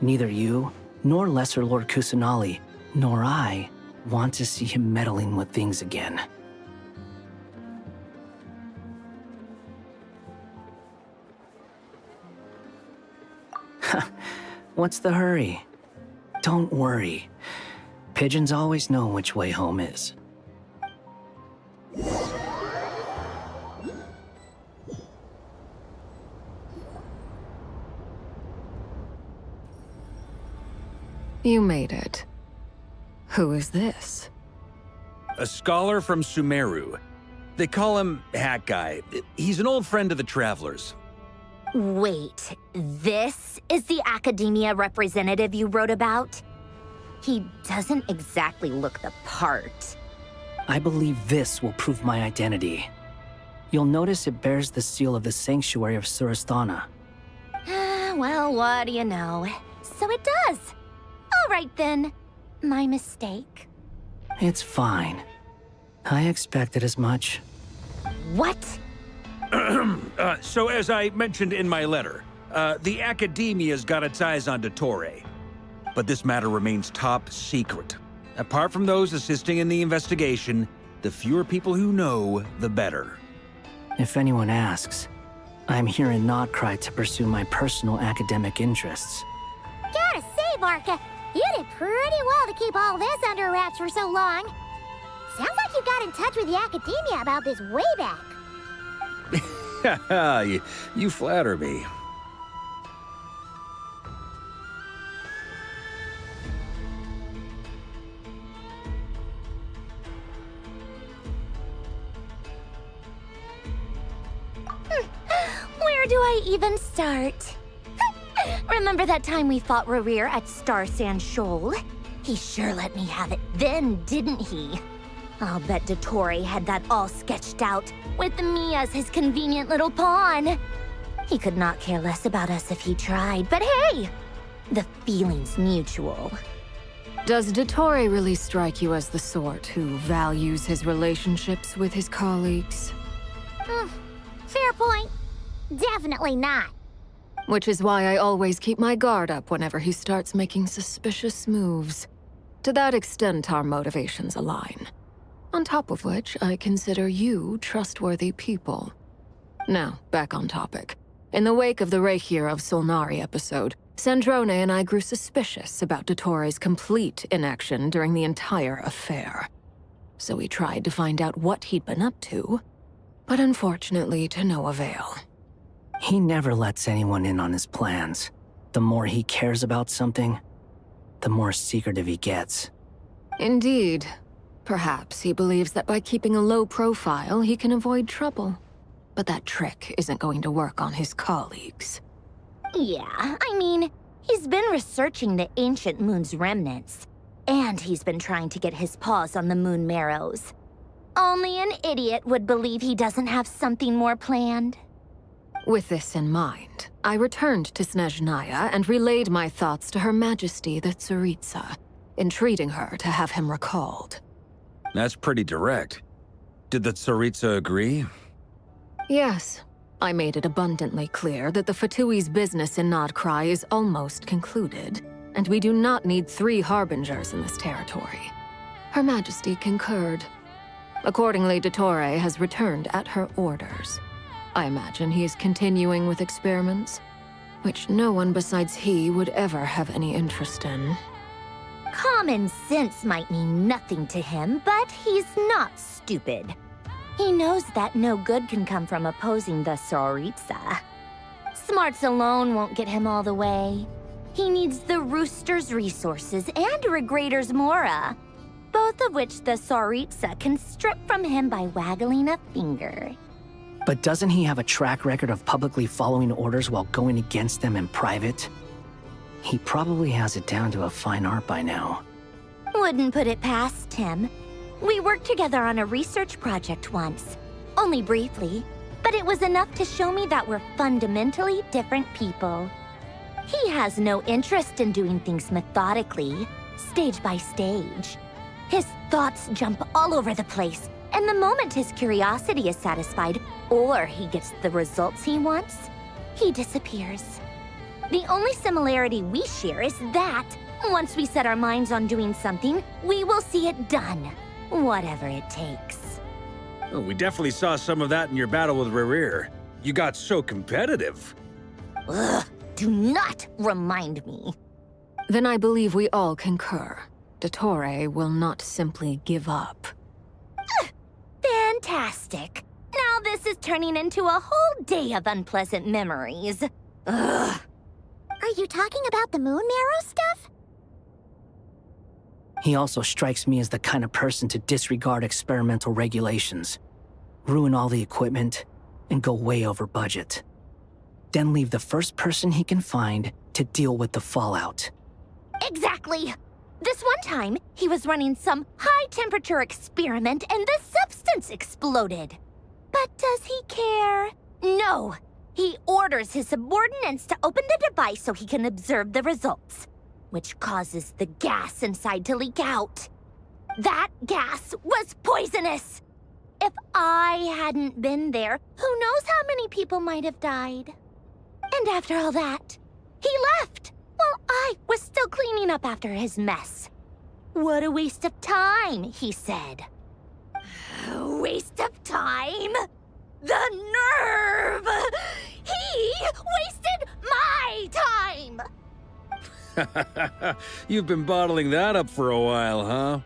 Neither you, nor Lesser Lord Kusanali, nor I want to see him meddling with things again. What's the hurry? Don't worry. Pigeons always know which way home is. You made it. Who is this? A scholar from Sumeru. They call him Hat Guy. He's an old friend of the Travelers. Wait, this is the Academia representative you wrote about? He doesn't exactly look the part. I believe this will prove my identity. You'll notice it bears the seal of the Sanctuary of Surasthana. Well, what do you know? So it does. All right then. My mistake. It's fine. I expected as much. What? So as I mentioned in my letter, the Academia's got its eyes on Dottore. But this matter remains top secret. Apart from those assisting in the investigation, the fewer people who know, the better. If anyone asks, I'm here in Nodcry to pursue my personal academic interests. Gotta say, Varka, you did pretty well to keep all this under wraps for so long. Sounds like you got in touch with the Academia about this way back. you flatter me. Where do I even start? Remember that time we fought Rerir at Star Sand Shoal? He sure let me have it then, didn't he? I'll bet Dottore had that all sketched out, with me as his convenient little pawn. He could not care less about us if he tried, but hey! The feeling's mutual. Does Dottore really strike you as the sort who values his relationships with his colleagues? Fair point. Definitely not. Which is why I always keep my guard up whenever he starts making suspicious moves. To that extent, our motivations align. On top of which, I consider you trustworthy people. Now, back on topic. In the wake of the Reikir of Solnari episode, Sandrone and I grew suspicious about Dottore's complete inaction during the entire affair. So we tried to find out what he'd been up to, but unfortunately to no avail. He never lets anyone in on his plans. The more he cares about something, the more secretive he gets. Indeed. Perhaps he believes that by keeping a low profile, he can avoid trouble. But that trick isn't going to work on his colleagues. Yeah, I mean, he's been researching the ancient moon's remnants. And he's been trying to get his paws on the moon marrows. Only an idiot would believe he doesn't have something more planned. With this in mind, I returned to Snezhnaya and relayed my thoughts to Her Majesty the Tsaritsa, entreating her to have him recalled. That's pretty direct. Did the Tsaritsa agree? Yes. I made it abundantly clear that the Fatui's business in Nodcry is almost concluded, and we do not need 3 harbingers in this territory. Her Majesty concurred. Accordingly, Dottore has returned at her orders. I imagine he is continuing with experiments, which no one besides he would ever have any interest in. Common sense might mean nothing to him, but he's not stupid. He knows that no good can come from opposing the Tsaritsa. Smarts alone won't get him all the way. He needs the Rooster's resources and Regrator's Mora, both of which the Tsaritsa can strip from him by waggling a finger. But doesn't he have a track record of publicly following orders while going against them in private? He probably has it down to a fine art by now. Wouldn't put it past him. We worked together on a research project once. Only briefly, but it was enough to show me that we're fundamentally different people. He has no interest in doing things methodically, stage by stage. His thoughts jump all over the place, and the moment his curiosity is satisfied, or he gets the results he wants, he disappears. The only similarity we share is that, once we set our minds on doing something, we will see it done. Whatever it takes. Oh, we definitely saw some of that in your battle with Rerir. You got so competitive. Ugh, do not remind me. Then I believe we all concur. Dottore will not simply give up. Fantastic. Now this is turning into a whole day of unpleasant memories. Ugh. Are you talking about the moon marrow stuff? He also strikes me as the kind of person to disregard experimental regulations, ruin all the equipment, and go way over budget. Then leave the first person he can find to deal with the fallout. Exactly. This one time, he was running some high-temperature experiment and the substance exploded. But does he care? No. He orders his subordinates to open the device so he can observe the results, which causes the gas inside to leak out. That gas was poisonous! If I hadn't been there, who knows how many people might have died. And after all that, he left while I was still cleaning up after his mess. What a waste of time, he said. Waste of time? The nerve! He wasted my time! You've been bottling that up for a while, huh?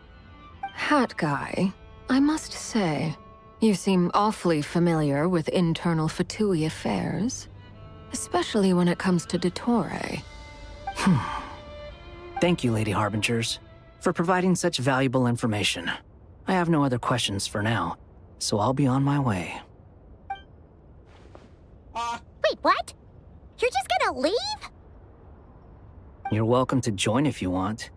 Hat guy, I must say, you seem awfully familiar with internal Fatui affairs. Especially when it comes to Dottore. Thank you, Lady Harbingers, for providing such valuable information. I have no other questions for now, so I'll be on my way. Wait, what? You're just gonna leave? You're welcome to join if you want.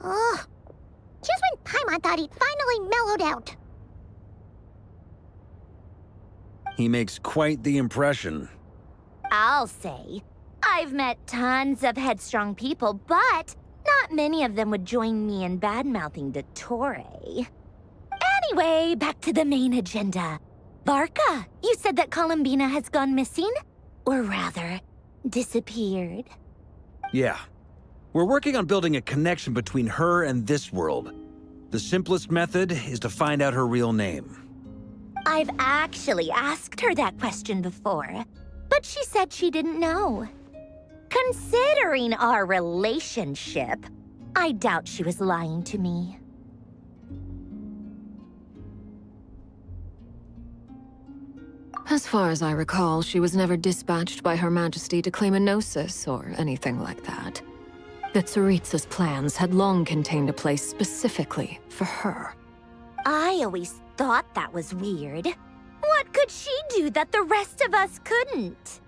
Ugh. Just when Paimon thought he'd finally mellowed out. He makes quite the impression. I'll say. I've met tons of headstrong people, but not many of them would join me in bad-mouthing Dottore. Anyway, back to the main agenda. Varka, you said that Columbina has gone missing? Or rather, disappeared. Yeah. We're working on building a connection between her and this world. The simplest method is to find out her real name. I've actually asked her that question before, but she said she didn't know. Considering our relationship, I doubt she was lying to me. As far as I recall, she was never dispatched by Her Majesty to claim a gnosis or anything like that. That Tsaritsa's plans had long contained a place specifically for her. I always thought that was weird. What could she do that the rest of us couldn't?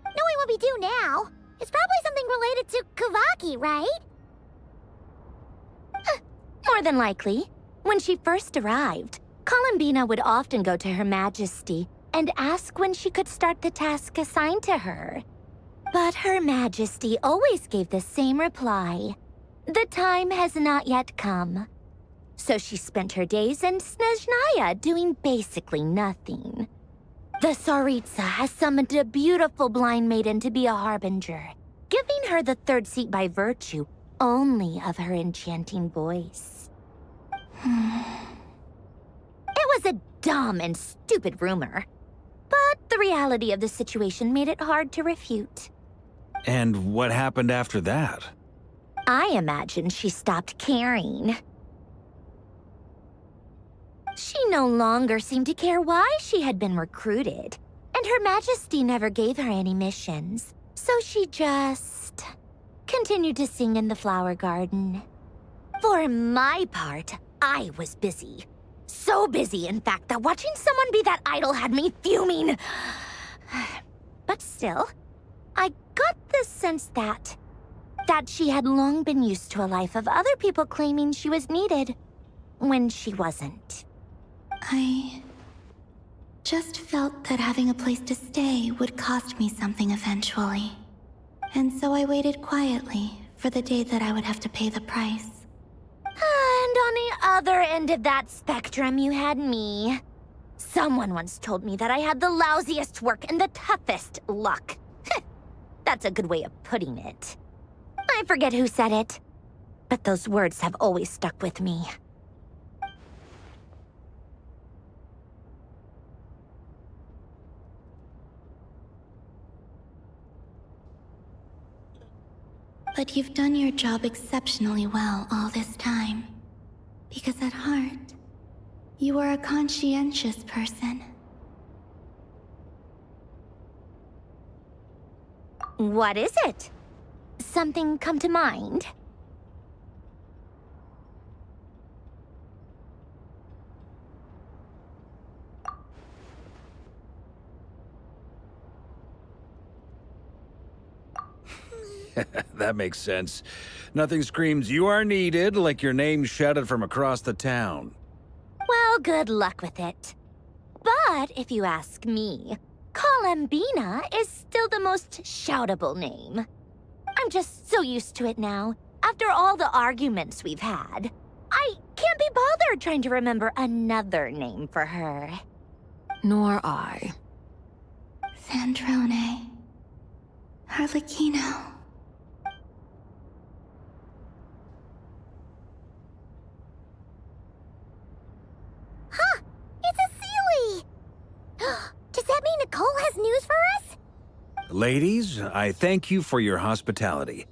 Knowing what we do now, it's probably something related to Kavaki, right? More than likely. When she first arrived, Columbina would often go to Her Majesty and ask when she could start the task assigned to her. But Her Majesty always gave the same reply. The time has not yet come. So she spent her days in Snezhnaya doing basically nothing. The Tsaritsa has summoned a beautiful blind maiden to be a harbinger, giving her the third seat by virtue only of her enchanting voice. It was a dumb and stupid rumor, but the reality of the situation made it hard to refute. And what happened after that? I imagine she stopped caring. She no longer seemed to care why she had been recruited, and Her Majesty never gave her any missions, so she just continued to sing in the flower garden. For my part, I was busy. So busy, in fact, that watching someone be that idol had me fuming. But still, I got the sense that she had long been used to a life of other people claiming she was needed when she wasn't. I just felt that having a place to stay would cost me something eventually. And so I waited quietly for the day that I would have to pay the price. And on the other end of that spectrum, you had me. Someone once told me that I had the lousiest work and the toughest luck. That's a good way of putting it. I forget who said it, but those words have always stuck with me. But you've done your job exceptionally well all this time. Because at heart, you are a conscientious person. What is it? Something come to mind? That makes sense. Nothing screams you are needed like your name shouted from across the town. Well, So good luck with it. But if you ask me, Colambina is still the most shoutable name. I'm just so used to it now, after all the arguments we've had. I can't be bothered trying to remember another name for her. Nor I. Sandrone. Harlequino. Huh! It's a Sealy! Does that mean Nicole has news for us? Ladies, I thank you for your hospitality.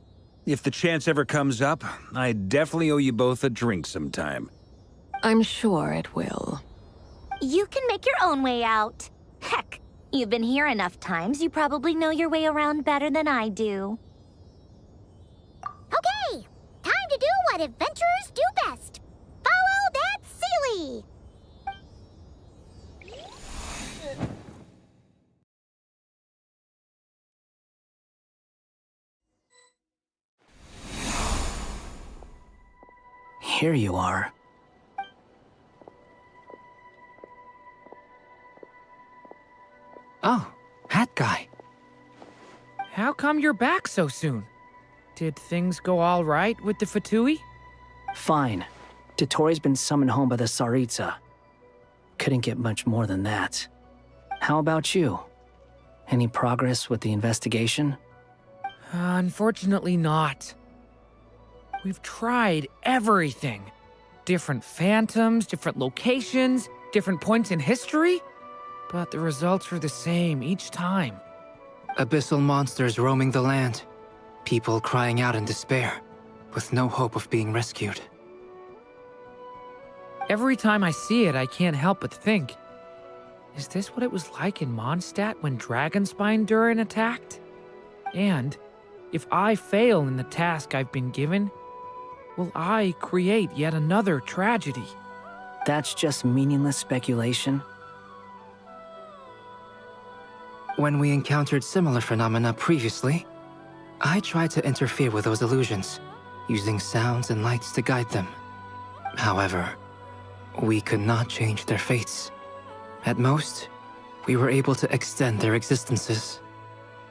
If the chance ever comes up, I definitely owe you both a drink sometime. I'm sure it will. You can make your own way out. Heck, you've been here enough times, you probably know your way around better than I do. Okay! Time to do what adventurers do best. Follow that Sealy! Here you are. Oh, hat guy. How come you're back so soon? Did things go all right with the Fatui? Fine. Tottori's been summoned home by the Tsaritsa. Couldn't get much more than that. How about you? Any progress with the investigation? Unfortunately not. We've tried everything. Different phantoms, different locations, different points in history. But the results are the same each time. Abyssal monsters roaming the land. People crying out in despair, with no hope of being rescued. Every time I see it, I can't help but think, is this what it was like in Mondstadt when Dragonspine Durin attacked? And if I fail in the task I've been given, will I create yet another tragedy? That's just meaningless speculation. When we encountered similar phenomena previously, I tried to interfere with those illusions, using sounds and lights to guide them. However, we could not change their fates. At most, we were able to extend their existences.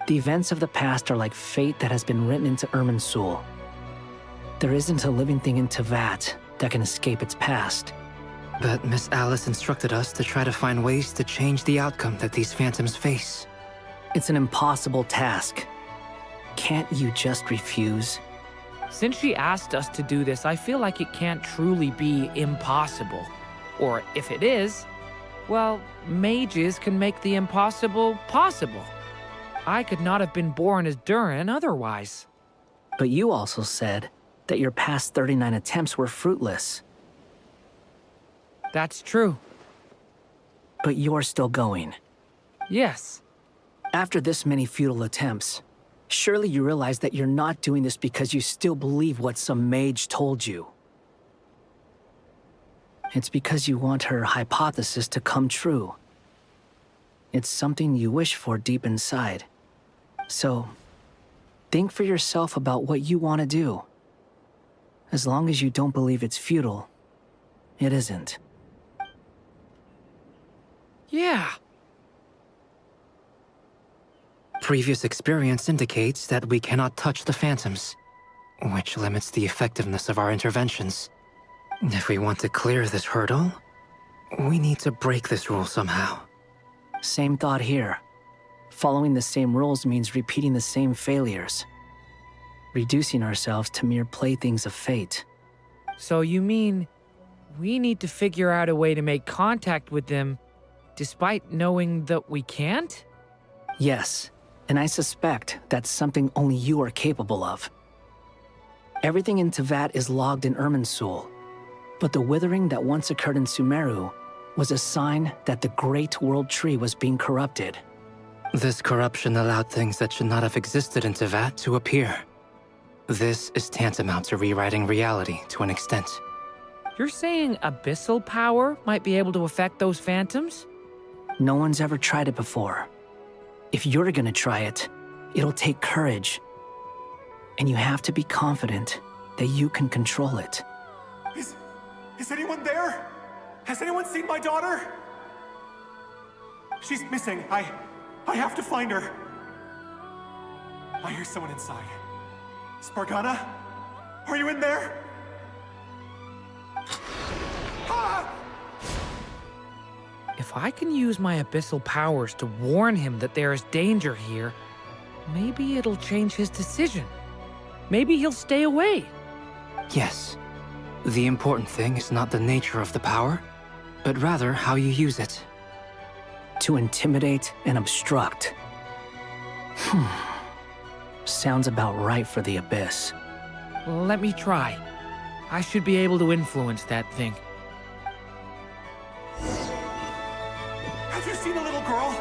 The events of the past are like fate that has been written into Irminsul. There isn't a living thing in Teyvat that can escape its past. But Miss Alice instructed us to try to find ways to change the outcome that these phantoms face. It's an impossible task. Can't you just refuse? Since she asked us to do this, I feel like it can't truly be impossible. Or if it is, well, mages can make the impossible possible. I could not have been born as Durin otherwise. But you also said that your past 39 attempts were fruitless. That's true. But you're still going. Yes. After this many futile attempts, surely you realize that you're not doing this because you still believe what some mage told you. It's because you want her hypothesis to come true. It's something you wish for deep inside. So, think for yourself about what you want to do. As long as you don't believe it's futile, it isn't. Yeah. Previous experience indicates that we cannot touch the phantoms, which limits the effectiveness of our interventions. If we want to clear this hurdle, we need to break this rule somehow. Same thought here. Following the same rules means repeating the same failures. Reducing ourselves to mere playthings of fate. So you mean we need to figure out a way to make contact with them despite knowing that we can't? Yes, and I suspect that's something only you are capable of. Everything in Teyvat is logged in Irminsul, but the withering that once occurred in Sumeru was a sign that the Great World Tree was being corrupted. This corruption allowed things that should not have existed in Teyvat to appear. This is tantamount to rewriting reality to an extent. You're saying abyssal power might be able to affect those phantoms? No one's ever tried it before. If you're gonna try it, it'll take courage. And you have to be confident that you can control it. Is anyone there? Has anyone seen my daughter? She's missing. I have to find her. I hear someone inside. Spargana? Are you in there? Ah! If I can use my abyssal powers to warn him that there is danger here, maybe it'll change his decision. Maybe he'll stay away. Yes. The important thing is not the nature of the power, but rather how you use it. To intimidate and obstruct. Sounds about right for the Abyss. Let me try. I should be able to influence that thing. Have you seen a little girl?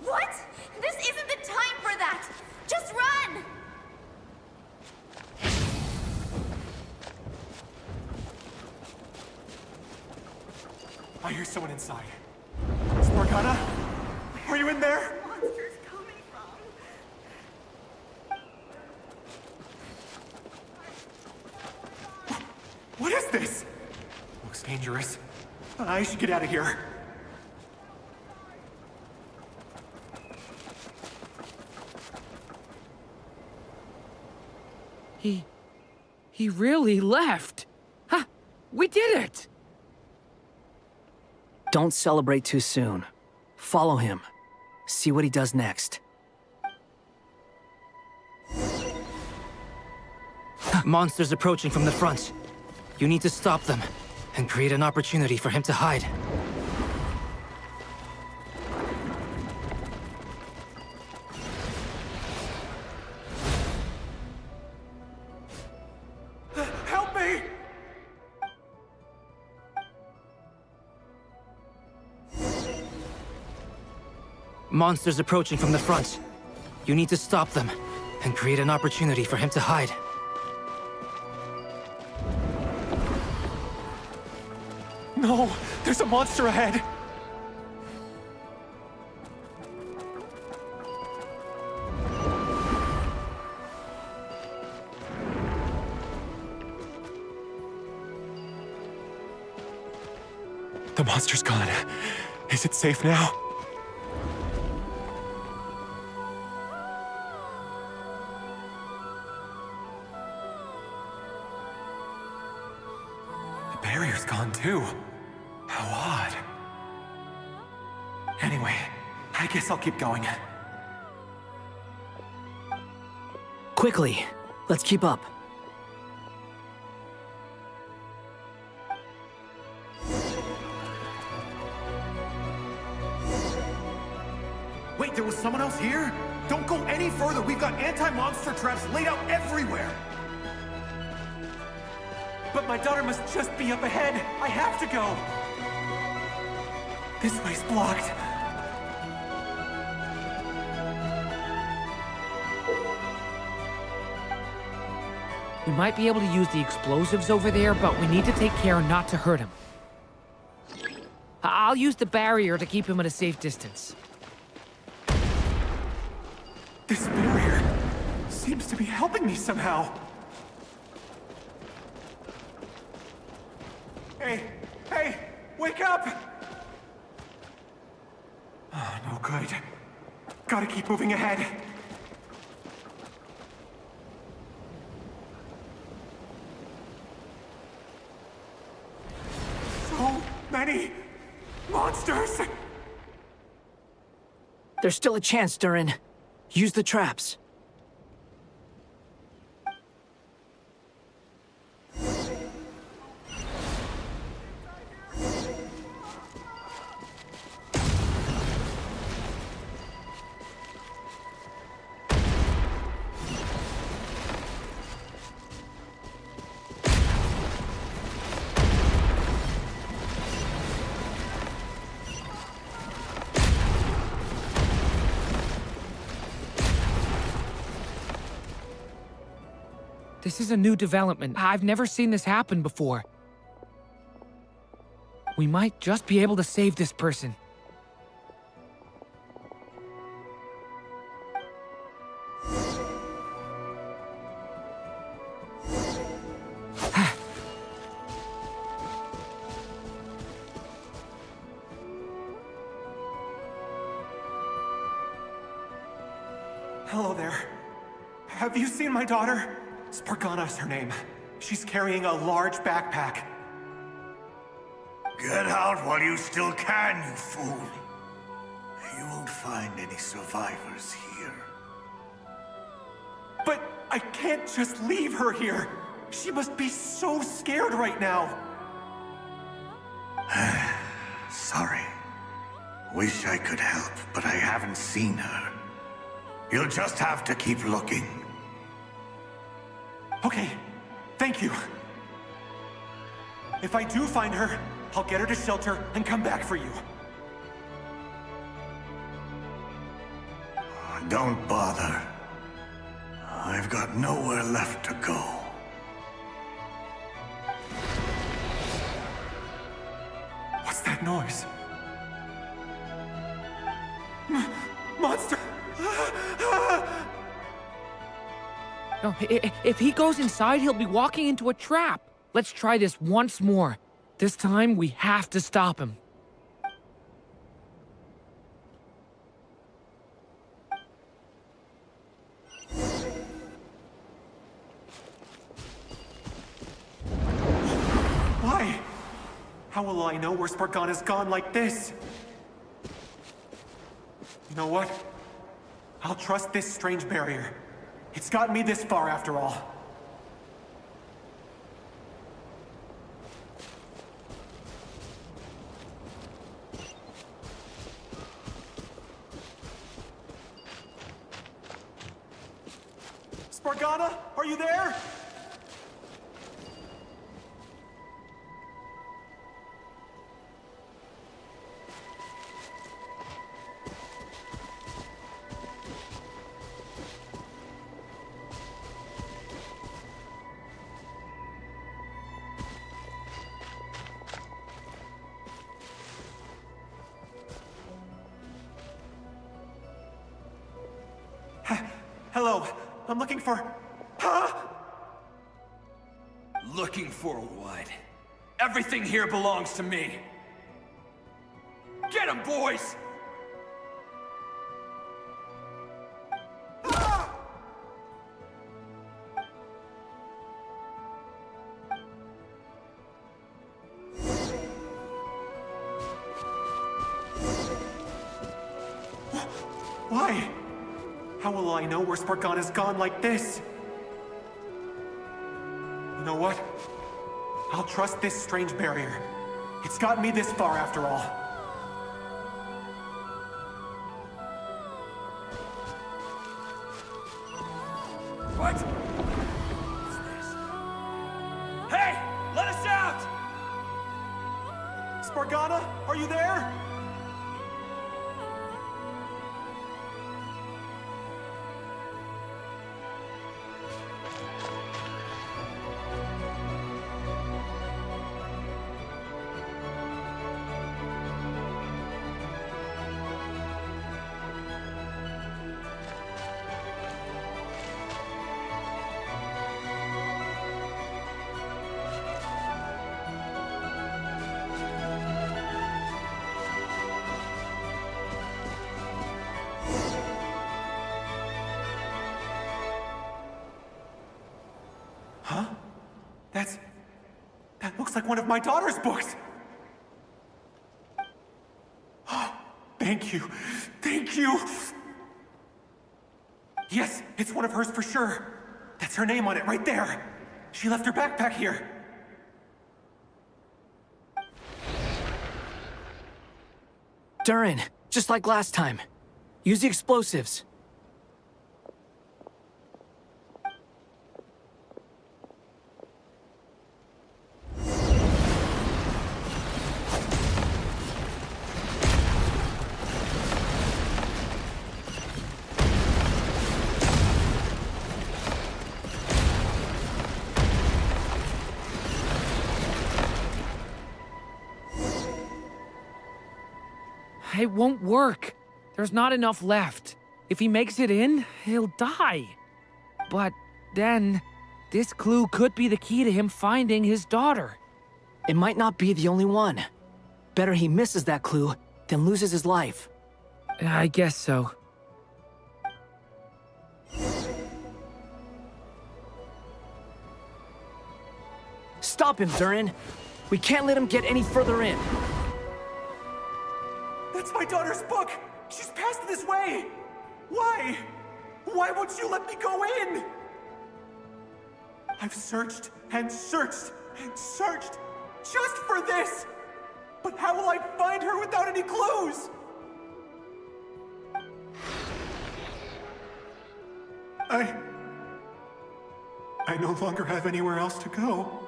What? This isn't the time for that! Just run! I hear someone inside. Spargana? Are you in there? Monster's coming from. What is this? Looks dangerous. I should get out of here. He really left. Ha! We did it! Don't celebrate too soon. Follow him. See what he does next. Monsters approaching from the front. You need to stop them and create an opportunity for him to hide. Help me! Monsters approaching from the front. You need to stop them and create an opportunity for him to hide. No! There's a monster ahead! The monster's gone. Is it safe now? The barrier's gone too. How odd. Anyway, I guess I'll keep going. Quickly, let's keep up. Wait, there was someone else here? Don't go any further. We've got anti-monster traps laid out everywhere. But my daughter must just be up ahead. I have to go. This way's blocked. We might be able to use the explosives over there, but we need to take care not to hurt him. I'll use the barrier to keep him at a safe distance. This barrier seems to be helping me somehow. Hey, wake up! Oh, no good. Gotta keep moving ahead. So many monsters! There's still a chance, Durin. Use the traps. This is a new development. I've never seen this happen before. We might just be able to save this person. Hello there. Have you seen my daughter? Spargana's her name. She's carrying a large backpack. Get out while you still can, you fool. You won't find any survivors here. But I can't just leave her here. She must be so scared right now. Sorry. Wish I could help, but I haven't seen her. You'll just have to keep looking. Okay, thank you. If I do find her, I'll get her to shelter and come back for you. Don't bother. I've got nowhere left to go. What's that noise? Monster! No, if he goes inside, he'll be walking into a trap. Let's try this once more. This time, we have to stop him. Why? How will I know where Spargana's gone like this? You know what? I'll trust this strange barrier. It's gotten me this far after all. Spargana, are you there? Hello, I'm looking for... Huh? Looking for what? Everything here belongs to me. Get 'em, boys! Why? How will I know where Spargana's gone like this? You know what? I'll trust this strange barrier. It's gotten me this far after all. What? What's this? Hey! Let us out! Spargana, are you there? Huh? That looks like one of my daughter's books! Thank you. Thank you! Yes, it's one of hers for sure. That's her name on it right there. She left her backpack here. Durin, just like last time. Use the explosives. It won't work. There's not enough left. If he makes it in, he'll die. But then, this clue could be the key to him finding his daughter. It might not be the only one. Better he misses that clue than loses his life. I guess so. Stop him, Durin. We can't let him get any further in. That's my daughter's book! She's passed this way! Why? Why won't you let me go in? I've searched and searched and searched just for this! But how will I find her without any clues? I no longer have anywhere else to go.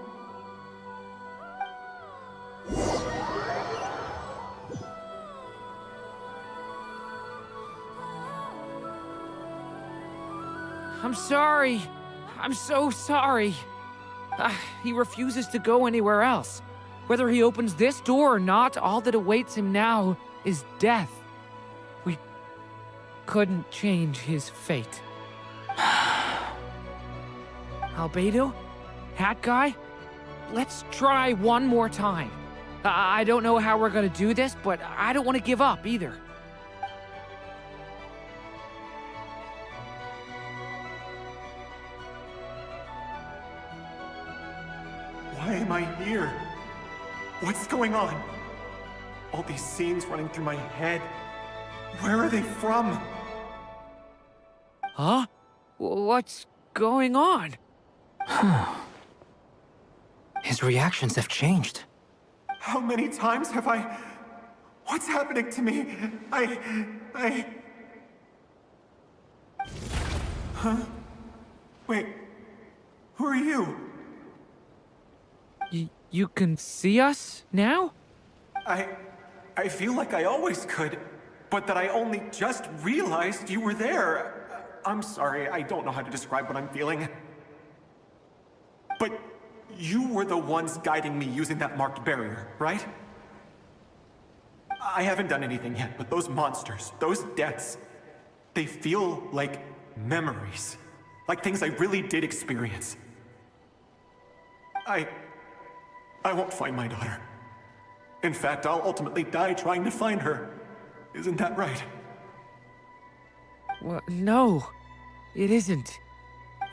I'm sorry. I'm so sorry. He refuses to go anywhere else. Whether he opens this door or not, all that awaits him now is death. We couldn't change his fate. Albedo? Hat Guy? Let's try one more time. I don't know how we're gonna do this, but I don't want to give up either. Why am I here? What's going on? All these scenes running through my head. Where are they from? Huh? What's going on? His reactions have changed. How many times have I... What's happening to me? Huh? Wait. Who are you? You can see us now? I feel like I always could, but that I only just realized you were there. I'm sorry, I don't know how to describe what I'm feeling. But you were the ones guiding me using that marked barrier, right? I haven't done anything yet, but those monsters, those deaths, they feel like memories. Like things I really did experience. I won't find my daughter. In fact, I'll ultimately die trying to find her. Isn't that right? Well, no, it isn't.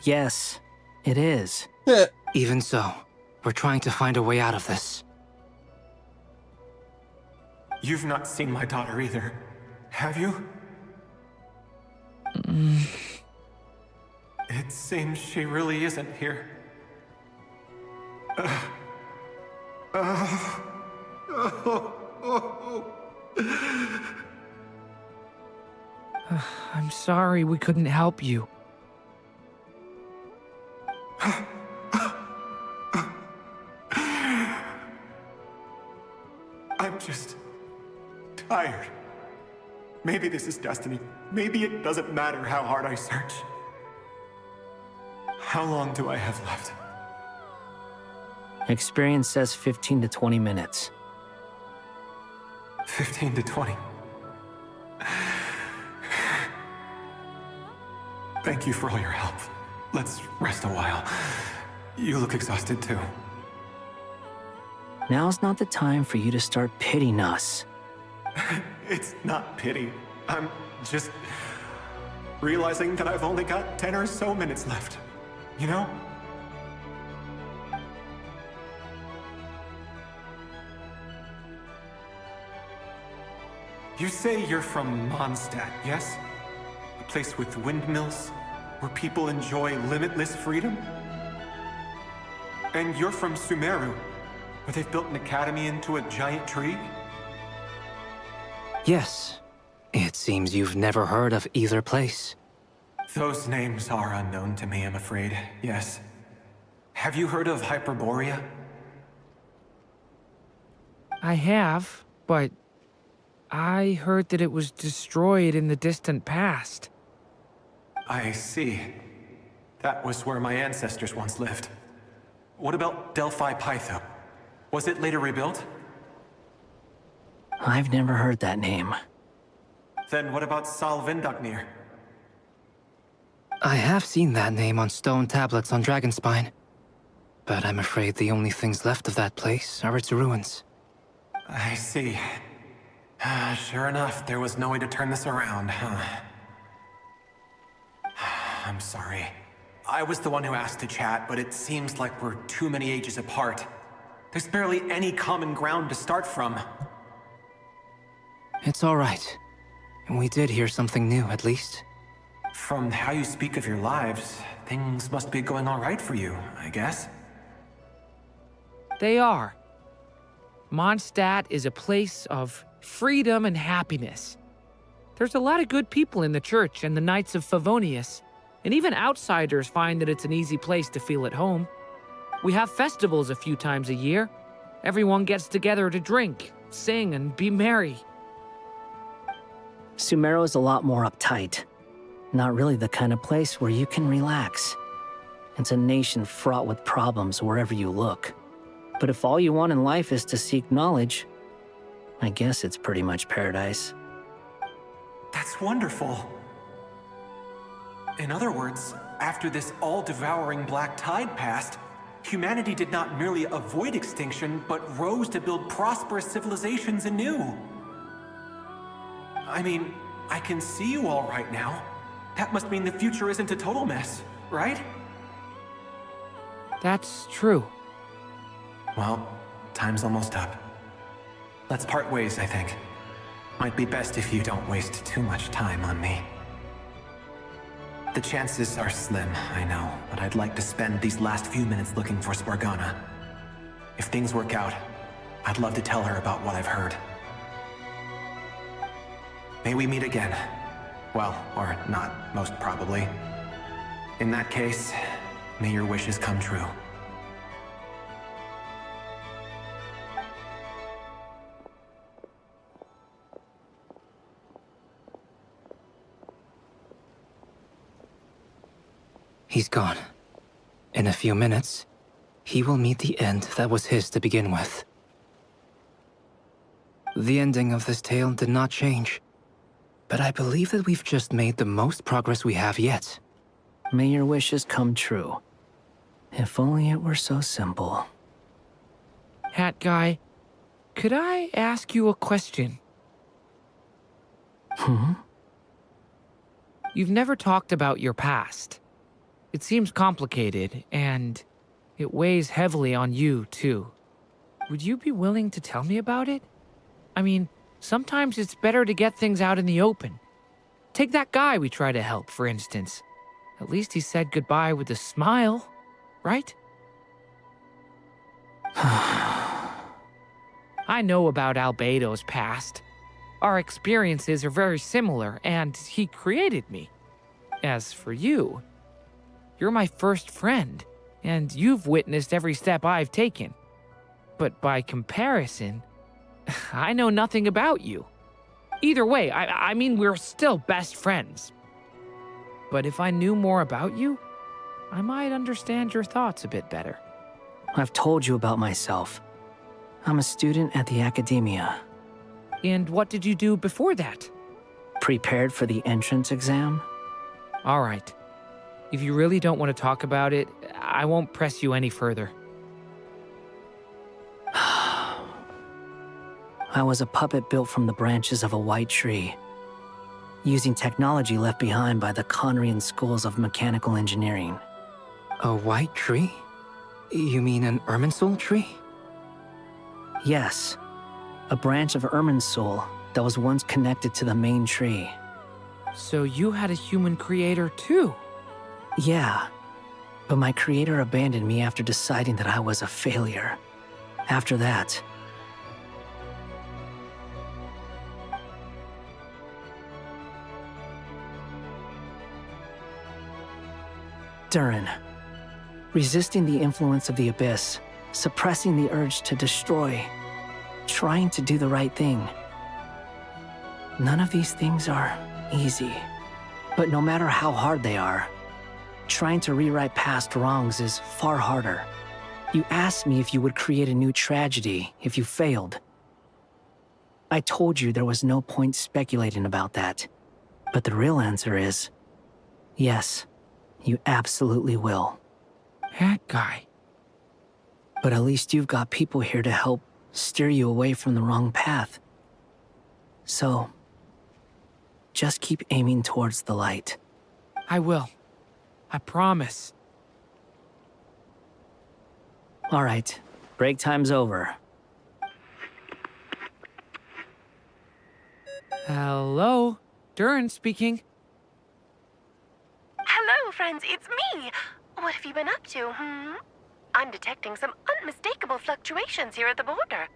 Yes, it is. Even so, we're trying to find a way out of this. You've not seen my daughter either, have you? It seems she really isn't here. I'm sorry we couldn't help you. I'm just tired. Maybe this is destiny. Maybe it doesn't matter how hard I search. How long do I have left? Experience says 15 to 20 minutes. 15 to 20. Thank you for all your help. Let's rest a while. You look exhausted too. Now's not the time for you to start pitying us. It's not pity. I'm just realizing that I've only got 10 or so minutes left. You know? You say you're from Mondstadt, yes? A place with windmills, where people enjoy limitless freedom? And you're from Sumeru, where they've built an academy into a giant tree? Yes. It seems you've never heard of either place. Those names are unknown to me, I'm afraid, yes. Have you heard of Hyperborea? I have, but I heard that it was destroyed in the distant past. I see. That was where my ancestors once lived. What about Delphi Pytho? Was it later rebuilt? I've never heard that name. Then what about Salvindagnir? I have seen that name on stone tablets on Dragonspine. But I'm afraid the only things left of that place are its ruins. I see. Sure enough, there was no way to turn this around, huh? I'm sorry. I was the one who asked to chat, but it seems like we're too many ages apart. There's barely any common ground to start from. It's all right. We did hear something new, at least. From how you speak of your lives, things must be going all right for you, I guess. They are. Mondstadt is a place of freedom and happiness. There's a lot of good people in the church and the Knights of Favonius, and even outsiders find that it's an easy place to feel at home. We have festivals a few times a year. Everyone gets together to drink, sing, and be merry. Sumero is a lot more uptight. Not really the kind of place where you can relax. It's a nation fraught with problems wherever you look. But if all you want in life is to seek knowledge, I guess it's pretty much paradise. That's wonderful. In other words, after this all-devouring black tide passed, humanity did not merely avoid extinction, but rose to build prosperous civilizations anew. I mean, I can see you all right now. That must mean the future isn't a total mess, right? That's true. Well, time's almost up. Let's part ways, I think. Might be best if you don't waste too much time on me. The chances are slim, I know, but I'd like to spend these last few minutes looking for Spargana. If things work out, I'd love to tell her about what I've heard. May we meet again. Well, or not, most probably. In that case, may your wishes come true. He's gone. In a few minutes, he will meet the end that was his to begin with. The ending of this tale did not change, but I believe that we've just made the most progress we have yet. May your wishes come true. If only it were so simple. Hat guy, could I ask you a question? You've never talked about your past. It seems complicated, and it weighs heavily on you, too. Would you be willing to tell me about it? I mean, sometimes it's better to get things out in the open. Take that guy we try to help, for instance. At least he said goodbye with a smile, right? I know about Albedo's past. Our experiences are very similar, and he created me. As for you, you're my first friend, and you've witnessed every step I've taken. But by comparison, I know nothing about you. Either way, I mean, we're still best friends. But if I knew more about you, I might understand your thoughts a bit better. I've told you about myself. I'm a student at the academia. And what did you do before that? Prepared for the entrance exam? All right. If you really don't want to talk about it, I won't press you any further. I was a puppet built from the branches of a white tree, using technology left behind by the Conrian schools of mechanical engineering. A white tree? You mean an Irminsul tree? Yes, a branch of Irminsul that was once connected to the main tree. So you had a human creator too? Yeah, but my creator abandoned me after deciding that I was a failure. After that, Durin, resisting the influence of the Abyss, suppressing the urge to destroy, trying to do the right thing. None of these things are easy, but no matter how hard they are, trying to rewrite past wrongs is far harder. You asked me if you would create a new tragedy if you failed. I told you there was no point speculating about that, but the real answer is, yes, you absolutely will. That guy. But at least you've got people here to help steer you away from the wrong path. So, just keep aiming towards the light. I will. I promise. All right, break time's over. Hello? Durin speaking. Hello, friends, it's me. What have you been up to, I'm detecting some unmistakable fluctuations here at the border.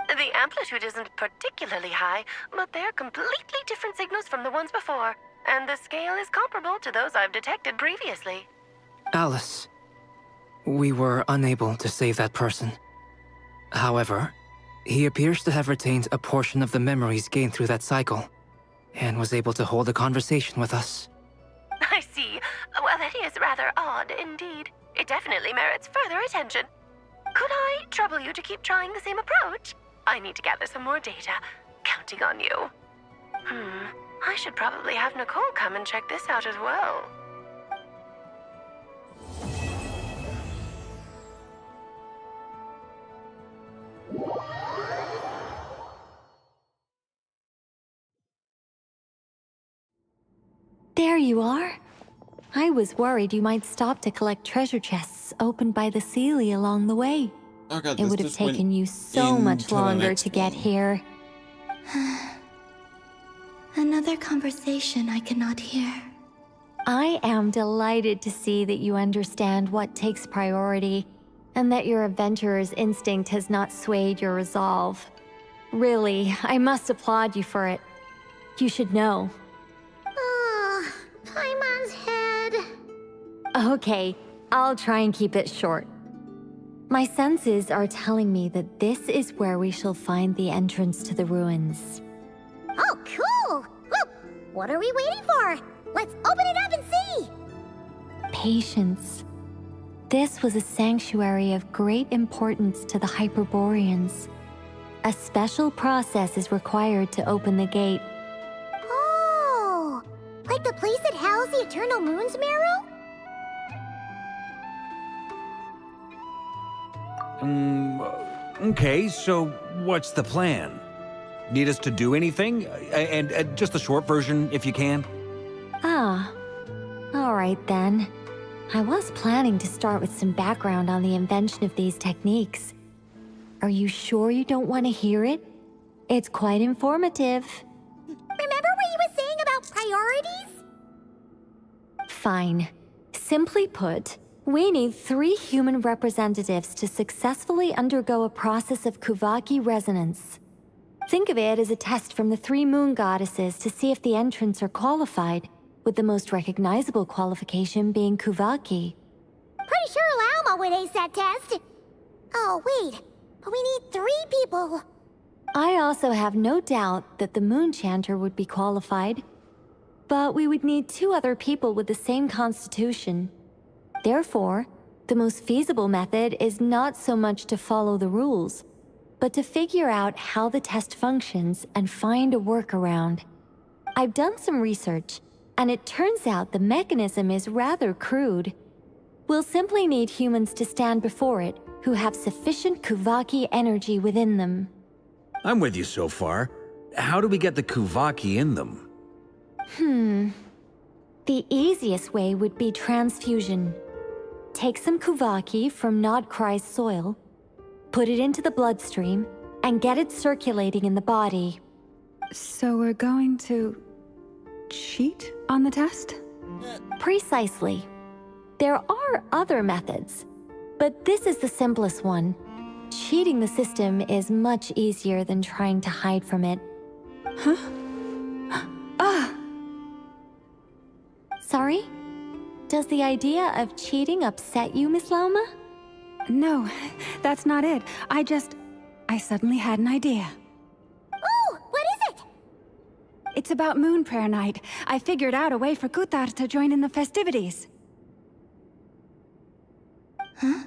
The amplitude isn't particularly high, but they're completely different signals from the ones before, and the scale is comparable to those I've detected previously. Alice, we were unable to save that person. However, he appears to have retained a portion of the memories gained through that cycle, and was able to hold a conversation with us. I see. Well, that is rather odd indeed. It definitely merits further attention. Could I trouble you to keep trying the same approach? I need to gather some more data. Counting on you. I should probably have Nicole come and check this out as well. There you are. I was worried you might stop to collect treasure chests opened by the Seelie along the way. Oh god, It this would have just went taken you so much into the longer next to get one. here. Another conversation I cannot hear. I am delighted to see that you understand what takes priority, and that your adventurer's instinct has not swayed your resolve. Really, I must applaud you for it. You should know. Paimon's head. Okay, I'll try and keep it short. My senses are telling me that this is where we shall find the entrance to the ruins. Oh, cool! Well, what are we waiting for? Let's open it up and see! Patience. This was a sanctuary of great importance to the Hyperboreans. A special process is required to open the gate. Oh! Like the place that housed the Eternal Moon's Marrow? Okay, so what's the plan? Need us to do anything? And just the short version, if you can. Ah. All right then. I was planning to start with some background on the invention of these techniques. Are you sure you don't want to hear it? It's quite informative. Remember what you were saying about priorities? Fine. Simply put, we need 3 human representatives to successfully undergo a process of Kuvaki resonance. Think of it as a test from the 3 moon goddesses to see if the entrants are qualified, with the most recognizable qualification being Kuvaki. Pretty sure Lauma would ace that test. Oh, wait. But we need 3 people. I also have no doubt that the Moon Chanter would be qualified. But we would need 2 other people with the same constitution. Therefore, the most feasible method is not so much to follow the rules, but to figure out how the test functions and find a workaround. I've done some research, and it turns out the mechanism is rather crude. We'll simply need humans to stand before it who have sufficient Kuvaki energy within them. I'm with you so far. How do we get the Kuvaki in them? The easiest way would be transfusion. Take some Kuvaki from Nodcry's soil, put it into the bloodstream, and get it circulating in the body. So we're going to cheat on the test? Precisely. There are other methods, but this is the simplest one. Cheating the system is much easier than trying to hide from it. Huh? Ah! Sorry? Does the idea of cheating upset you, Miss Lauma? No, that's not it. I suddenly had an idea. Oh, what is it? It's about Moon Prayer Night. I figured out a way for Kutar to join in the festivities. Huh?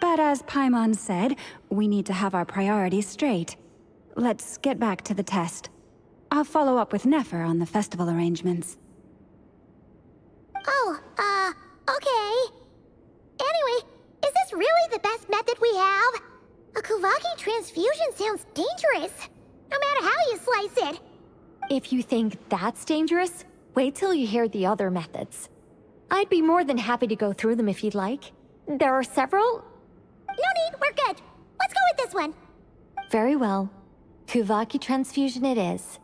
But as Paimon said, we need to have our priorities straight. Let's get back to the test. I'll follow up with Nefer on the festival arrangements. Oh, okay. Anyway, is this really the best method we have? A Kuvaki transfusion sounds dangerous, no matter how you slice it. If you think that's dangerous, wait till you hear the other methods. I'd be more than happy to go through them if you'd like. There are several. No need, we're good. Let's go with this one. Very well. Kuvaki transfusion it is.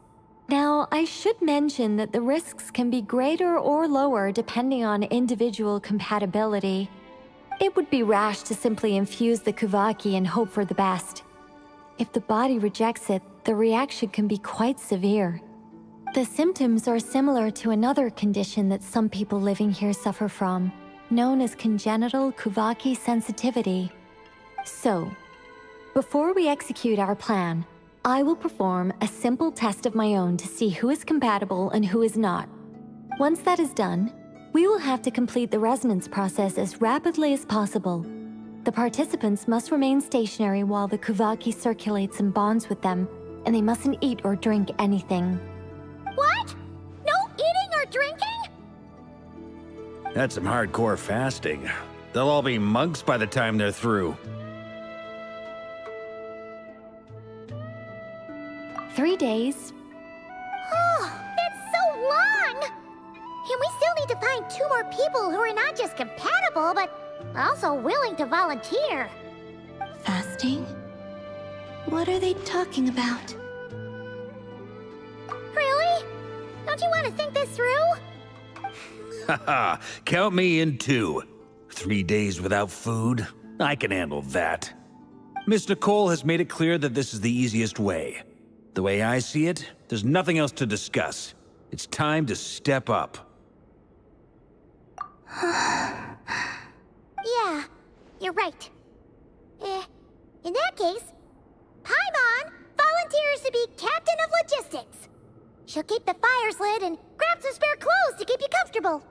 Now, I should mention that the risks can be greater or lower depending on individual compatibility. It would be rash to simply infuse the Kuvaki and hope for the best. If the body rejects it, the reaction can be quite severe. The symptoms are similar to another condition that some people living here suffer from, known as congenital Kuvaki sensitivity. So, before we execute our plan, I will perform a simple test of my own to see who is compatible and who is not. Once that is done, we will have to complete the resonance process as rapidly as possible. The participants must remain stationary while the Kuvaki circulates and bonds with them, and they mustn't eat or drink anything. What? No eating or drinking? That's some hardcore fasting. They'll all be monks by the time they're through. 3 days. Oh, that's so long! And we still need to find 2 more people who are not just compatible, but also willing to volunteer. Fasting? What are they talking about? Really? Don't you want to think this through? Haha, count me in too. 3 days without food? I can handle that. Mr. Cole has made it clear that this is the easiest way. The way I see it, there's nothing else to discuss. It's time to step up. Yeah, you're right. In that case, Paimon volunteers to be Captain of Logistics. She'll keep the fires lit and grab some spare clothes to keep you comfortable.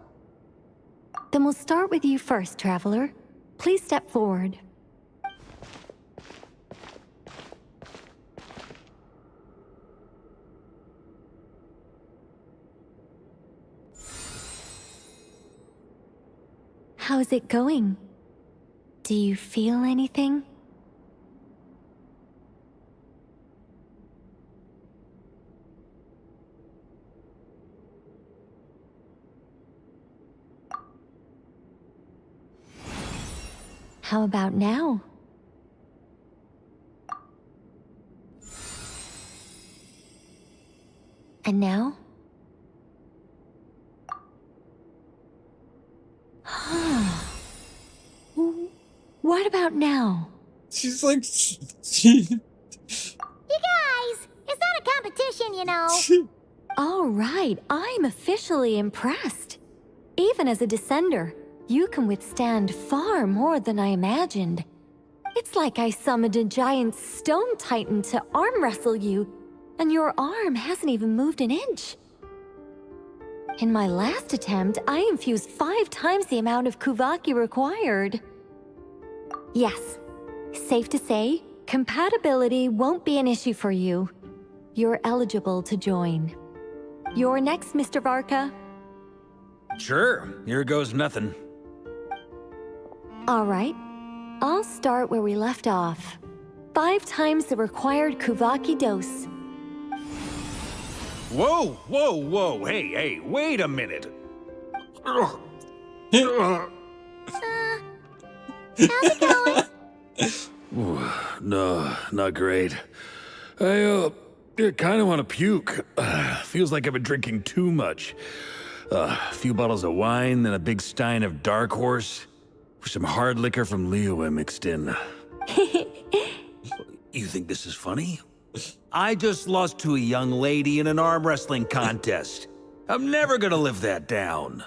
Then we'll start with you first, Traveler. Please step forward. How's it going? Do you feel anything? How about now? And now? What about now? She's like... You guys, it's not a competition, you know. All right, I'm officially impressed. Even as a descender, you can withstand far more than I imagined. It's like I summoned a giant stone titan to arm wrestle you, and your arm hasn't even moved an inch. In my last attempt, I infused 5 times the amount of Kuvaki required. Yes, safe to say, compatibility won't be an issue for you. You're eligible to join. You're next, Mr. Varka. Sure, here goes nothing. All right, I'll start where we left off. 5 times the required Kuvaki dose. Whoa, whoa, whoa, hey, wait a minute. How's it going? No, not great. I kind of want to puke. Feels like I've been drinking too much. A few bottles of wine, then a big stein of Dark Horse. Some hard liquor from Leo mixed in. You think this is funny? I just lost to a young lady in an arm wrestling contest. I'm never gonna live that down.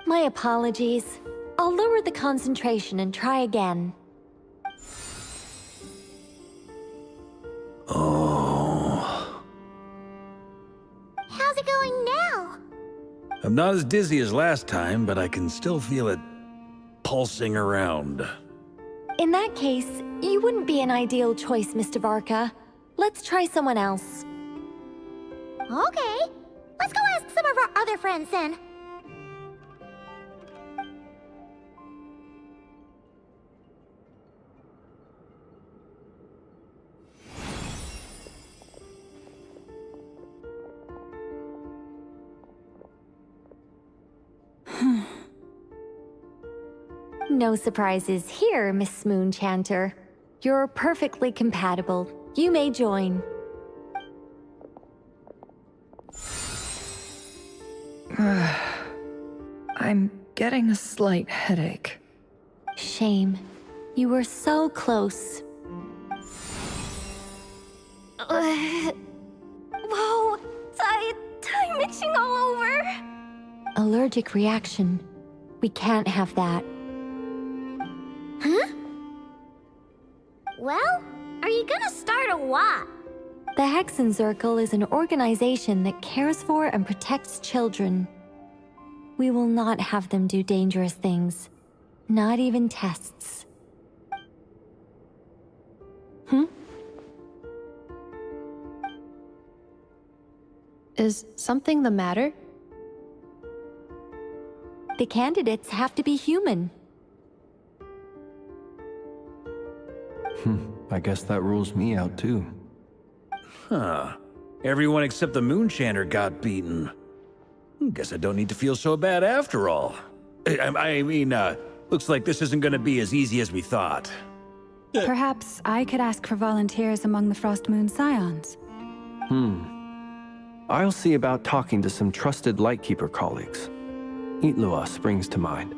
My apologies. I'll lower the concentration and try again. Oh. How's it going now? I'm not as dizzy as last time, but I can still feel it pulsing around. In that case, you wouldn't be an ideal choice, Mr. Varka. Let's try someone else. Okay, let's go ask some of our other friends then. No surprises here, Miss Moonchanter. You're perfectly compatible. You may join. I'm getting a slight headache. Shame. You were so close. Whoa! I'm itching all over! Allergic reaction. We can't have that. Huh? Well, are you gonna start or what? The Hexen Circle is an organization that cares for and protects children. We will not have them do dangerous things. Not even tests. Is something the matter? The candidates have to be human. I guess that rules me out too. Huh. Everyone except the Moonchanter got beaten. Guess I don't need to feel so bad after all. I mean, looks like this isn't gonna be as easy as we thought. Perhaps I could ask for volunteers among the Frost Moon Scions. I'll see about talking to some trusted Lightkeeper colleagues. Itlua springs to mind.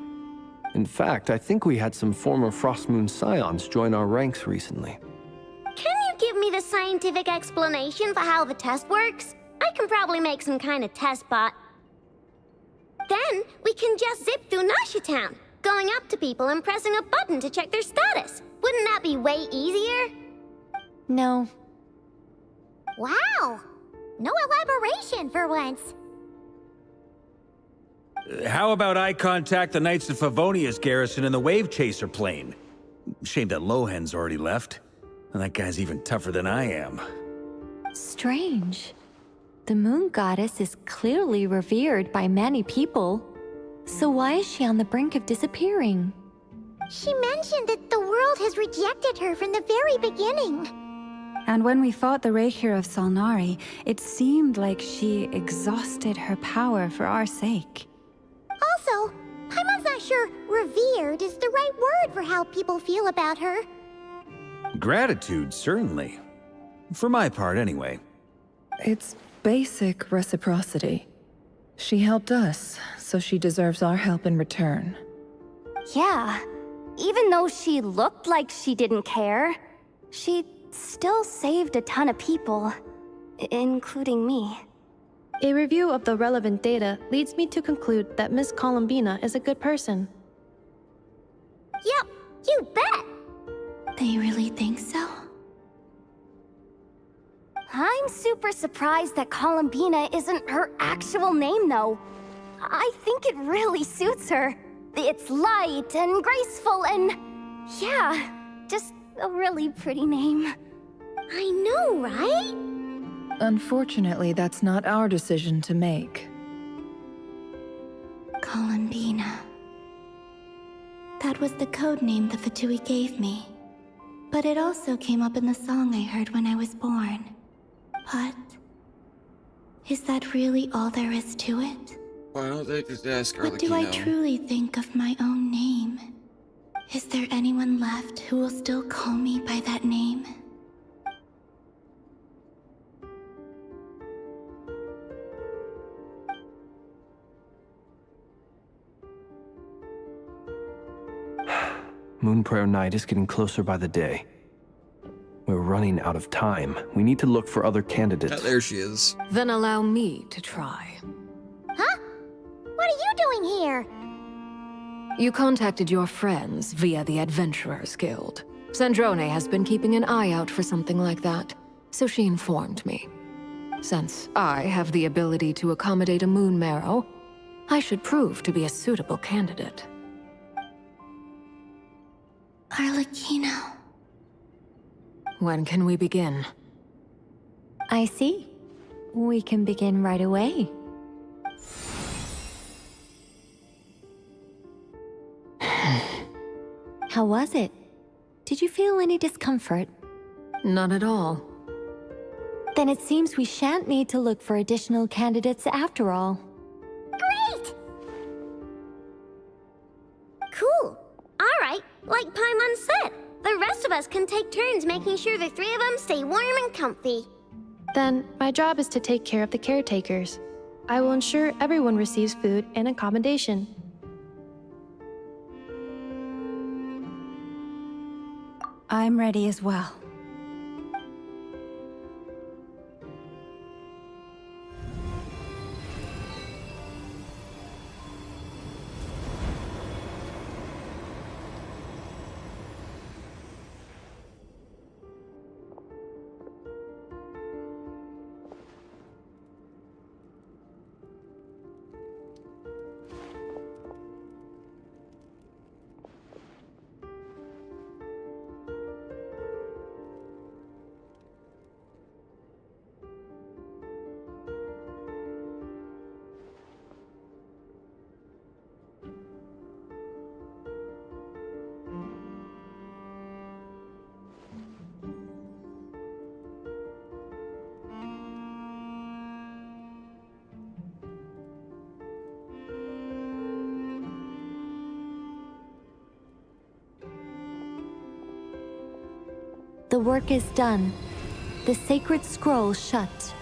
In fact, I think we had some former Frost Moon Scions join our ranks recently. Can you give me the scientific explanation for how the test works? I can probably make some kind of test bot. Then we can just zip through Nasha Town, going up to people and pressing a button to check their status. Wouldn't that be way easier? No. Wow! No elaboration for once. How about I contact the Knights of Favonia's garrison in the Wave Chaser plane? Shame that Lohan's already left. And that guy's even tougher than I am. Strange. The Moon Goddess is clearly revered by many people. So why is she on the brink of disappearing? She mentioned that the world has rejected her from the very beginning. And when we fought the Rakhir of Salnari, it seemed like she exhausted her power for our sake. Also, I'm not sure revered is the right word for how people feel about her. Gratitude, certainly. For my part, anyway. It's basic reciprocity. She helped us, so she deserves our help in return. Yeah. Even though she looked like she didn't care, she still saved a ton of people, including me. A review of the relevant data leads me to conclude that Miss Columbina is a good person. Yep, you bet! They really think so? I'm super surprised that Columbina isn't her actual name, though. I think it really suits her. It's light and graceful and... yeah, just a really pretty name. I know, right? Unfortunately, that's not our decision to make. Columbina. That was the code name the Fatui gave me. But it also came up in the song I heard when I was born. But... is that really all there is to it? Why don't they just ask What do I truly think of my own name? Is there anyone left who will still call me by that name? Moonprayer Night is getting closer by the day. We're running out of time. We need to look for other candidates. There she is. Then allow me to try. Huh? What are you doing here? You contacted your friends via the Adventurers Guild. Sandrone has been keeping an eye out for something like that, so she informed me. Since I have the ability to accommodate a moon marrow, I should prove to be a suitable candidate. Arlecchino. When can we begin? I see. We can begin right away. How was it? Did you feel any discomfort? Not at all. Then it seems we shan't need to look for additional candidates after all. Great! Cool. Like Paimon said, the rest of us can take turns making sure the three of them stay warm and comfy. Then, my job is to take care of the caretakers. I will ensure everyone receives food and accommodation. I'm ready as well. The work is done. The sacred scroll shut.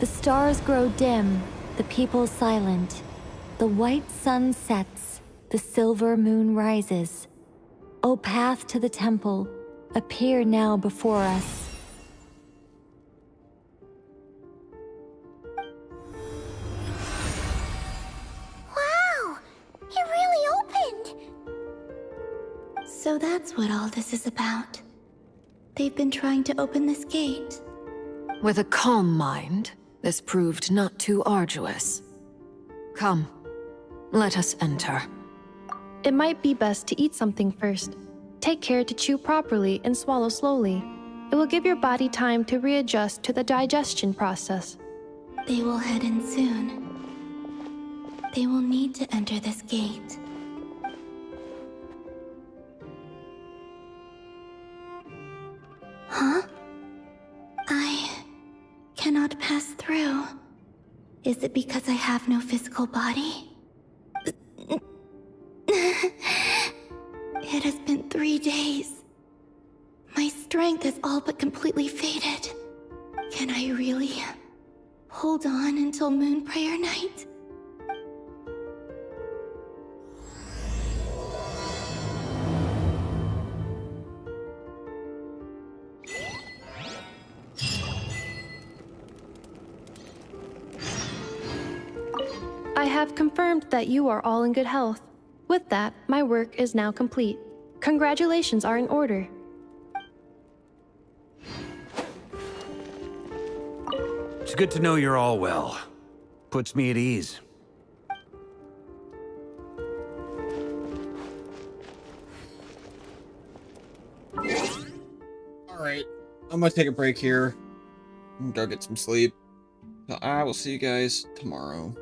The stars grow dim, the people silent. The white sun sets, the silver moon rises. O path to the temple, appear now before us. Wow! It really opened! So that's what all this is about. They've been trying to open this gate. With a calm mind, this proved not too arduous. Come, let us enter. It might be best to eat something first. Take care to chew properly and swallow slowly. It will give your body time to readjust to the digestion process. They will head in soon. They will need to enter this gate. Huh? I cannot pass through. Is it because I have no physical body? It has been 3 days. My strength has all but completely faded. Can I really hold on until Moon Prayer Night? I have confirmed that you are all in good health. With that, my work is now complete. Congratulations are in order. It's good to know you're all well. Puts me at ease. Alright, I'm gonna take a break here and go get some sleep. So I will see you guys tomorrow.